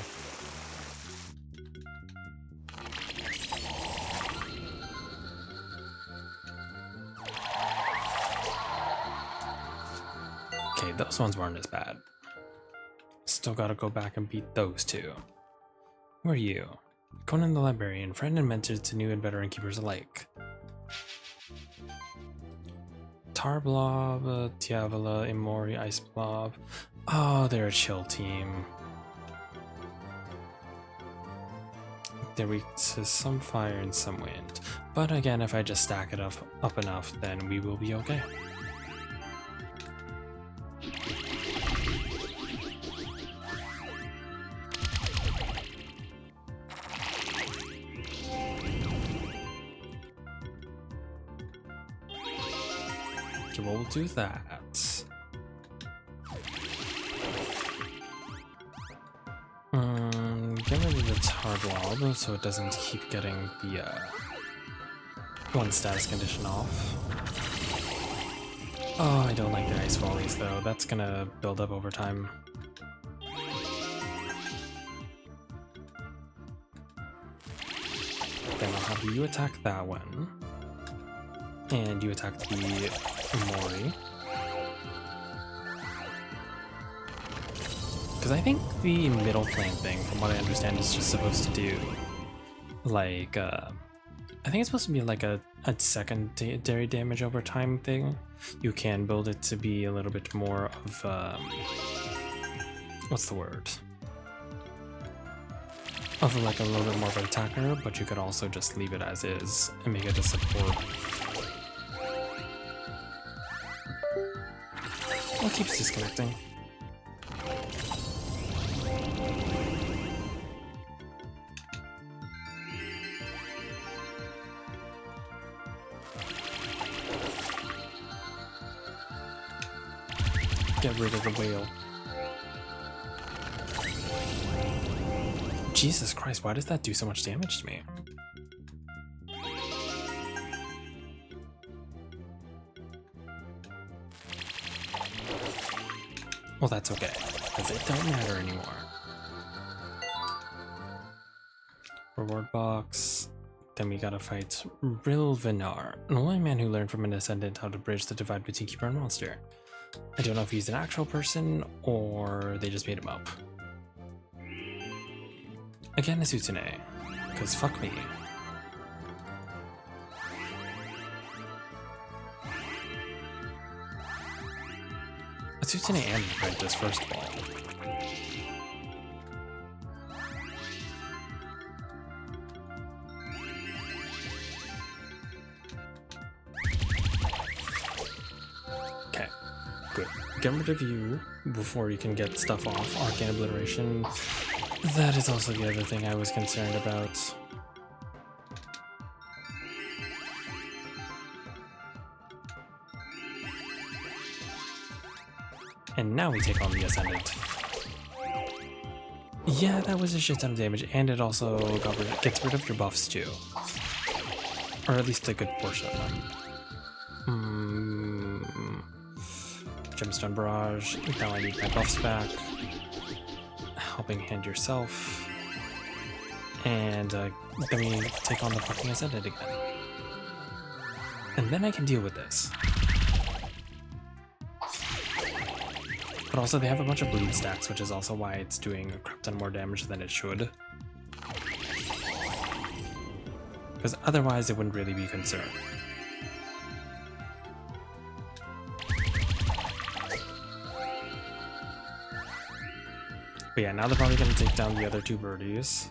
Okay, those ones weren't as bad. Still gotta go back and beat those 2. Who are you? Conan the Librarian, friend and mentor to new and veteran keepers alike. Tar Blob, Tiavala, Imori, Ice Blob. Oh, they're a chill team. They're weak to some fire and some wind. But again, if I just stack it up enough, then we will be okay. Okay, we'll do that. Get rid of the tar blob so it doesn't keep getting the one status condition off. Oh, I don't like the ice volleys though. That's gonna build up over time. Then I'll have you attack that one. And you attack the Mori. Because I think the middle plane thing, from what I understand, is just supposed to do, like, I think it's supposed to be like a secondary damage over time thing. You can build it to be a little bit more of, what's the word? Of like a little bit more of an attacker, but you could also just leave it as is and make it a support. It keeps disconnecting. Get rid of the whale. Jesus Christ, why does that do so much damage to me? Well, that's okay, because it don't matter anymore. Reward box. Then we gotta fight Rilvinar, an only man who learned from an ascendant how to bridge the divide between keeper and monster. I don't know if he's an actual person or they just made him up. Again, Asutune, because fuck me. Asutune and an apprentice, first of all. Okay, good. Get rid of you before you can get stuff off. Arcane Obliteration. That is also the other thing I was concerned about. And now we take on the Ascendant. Yeah, that was a shit ton of damage, and it also gets rid of your buffs too. Or at least a good portion of them. Gemstone Barrage, now I need my buffs back. Helping Hand yourself. And then we take on the fucking Ascendant again. And then I can deal with this. But also they have a bunch of bleed stacks, which is also why it's doing a crap ton more damage than it should. Because otherwise it wouldn't really be a concern. But yeah, now they're probably going to take down the other 2 birdies.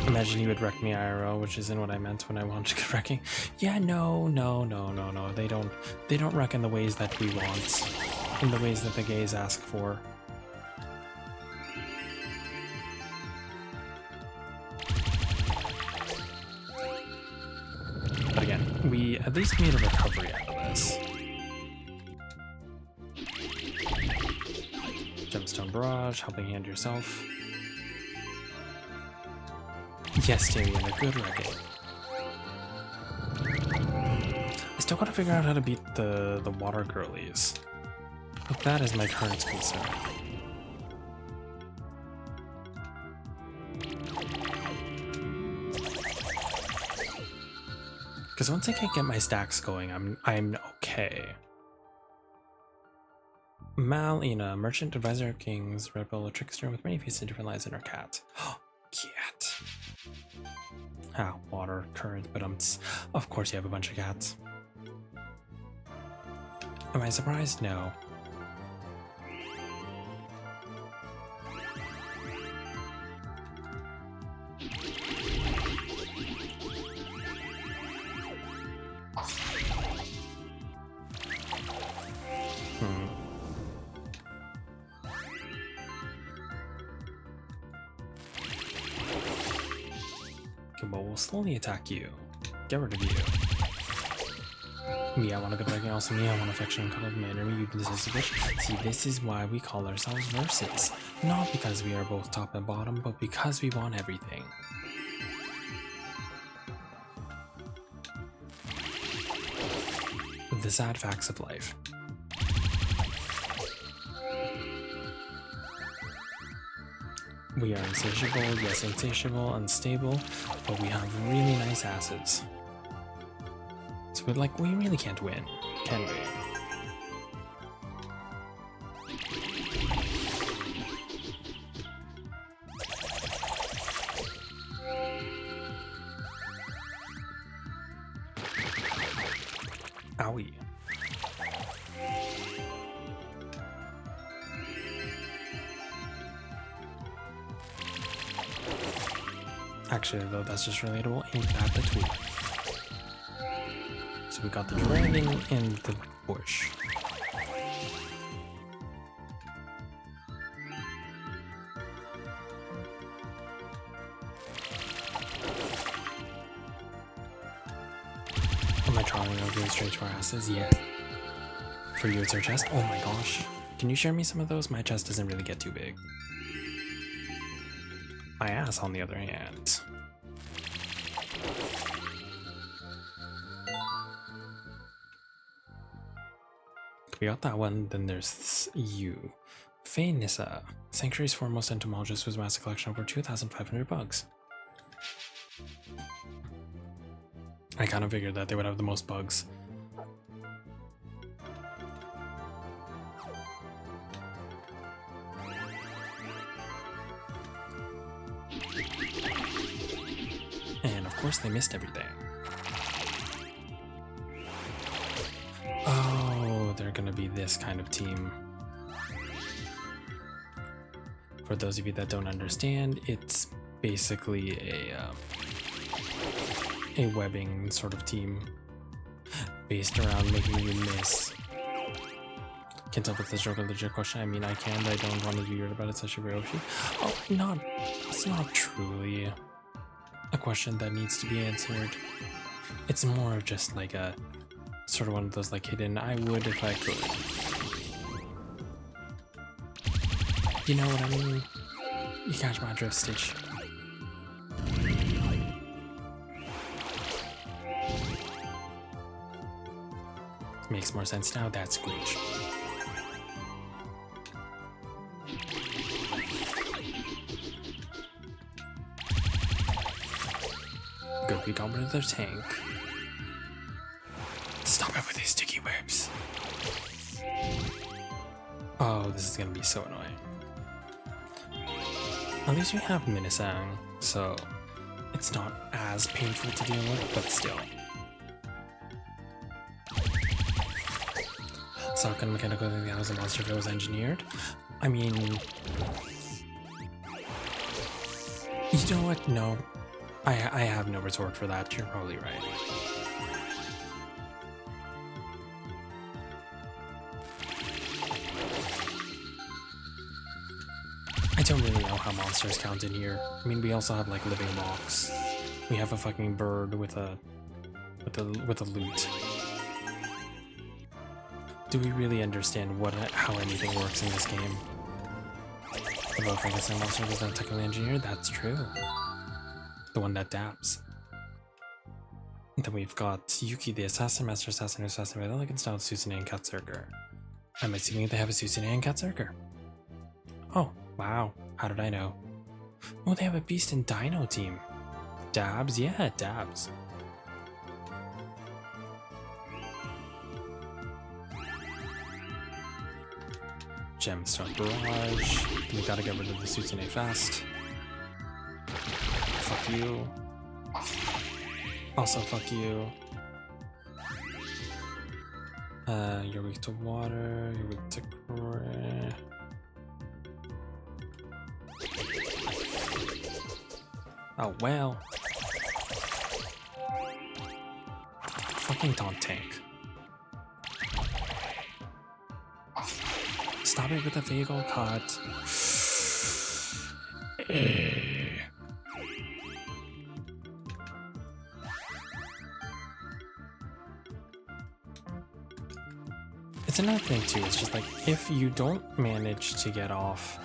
Imagine you would wreck me IRL, which isn't what I meant when I wanted to get wrecking. Yeah, no. They don't wreck in the ways that we want. In the ways that the gays ask for. at least made a recovery out of this. Gemstone Barrage, Helping Hand yourself. Yes, Damien, a good wrecking. I still gotta figure out how to beat the water girlies. But that is my current concern. Because once I can get my stacks going, I'm okay. Malina, merchant, advisor of kings, rebel, a trickster with many faces and different lives in her cat. Cat. Ah, water, current, but of course you have a bunch of cats. Am I surprised? No. But we'll slowly attack you. Get rid of you. Me, I want a good wrecking. Also me, I want affection and cuddle manner. Me, you deserve a bitch. See, this is why we call ourselves versus. Not because we are both top and bottom, but because we want everything. The sad facts of life. We are insatiable, yes, insatiable, unstable, but we have really nice asses. So we really can't win, can we? Owie. Actually, though, that's just relatable. Ain't that the tool? So we got the dragon in the bush. Am I trying to go straight to our asses? Yeah. For you, it's our chest? Oh my gosh. Can you share me some of those? My chest doesn't really get too big. My ass, on the other hand. We got that one, then there's you. Nissa. Sanctuary's foremost entomologist was amassed a collection of over 2,500 bugs. I kind of figured that they would have the most bugs. And of course they missed everything. Oh, they're gonna be this kind of team. For those of you that don't understand, it's basically a webbing sort of team based around making you miss. Can't tell if it's a joke or legit question. I mean, I can, but I don't want to be weird about it, such a Ryoshi. Oh, it's not truly a question that needs to be answered. It's more of just like a sort of one of those like hidden, I would if I could. You know what I mean? You catch my drift, Stitch. Makes more sense now, that's Screech. Good, we got rid of their tank. Stop it with these sticky webs. Oh, this is gonna be so annoying. At least we have Minisang, so it's not as painful to deal with, but still. Sock and mechanical than the a monster if it was engineered. I mean, you know what? No, I have no retort for that. You're probably right. I don't really know how monsters count in here. I mean, we also have like living rocks. We have a fucking bird with a with the loot. Do we really understand how anything works in this game? Although Frankenstein monster was not technically engineered, that's true. The one that dabs. And then we've got Yuki, the assassin, master assassin, assassin by the elegant style of Susanne and Katsurker. I'm assuming they have a Susanne and Katsurker. Oh, wow. How did I know? Oh, they have a Beast and Dino team. Dabs? Yeah, dabs. Gemstone Barrage. We gotta get rid of the Susanne fast. Fuck you. Also, fuck you. You're weak to water, you're weak to current. Oh, well. Fucking taunt tank. Stop it with the Vagal cut. It's another thing too, it's just like, if you don't manage to get off,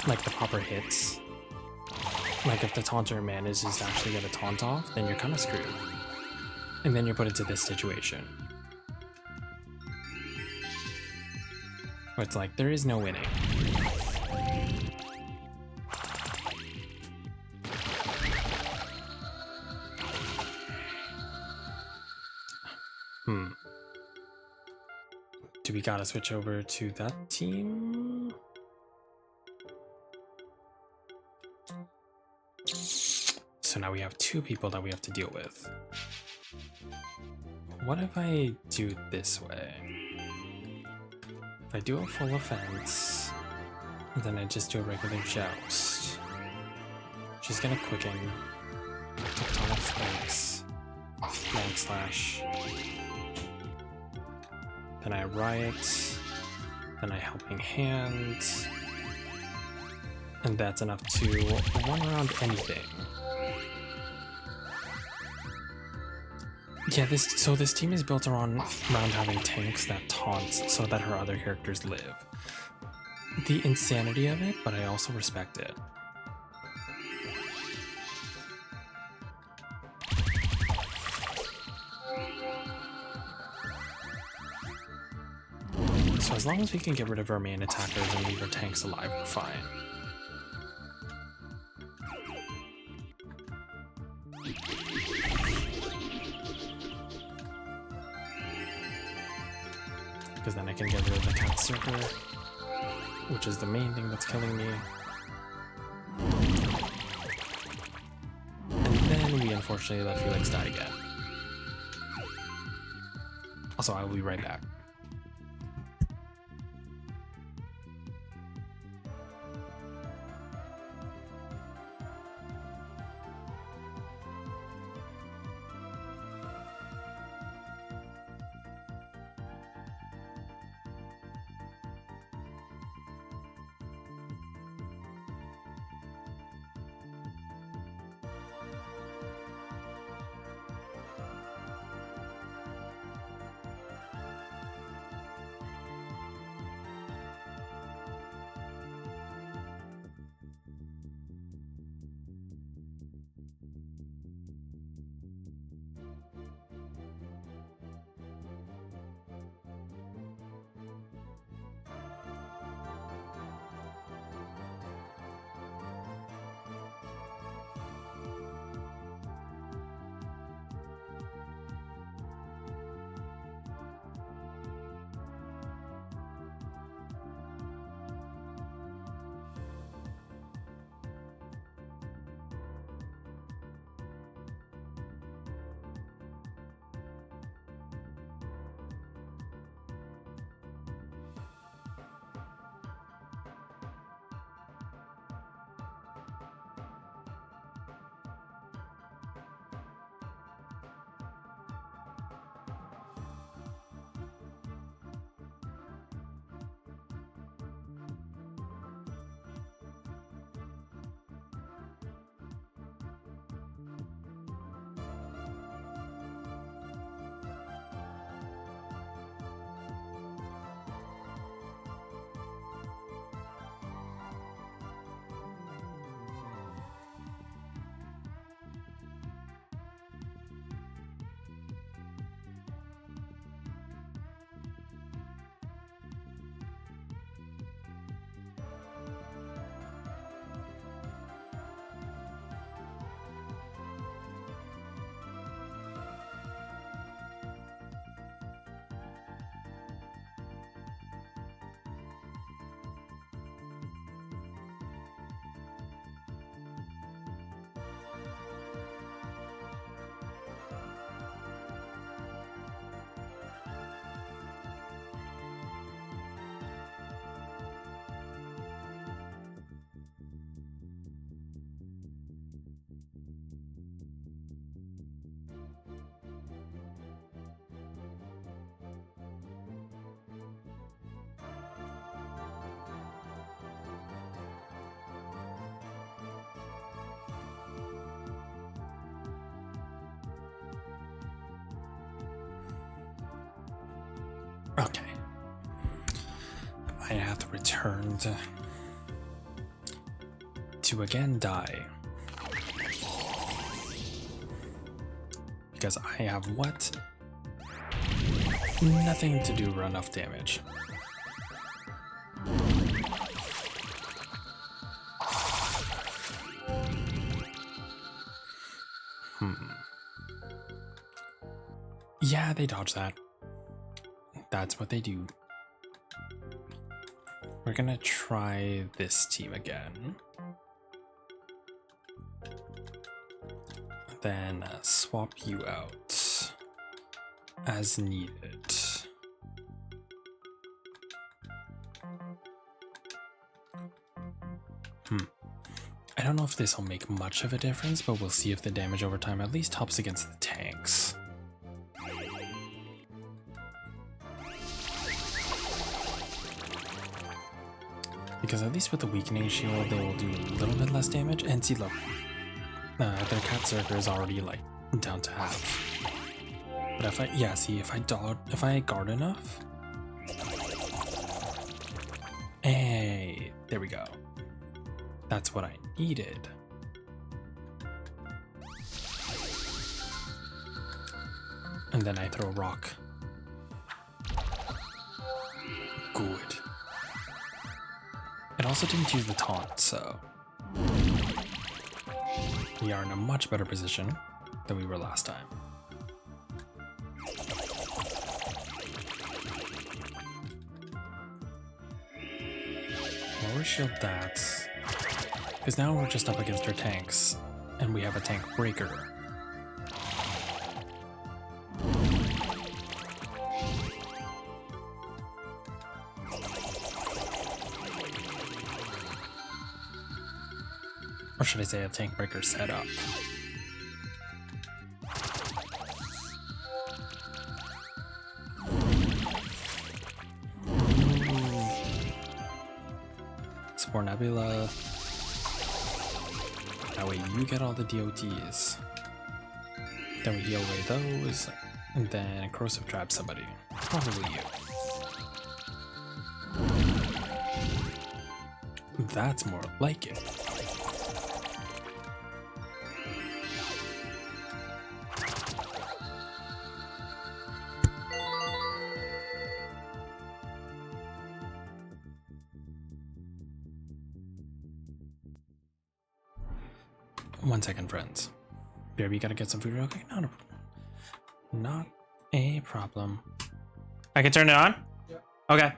like the proper hits, like if the taunter manages to actually get a taunt off, then you're kind of screwed. And then you're put into this situation. Where it's like, there is no winning. Do we gotta switch over to that team? So now we have two people that we have to deal with. What if I do it this way? If I do a full offense, and then I just do a regular joust. She's gonna quicken. Tectonic spikes. Long slash. Then I riot. Then I helping hand. And that's enough to one around anything. Yeah, this team is built around having tanks that taunt so that her other characters live. The insanity of it, but I also respect it. So as long as we can get rid of our main attackers and leave our tanks alive, we're fine. Because then I can get rid of the Katsurker, which is the main thing that's killing me. And then we unfortunately let Felix die again. Also, I will be right back. Okay. I have to return to again die. Because I have what? Nothing to do enough damage. Yeah, they dodge that. That's what they do. We're gonna try this team again. Then swap you out as needed. I don't know if this will make much of a difference, but we'll see if the damage over time at least helps against the tanks. Because at least with the weakening shield, they will do a little bit less damage. And see, look, their cat circle is already like down to half. But if I, yeah, see, if I guard enough, hey, there we go. That's what I needed. And then I throw a rock. Good. It also didn't use the taunt, so we are in a much better position than we were last time. Lower shield that, because now we're just up against our tanks, and we have a tank breaker. Or should I say a tank breaker setup? Spore Nebula. That way you get all the DOTs. Then we heal away those, and then Corrosive Trap somebody. Probably you. That's more like it. One second, friends. BRB gotta get some food real quick. Not a problem. I can turn it on? Yeah. Okay.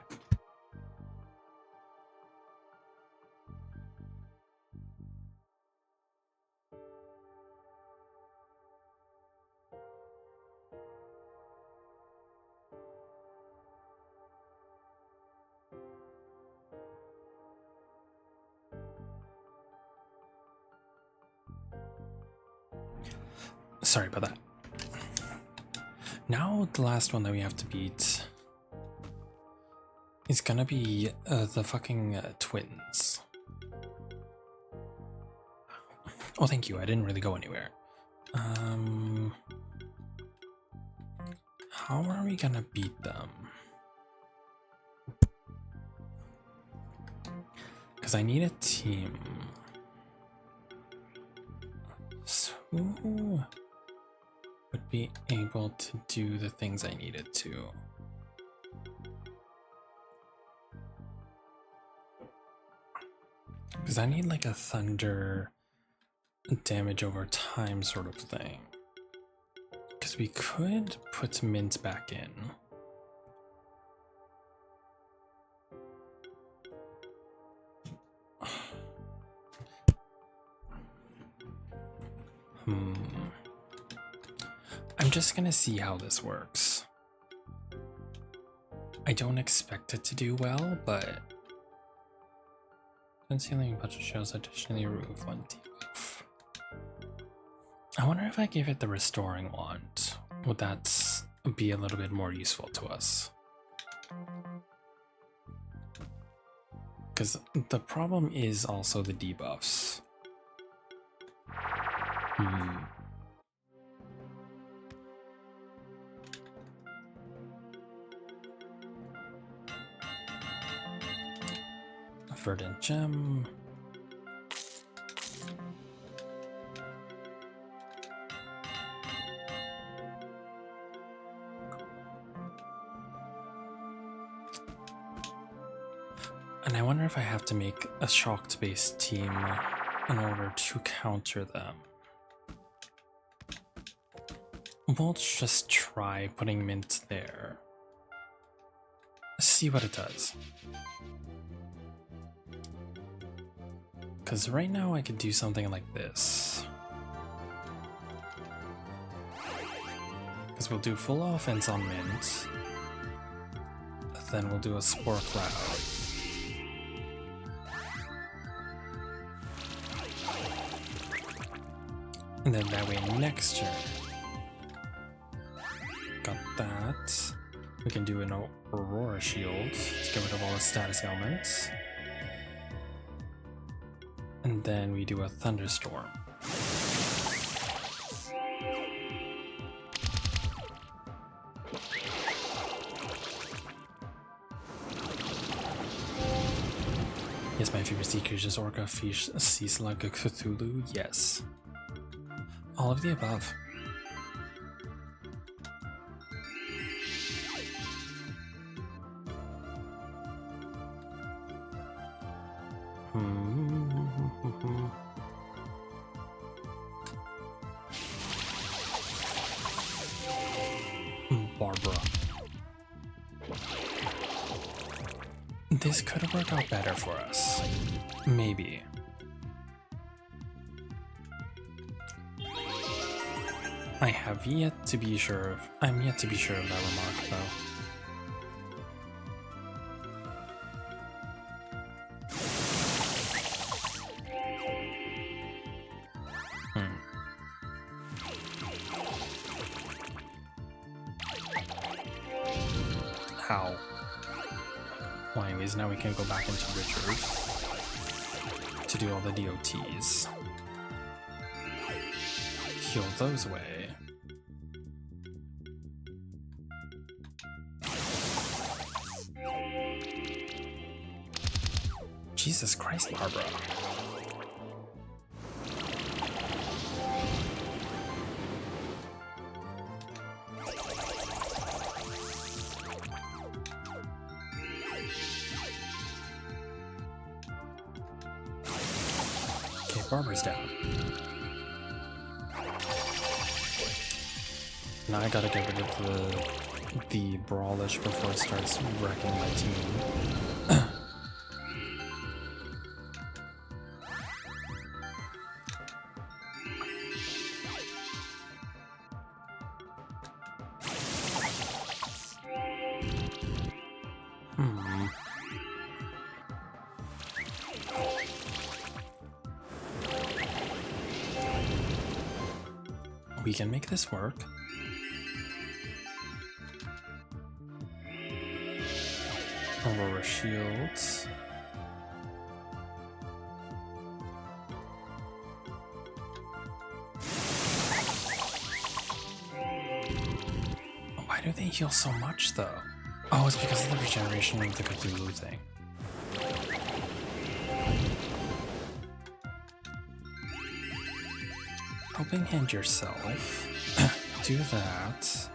Sorry about that. Now the last one that we have to beat is gonna be the fucking twins. Oh, thank you. I didn't really go anywhere. How are we gonna beat them? Because I need a team. So would be able to do the things I needed to. Because I need like a thunder damage over time sort of thing. Because we could put Mint back in. I'm just gonna see how this works. I don't expect it to do well, but concealing a bunch of shells additionally remove one debuff. I wonder if I give it the restoring wand, would that be a little bit more useful to us? Because the problem is also the debuffs. Verdant Gem. And I wonder if I have to make a shocked-based team in order to counter them. We'll just try putting Mint there. See what it does. Because right now I could do something like this. Because we'll do full offense on Mint. Then we'll do a Spore Cloud. And then that way next turn. Got that. We can do an Aurora Shield to get rid of all the status ailments. And then we do a Thunderstorm. Yes, my favorite sea creatures, Orca, Fish, Sea Slug, Cthulhu, yes. All of the above. Barbara. This could work out better for us. Maybe. I have yet to be sure of. I'm yet to be sure of that remark, though. How? Well, anyways, now we can go back into Richard to do all the DOTs. Heal those away. Jesus Christ, Barbara. Okay, Barbara's down. Now I gotta get rid of the Brawlish before it starts wrecking my team. We can make this work. Aurora Shields. Why do they heal so much though? Oh, it's because of the regeneration of the Cthulhu thing. Helping Hand yourself. Do that.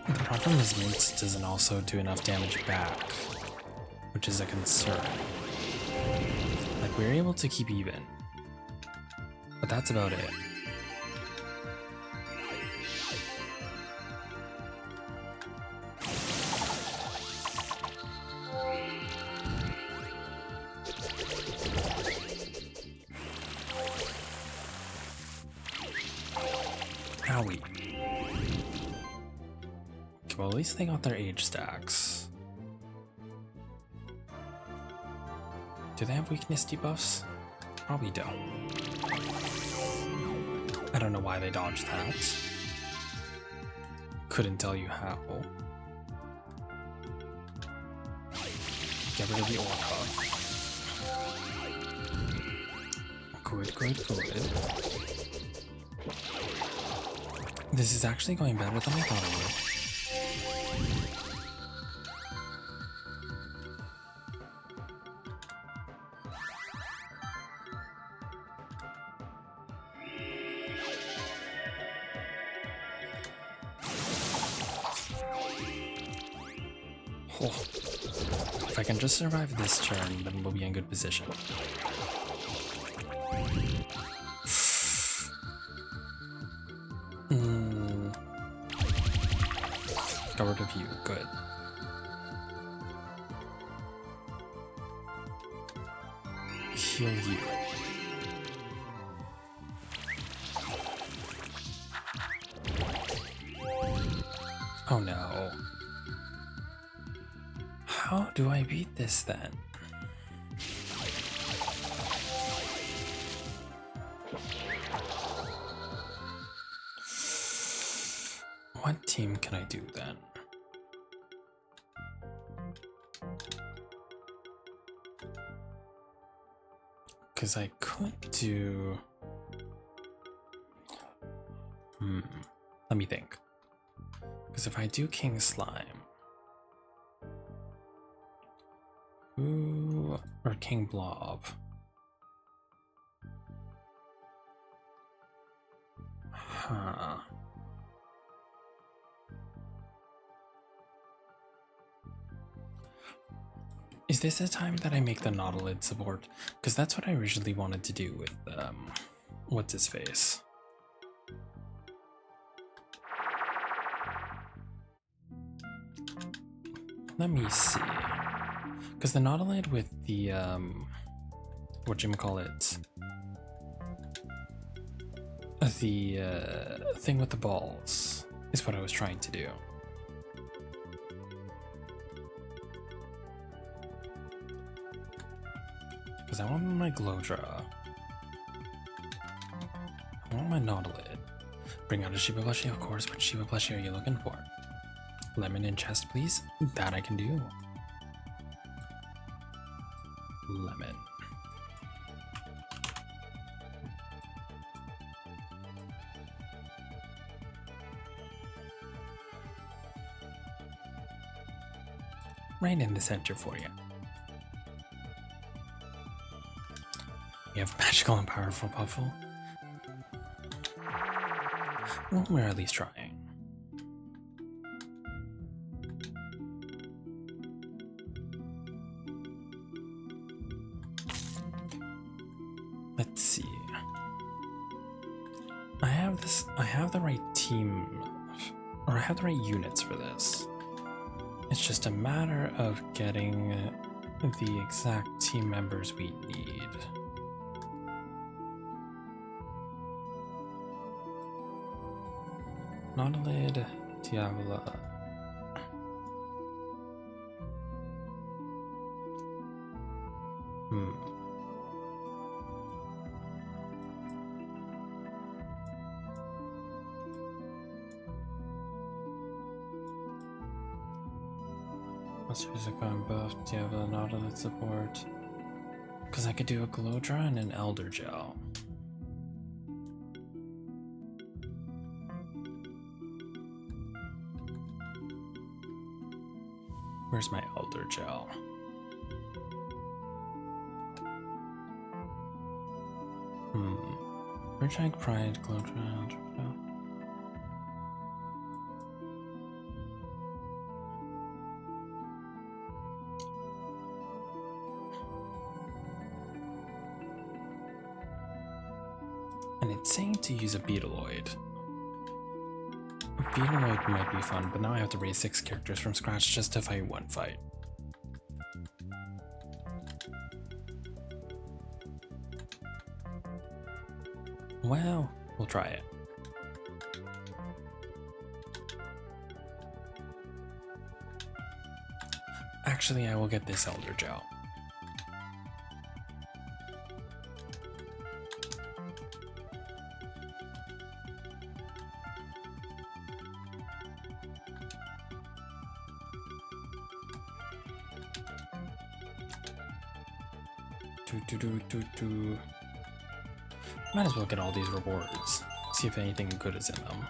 The problem is Mint doesn't also do enough damage back, which is a concern. Like, we're able to keep even, but that's about it. Owie. Okay, well, at least they got their age stacks. Do they have weakness debuffs? Probably don't. I don't know why they dodged that. Couldn't tell you how. Get rid of the Orca. Good, good, good. This is actually going better than I thought it would. Oh. If I can just survive this turn, then we'll be in good position. Got rid of you. Good. Heal you. Oh no. How do I beat this then? What team can I do then? Because I could do... Let me think. Because if I do King Slime... Ooh, or King Blob. Huh. Is this a time that I make the Nautilid support? Because that's what I originally wanted to do with, what's his face? Let me see. Because the Nautilid with the, whatchamacallit? The, thing with the balls is what I was trying to do. Because I want my Glowdra. I want my Nautilid. Bring out a Shiba plushie, of course. Which Shiba plushie are you looking for? Lemon in chest, please. That I can do. Lemon. Right in the center for you. We have magical and powerful Puffle. Well, we're at least trying. Let's see. I have the right team, or I have the right units for this. It's just a matter of getting the exact team members we need. Nautilid, Diavola. What's physical and buff? Diavola, Nautilid support. Because I could do a Glowdra and an Elder Gel. Where's my Elder Gel? Ridgeegg Pride, Glowdra, Elder Gel. And it's saying to use a Beetleoid. Beetleoid might be fun, but now I have to raise 6 characters from scratch just to fight one fight. Well, we'll try it. Actually, I will get this Elder Gel. Might as well get all these rewards. See if anything good is in them.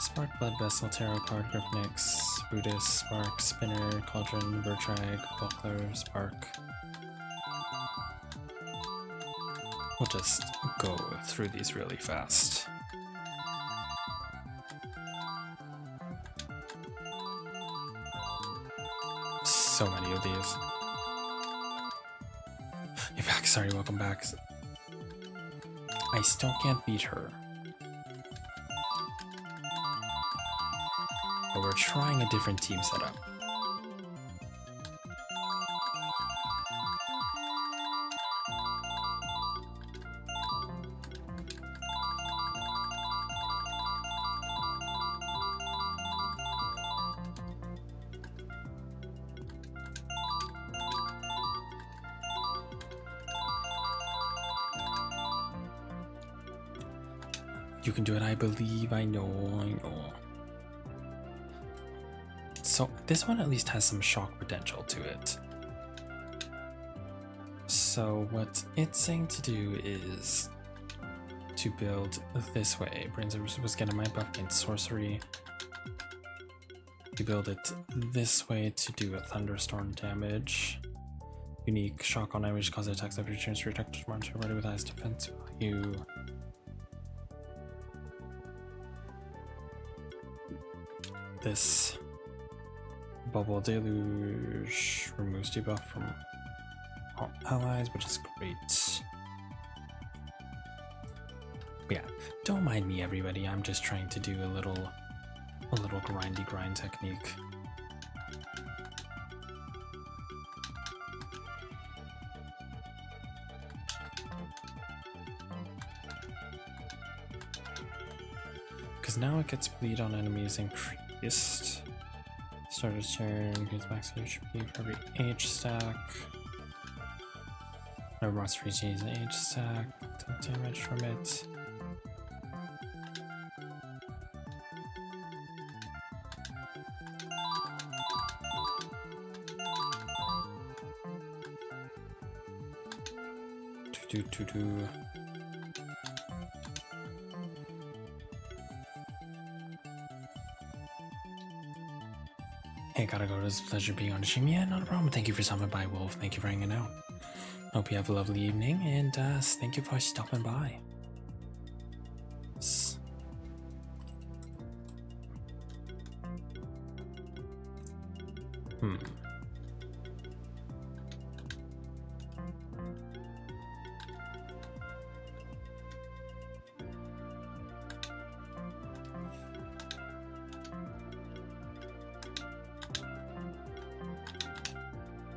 Spark, Blood Vessel, Tarot Card, Grypnix, Buddhist, Spark, Spinner, Cauldron, Bertrag, Buckler, Spark. We'll just go through these really fast. so many of these. You're back, sorry, welcome back. I still can't beat her. But we're trying a different team setup. You can do it, I believe, I know. So this one at least has some shock potential to it. So what it's saying to do is to build this way. Brains was getting my buff against sorcery. You build it this way to do a thunderstorm damage. Unique shock on damage causes attacks every chance to protect your march ready with highest defense value. This bubble deluge removes debuff from all allies, which is great. But yeah, don't mind me, everybody. I'm just trying to do a little grindy grind technique. Because now it gets bleed on enemies increased. Starter's turn, increase max HP for every H stack. No monster receives an H stack, take damage from it. Do. Hey, gotta go. It's a pleasure being on the stream. Yeah, not a problem. Thank you for stopping by, Wolf. Thank you for hanging out. Hope you have a lovely evening, and thank you for stopping by.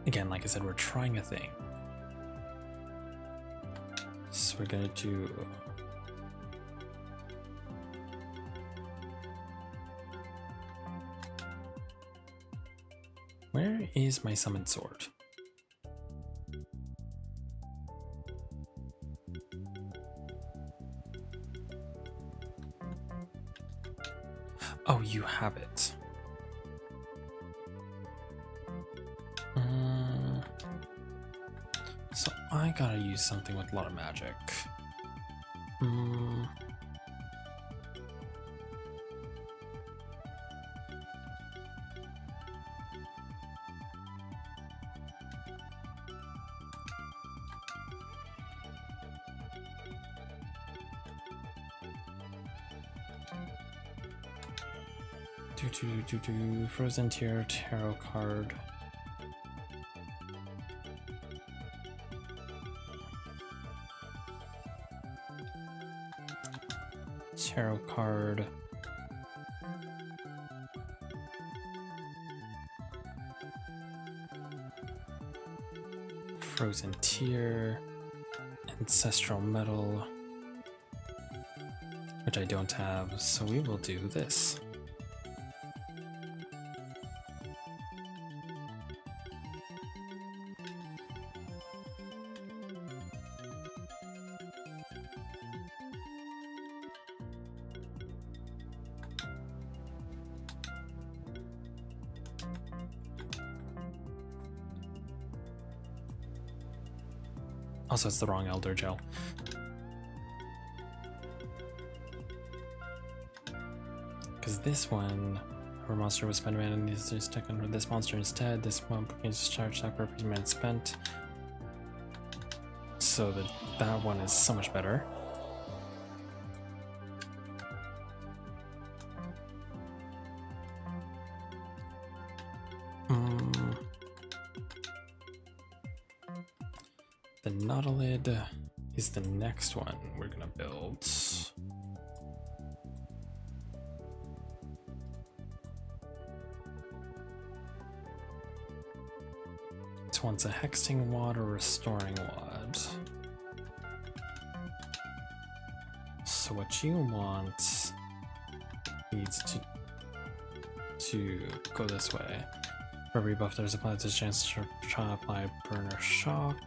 Again, like I said, we're trying a thing. So we're gonna do... Where is my summoned sword? Oh, you have it. So I gotta use something with a lot of magic. Frozen Tear tarot card. Tarot card. Frozen Tear. Ancestral Metal. Which I don't have, so we will do this. Also, it's the wrong Elder Gel. Because this one, our monster was spent mana and needs to stick under this monster instead. This one begins to charge that purpose mana spent. So that one is so much better. Nautilid is the next one we're gonna build. This one's a hexing wad or restoring wad. So what you want needs to go this way. For every buff there's applied, there's a chance to try to apply burner shock.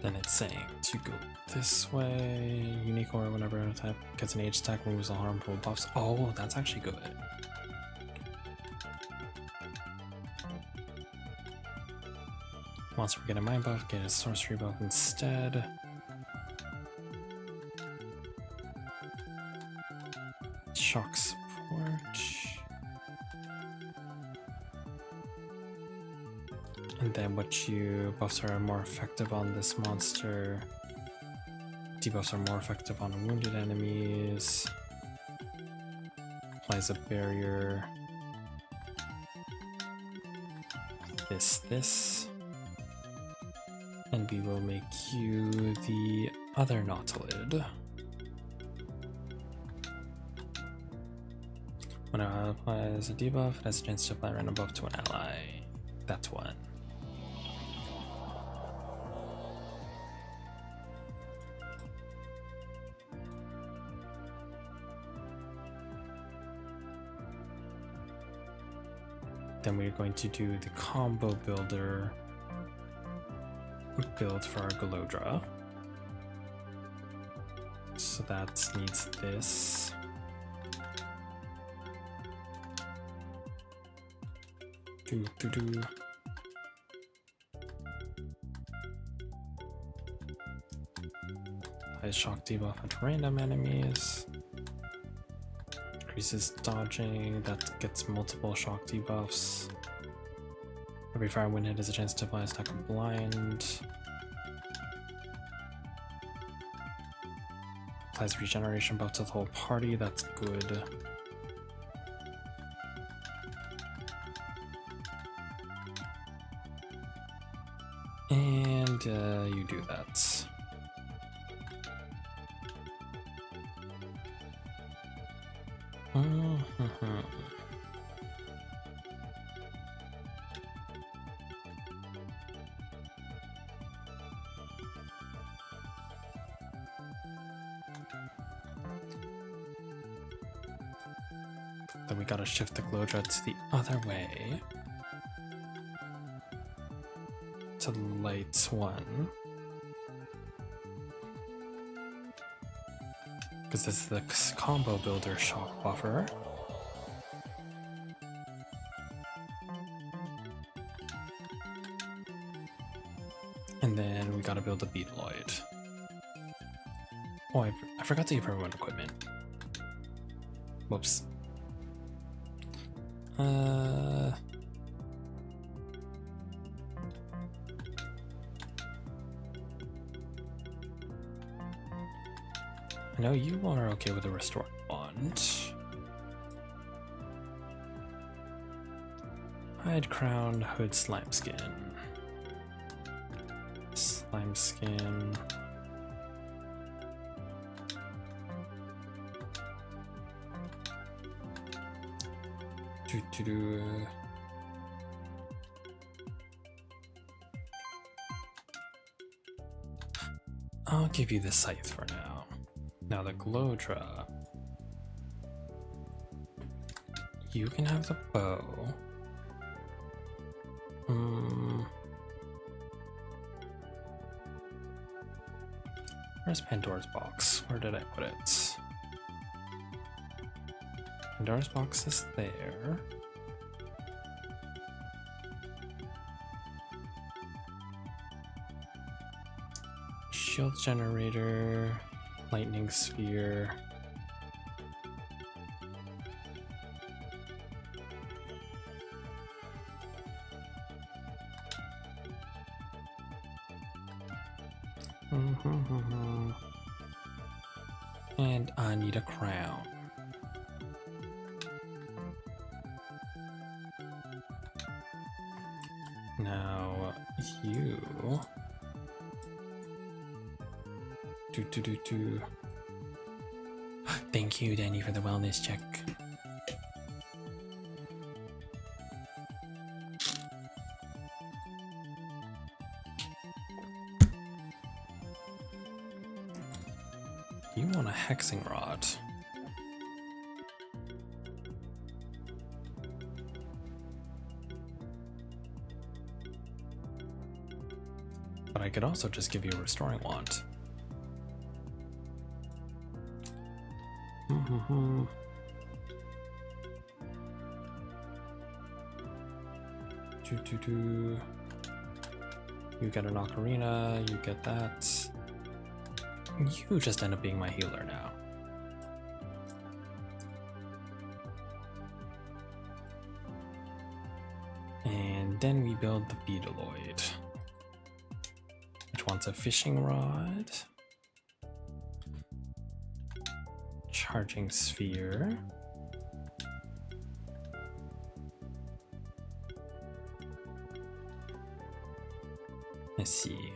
Then it's saying to go this way. Unique aura whenever a type gets an H attack, removes all harmful buffs. Oh, that's actually good. Monster get a mind buff, get a sorcery buff instead. Shock support. And then what you buffs are more effective on this monster. Debuffs are more effective on wounded enemies. Applies a barrier. This. And we will make you the other Nautilid. When an ally applies a debuff, it has a chance to apply a random buff to an ally. That's one. Then we're going to do the combo builder build for our Galodra. So that needs this. Applies shock debuff at random enemies. Increases dodging, that gets multiple shock debuffs. Every fire wind hit has a chance to apply a stack of blind. Applies regeneration buff to the whole party, that's good. And you do that. Then we gotta shift the Glowdra to the other way. To light one. Because this is the combo builder shock buffer. And then we gotta build a Beetloid. Oh, I forgot to give everyone equipment. Whoops. I know you are okay with a restore bond. Hide crown, hood, slime skin. Slime skin. I'll give you the scythe for now. Now the Glowdra. You can have the bow. Where's Pandora's box? Where did I put it? Pandora's box is there. Shield generator, lightning sphere. And I need a crown. you. Do. Thank you, Danny, for the wellness check. You want a hexing rod. But I could also just give you a restoring wand. You get an ocarina, you get that. You just end up being my healer now. And then we build the Beetleoid, which wants a fishing rod, charging sphere, let's see.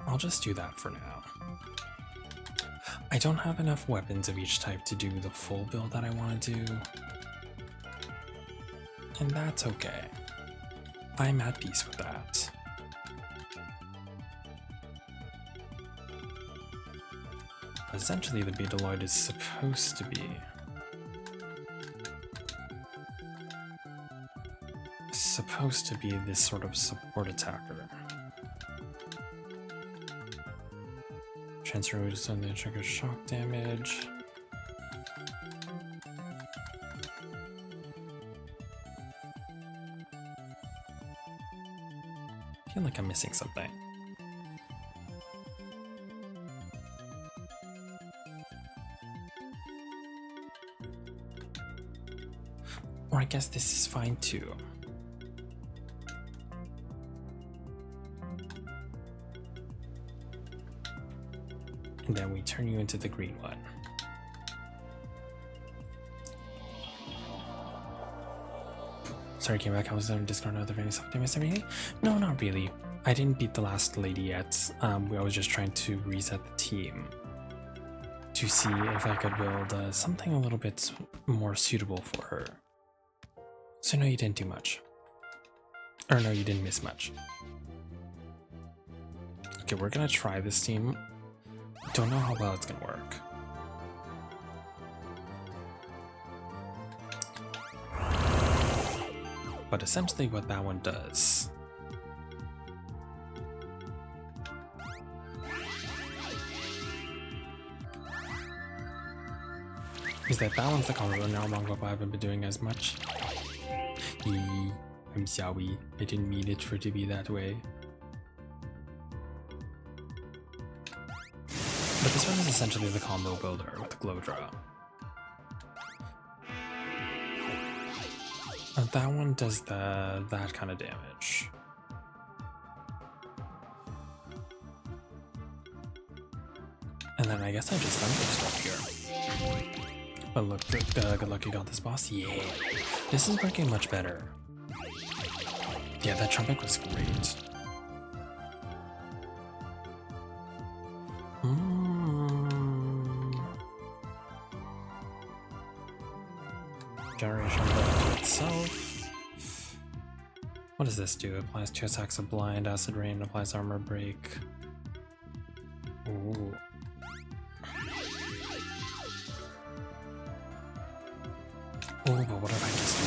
I'll just do that for now. I don't have enough weapons of each type to do the full build that I want to do. And that's okay. I'm at peace with that. Essentially, the Beetleoid is supposed to be this sort of support attacker. Transfer moves to the trigger shock damage. I feel like I'm missing something. Or I guess this is fine too. And then we turn you into the green one. Sorry, came back. I was Discord other very soft. Did I miss everything? No, not really. I didn't beat the last lady yet. I was just trying to reset the team to see if I could build something a little bit more suitable for her. So no, you didn't do much. Or no, you didn't miss much. Okay, we're gonna try this team. Don't know how well it's gonna work. But essentially what that one does is that one's the combo now but I haven't been doing as much. I'm sorry, I didn't mean it for it to be that way. But this one is essentially the combo builder with the glow draw. That one does that kind of damage. And then I guess I just Thunderstruck here. But look, good luck you got this boss. Yeah, this is working much better. Yeah, that trumpet was great. Generation to itself. What does this do? Applies 2 attacks of blind, acid rain, applies armor break. Ooh. Oh, but what if I just do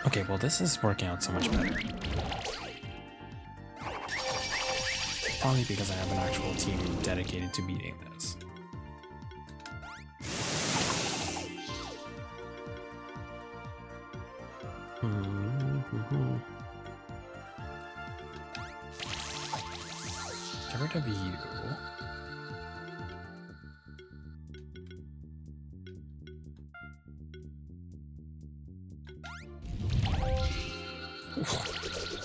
that? Okay, well this is working out so much better. Probably because I have an actual team dedicated to beating this. Get rid of you.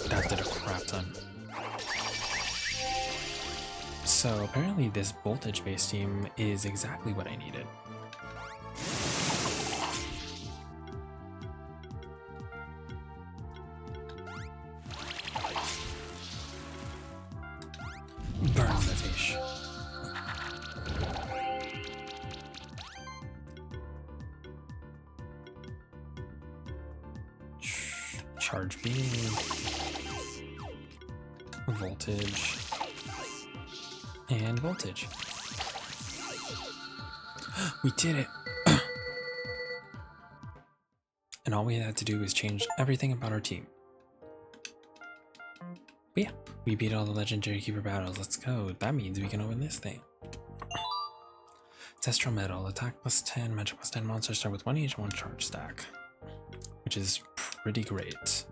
That did a crap ton. So apparently this voltage-based team is exactly what I needed. Burn the fish. Charge beam. Voltage. And voltage. We did it! And all we had to do was change everything about our team. But yeah, we beat all the legendary keeper battles. Let's go. That means we can open this thing. Testro Metal. Attack plus 10, magic plus 10. Monsters start with 1 each and 1 charge stack. Which is pretty great.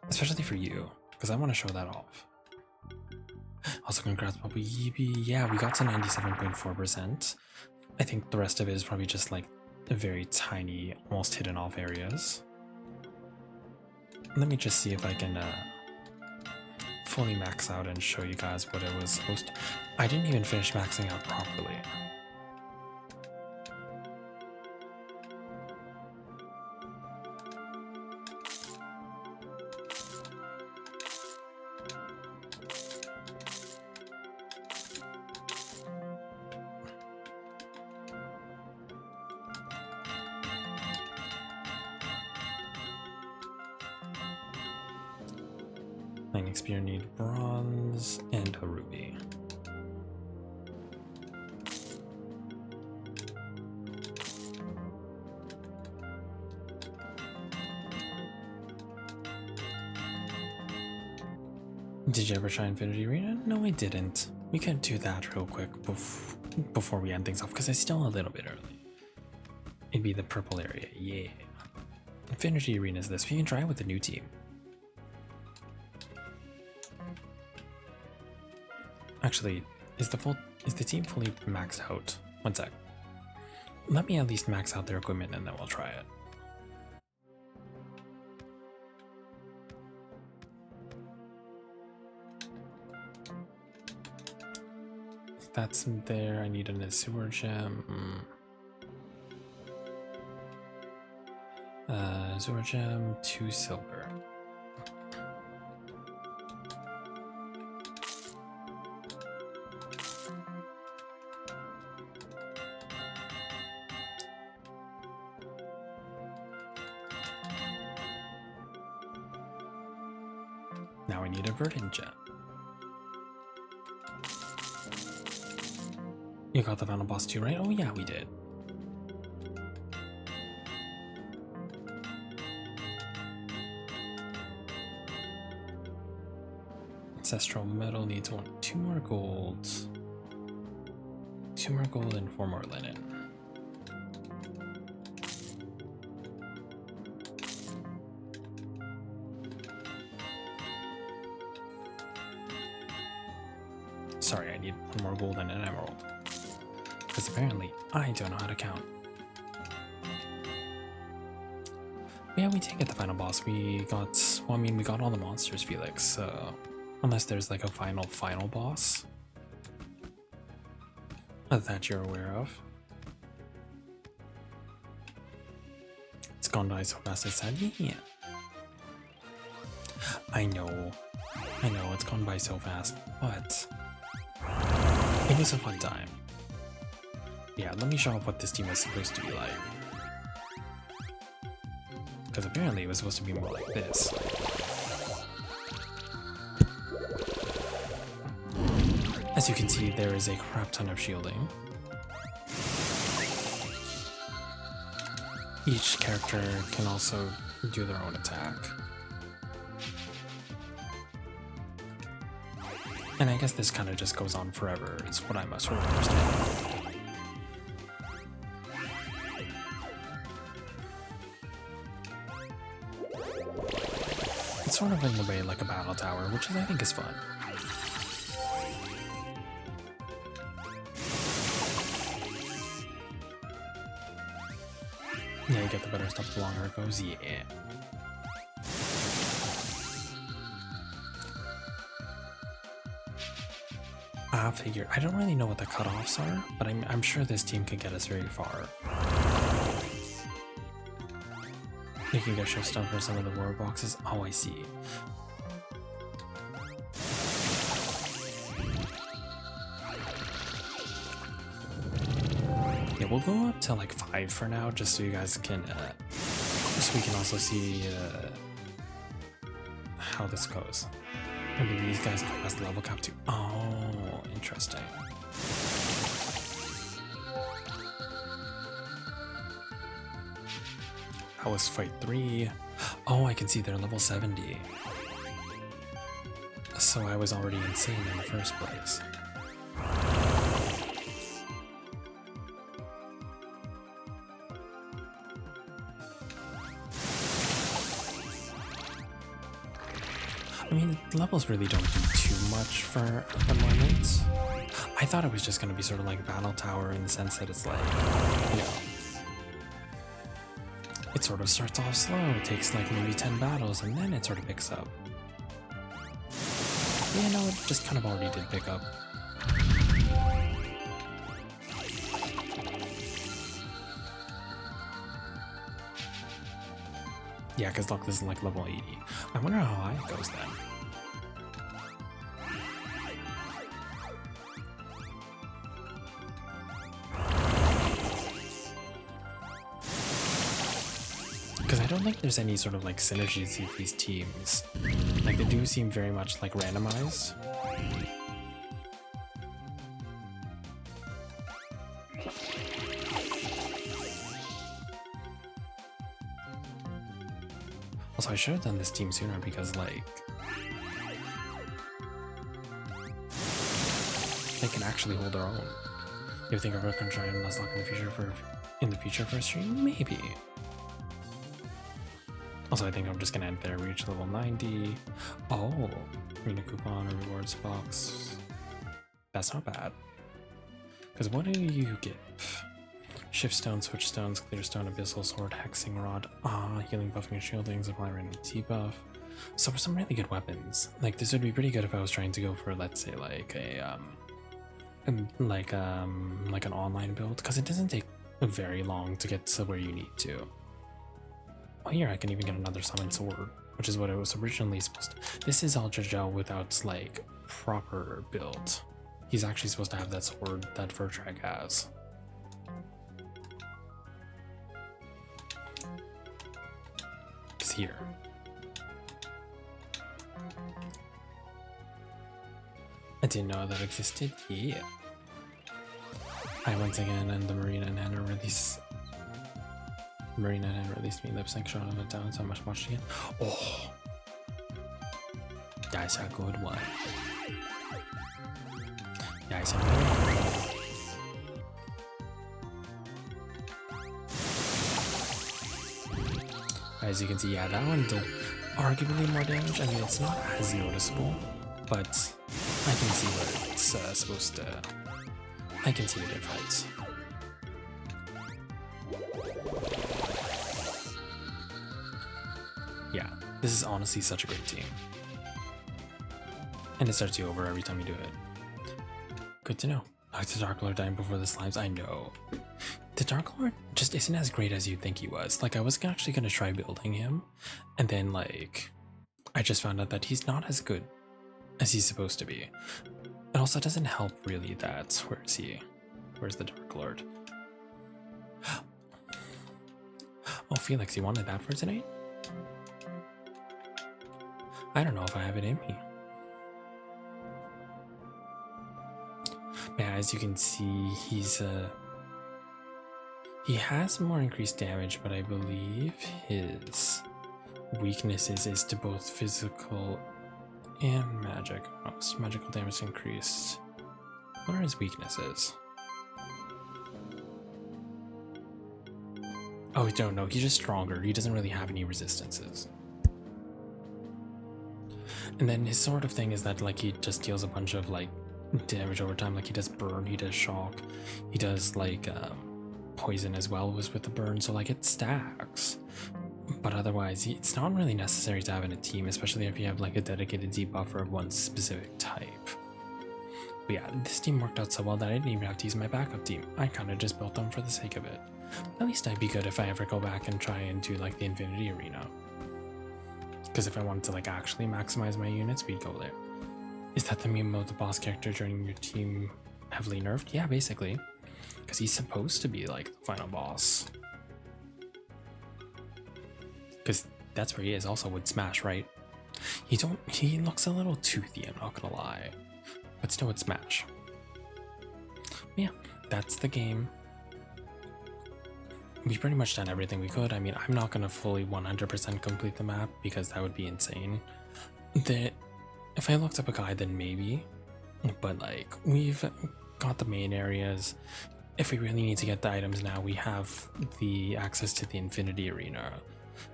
Especially for you, because I want to show that off. Also, congrats, Bubble Yeeby. Yeah, we got to 97.4%. I think the rest of it is probably just like very tiny, almost hidden off areas. Let me just see if I can fully max out and show you guys what it was supposed to. I didn't even finish maxing out properly. XP need bronze and a ruby. Did you ever try Infinity Arena? No, I didn't. We can do that real quick before we end things off, because it's still a little bit early. It'd be the purple area, yeah. Infinity Arena is this. We can try it with the new team. Actually, is the team fully maxed out? One sec. Let me at least max out their equipment and then we'll try it. If that's there, I need an Azure gem. Azure gem, 2 silver. Now I need a verdant gem. You got the final boss too, right? Oh yeah, we did. Ancestral metal needs 2 more gold. 2 more gold and 4 more linen. Sorry, I need 1 more gold and an emerald. Because apparently, I don't know how to count. But yeah, we did get the final boss. We got, well, I mean, we got all the monsters, Felix, so... Unless there's like a final boss that you're aware of. It's gone by so fast, it's sad. Yeah. I know, it's gone by so fast, but it was a fun time. Yeah, let me show off what this team was supposed to be like. Because apparently it was supposed to be more like this. As you can see, there is a crap ton of shielding. Each character can also do their own attack. And I guess this kind of just goes on forever, is what I must sort of understand. It's sort of in a way like a battle tower, which I think is fun. Yeah, you get the better stuff the longer it goes, yeah. I figured. I don't really know what the cutoffs are, but I'm sure this team could get us very far. You can get shift stone for some of the war boxes. Oh, I see. Yeah, we'll go up to like 5 for now, just so you guys can, so we can also see how this goes. Maybe these guys go past the level cap too. Oh, interesting. That was fight 3. Oh, I can see they're level 70. So I was already insane in the first place. I mean, levels really don't do too much for the moment. I thought it was just going to be sort of like Battle Tower in the sense that it's like, you know, it sort of starts off slow, it takes like maybe 10 battles, and then it sort of picks up. Yeah, no, it just kind of already did pick up. Yeah, because look, this is like level 80. I wonder how high it goes then. Because I don't think there's any sort of like synergies with these teams. Like they do seem very much like randomized. Also, I should have done this team sooner because like they can actually hold their own. You think I'm gonna try and less luck in the future for a stream? Maybe. Also, I think I'm just gonna end there. Reach level 90. Oh, arena coupon or rewards box. That's not bad. Because what do you give? Shift stone, switch stones, clear stone, abyssal sword, hexing rod. Healing, buffing, and shielding, supply random debuff. So for some really good weapons, like this would be pretty good if I was trying to go for, let's say, like a like an online build, because it doesn't take very long to get to where you need to. Oh, here I can even get another summoned sword, which is what it was originally supposed to. This is Ultra Gel without like proper build. He's actually supposed to have that sword that Furtrag has. It's here. I didn't know that existed. Yeah. I once again and the Marina and Hannah release. Marina and Hannah released me lip sync shot on it down so much watched again. Oh, that's a good one. That's a good one. As you can see, yeah, that one did arguably more damage. I mean, it's not as noticeable, but I can see where it's supposed to. I can see the difference. Yeah, this is honestly such a great team. And it starts you over every time you do it. Good to know. Like the Dark Lord dying before the slimes, I know. The Dark Lord just isn't as great as you'd think he was. Like, I was actually going to try building him, and then, like, I just found out that he's not as good as he's supposed to be. It also doesn't help, really, that... Where is he? Where's the Dark Lord? Oh, Felix, you wanted that for tonight? I don't know if I have it in me. Yeah, as you can see, he has more increased damage, but I believe his weaknesses is to both physical and magic. Oh, magical damage increased. What are his weaknesses? Oh, don't know. He's just stronger. He doesn't really have any resistances. And then his sort of thing is that, like, he just deals a bunch of, like, damage over time. Like, he does burn, he does shock, he does, like, poison as well was with the burn, so like it stacks. But otherwise, it's not really necessary to have in a team, especially if you have like a dedicated debuffer of one specific type. But yeah, this team worked out so well that I didn't even have to use my backup team. I kind of just built them for the sake of it. At least I'd be good if I ever go back and try and do like the Infinity Arena. Because if I wanted to like actually maximize my units, we'd go there. Is that the meme of the boss character joining your team heavily nerfed? Yeah, basically. Because he's supposed to be like the final boss. Because that's where he is also with Smash, right? He looks a little toothy, I'm not gonna lie. But still with Smash. Yeah, that's the game. We've pretty much done everything we could. I mean, I'm not gonna fully 100% complete the map because that would be insane. If I looked up a guide, then maybe. But like, we've got the main areas. If we really need to get the items now, we have the access to the Infinity Arena.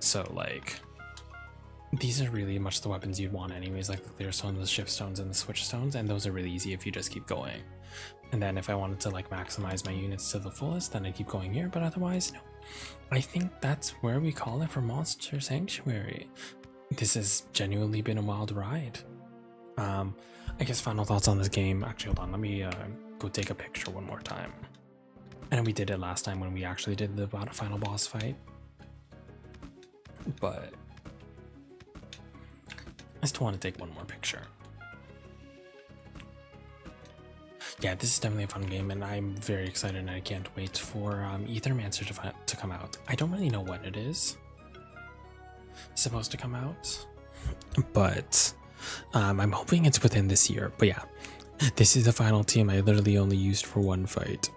So like, these are really much the weapons you'd want anyways, like the clear stones, the shift stones, and the switch stones, and those are really easy if you just keep going. And then if I wanted to like maximize my units to the fullest, then I keep going here, but otherwise, no. I think that's where we call it for Monster Sanctuary. This has genuinely been a wild ride. I guess final thoughts on this game. Actually, hold on, let me go take a picture one more time. I know we did it last time when we actually did the final boss fight. But I still want to take one more picture. Yeah, this is definitely a fun game, and I'm very excited, and I can't wait for Ethermancer to come out. I don't really know when it is supposed to come out, but I'm hoping it's within this year. But yeah, this is the final team I literally only used for one fight.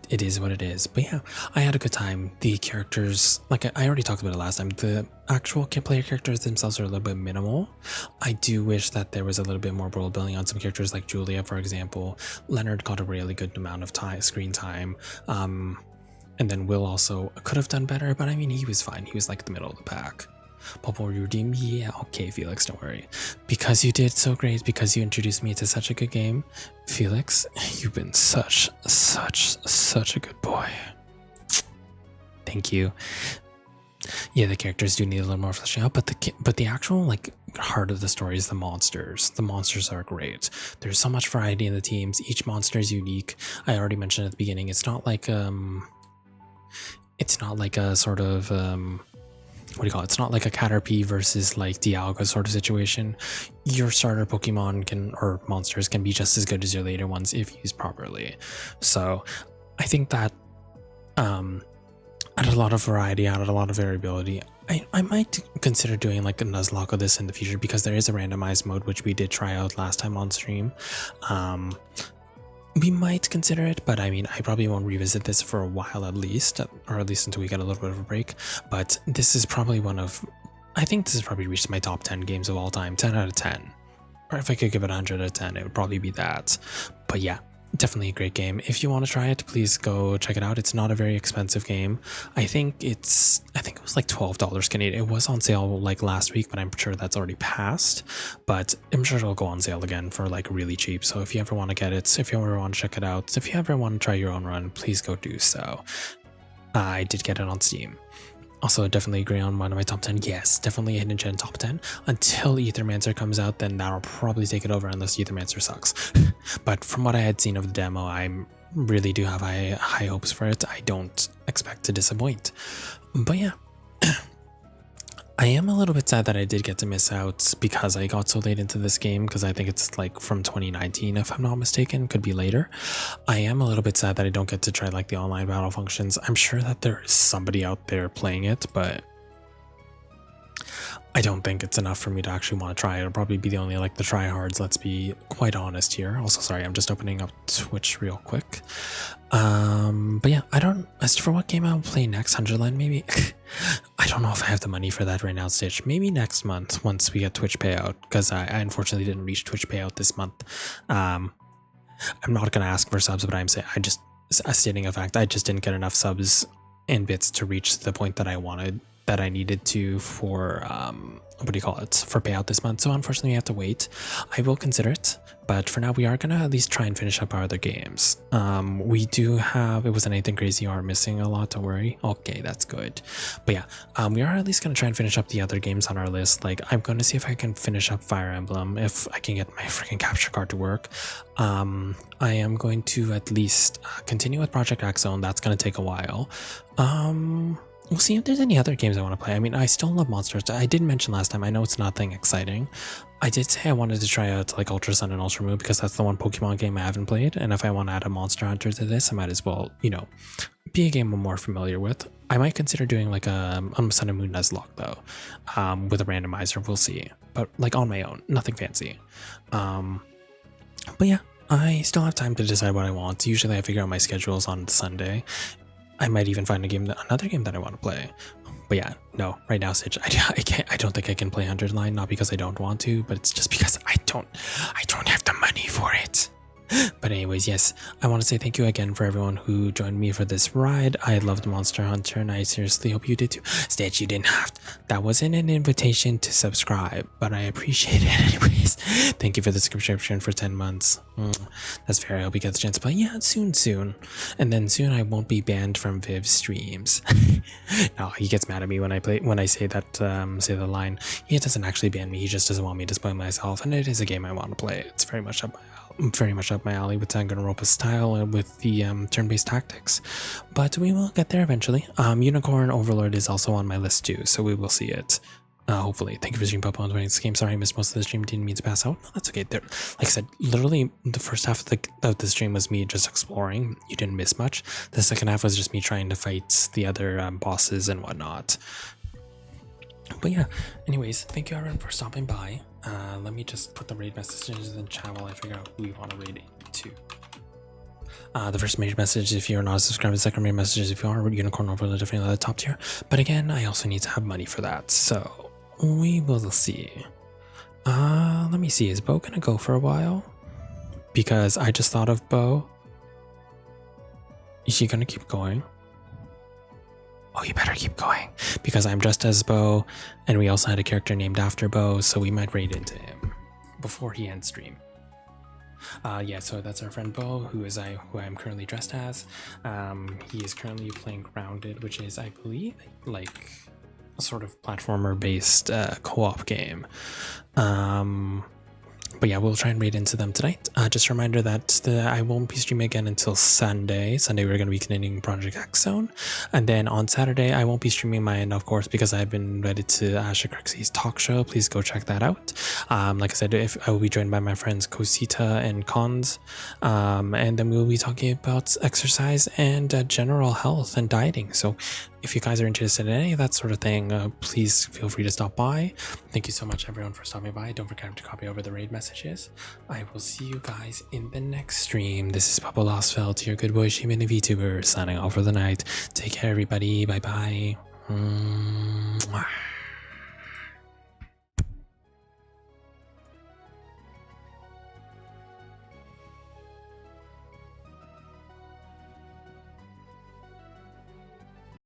It is what it is. But yeah, I had a good time. The characters, like I already talked about it last time, the actual player characters themselves are a little bit minimal. I do wish that there was a little bit more world building on some characters like Julia, for example. Leonard got a really good amount of screen time. And then Will also could have done better, but I mean, he was fine. He was like the middle of the pack. Purple redeem? Yeah, okay, Felix, don't worry. Because you did so great, because you introduced me to such a good game, Felix, you've been such a good boy. Thank you. Yeah, the characters do need a little more fleshing out, but the actual like heart of the story is the monsters. The monsters are great. There's so much variety in the teams. Each monster is unique. I already mentioned at the beginning. It's not like a sort of what do you call it? It's not like a Caterpie versus like Dialga sort of situation. Your starter Pokemon or monsters can be just as good as your later ones if used properly. So I think that added a lot of variety, added a lot of variability. I might consider doing like a Nuzlocke of this in the future because there is a randomized mode which we did try out last time on stream. We might consider it, but I mean, I probably won't revisit this for a while at least, or at least until we get a little bit of a break. But this is probably I think this has probably reached my top 10 games of all time, 10 out of 10. Or if I could give it 100 out of 10, it would probably be that. But yeah, definitely a great game. If you want to try it, please go check it out. It's not a very expensive game. I think it was like $12 Canadian. It was on sale like last week, but I'm sure that's already passed. But I'm sure it'll go on sale again for like really cheap. So if you ever want to get it, if you ever want to check it out, if you ever want to try your own run, please go do so. I did get it on Steam. Also, definitely agree on one of my top 10. Yes, definitely a Hidden Gen top 10. Until Ethermancer comes out, then that'll probably take it over unless Ethermancer sucks. But from what I had seen of the demo, I really do have high hopes for it. I don't expect to disappoint. But yeah, I am a little bit sad that I did get to miss out because I got so late into this game, because I think it's like from 2019 if I'm not mistaken, could be later. I am a little bit sad that I don't get to try like the online battle functions. I'm sure that there is somebody out there playing it, but I don't think it's enough for me to actually want to try it. It'll probably be the only like the tryhards, let's be quite honest here. Also, sorry, I'm just opening up Twitch real quick. But yeah, as for what game I'll play next, 100 maybe. I don't know if I have the money for that right now, Stitch. Maybe next month once we get Twitch payout, because I unfortunately didn't reach Twitch payout this month. I'm not gonna ask for subs, but I'm stating a fact. I just didn't get enough subs and bits to reach the point that I wanted that I needed to for what do you call it, for payout this month. So unfortunately we have to wait. I will consider it, but for now we are gonna at least try and finish up our other games. We do have, it wasn't anything crazy. You are missing a lot, don't worry. Okay, that's good. But yeah, we are at least gonna try and finish up the other games on our list. Like, I'm gonna see if I can finish up Fire Emblem, if I can get my freaking capture card to work. I am going to at least continue with Project X Zone. That's gonna take a while. We'll see if there's any other games I want to play. I mean, I still love Monster Hunter. I did mention last time, I know it's nothing exciting. I did say I wanted to try out like Ultra Sun and Ultra Moon because that's the one Pokemon game I haven't played. And if I want to add a Monster Hunter to this, I might as well, you know, be a game I'm more familiar with. I might consider doing like a Sun and Moon Nuzlocke though, with a randomizer. We'll see. But like on my own, nothing fancy. But yeah, I still have time to decide what I want. Usually I figure out my schedules on Sunday. I might even find another game that I want to play. But yeah, no, right now, Sitch, I don't think I can play 100 Line, not because I don't want to, but it's just because I don't have the money for it. But anyways, yes, I want to say thank you again for everyone who joined me for this ride. I loved Monster Hunter, and I seriously hope you did too. Stitch, you didn't have to. That wasn't an invitation to subscribe, but I appreciate it anyways. Thank you for the subscription for 10 months. That's fair. I hope you get the chance to play. Yeah, soon. And then soon I won't be banned from Viv's streams. No, he gets mad at me when I say that, say the line. He doesn't actually ban me. He just doesn't want me to spoil myself. And it is a game I want to play. It's very much up my alley with Danganronpa style and with the turn-based tactics, but we will get there eventually. Unicorn Overlord is also on my list too, so we will see it. Hopefully. Thank you for streaming Papa on this game. Sorry I missed most of the stream. Didn't mean to pass out. No, that's okay. There, like I said, literally the first half of the stream was me just exploring. You didn't miss much. The second half was just me trying to fight the other bosses and whatnot. But yeah, anyways, thank you everyone for stopping by. Let me just put the raid messages in the chat while I figure out who we want to raid into. The first major message if you're not a subscriber, the second major message if you are, Unicorn Overlord definitely the top tier. But again, I also need to have money for that, so we will see. Let me see, is Bo gonna go for a while? Because I just thought of Bo. Is she gonna keep going? Oh, you better keep going, because I'm dressed as Bo, and we also had a character named after Bo, so we might raid into him before he ends stream. Yeah, so that's our friend Bo, who I'm currently dressed as. He is currently playing Grounded, which is, I believe, like a sort of platformer-based co-op game. But yeah, we'll try and raid into them tonight. Just a reminder that I won't be streaming again until Sunday. Sunday we're going to be continuing Project X Zone. And then on Saturday, I won't be streaming my end, of course, because I've been invited to Asha Crixie's talk show. Please go check that out. Like I said, I will be joined by my friends Cosita and Cons. And then we'll be talking about exercise and general health and dieting. So if you guys are interested in any of that sort of thing, please feel free to stop by. Thank you so much, everyone, for stopping by. Don't forget to copy over the raid messages. I will see you guys in the next stream. This is Papa Lostfeld, your good boy Shaman and VTuber, signing off for the night. Take care, everybody. Bye-bye.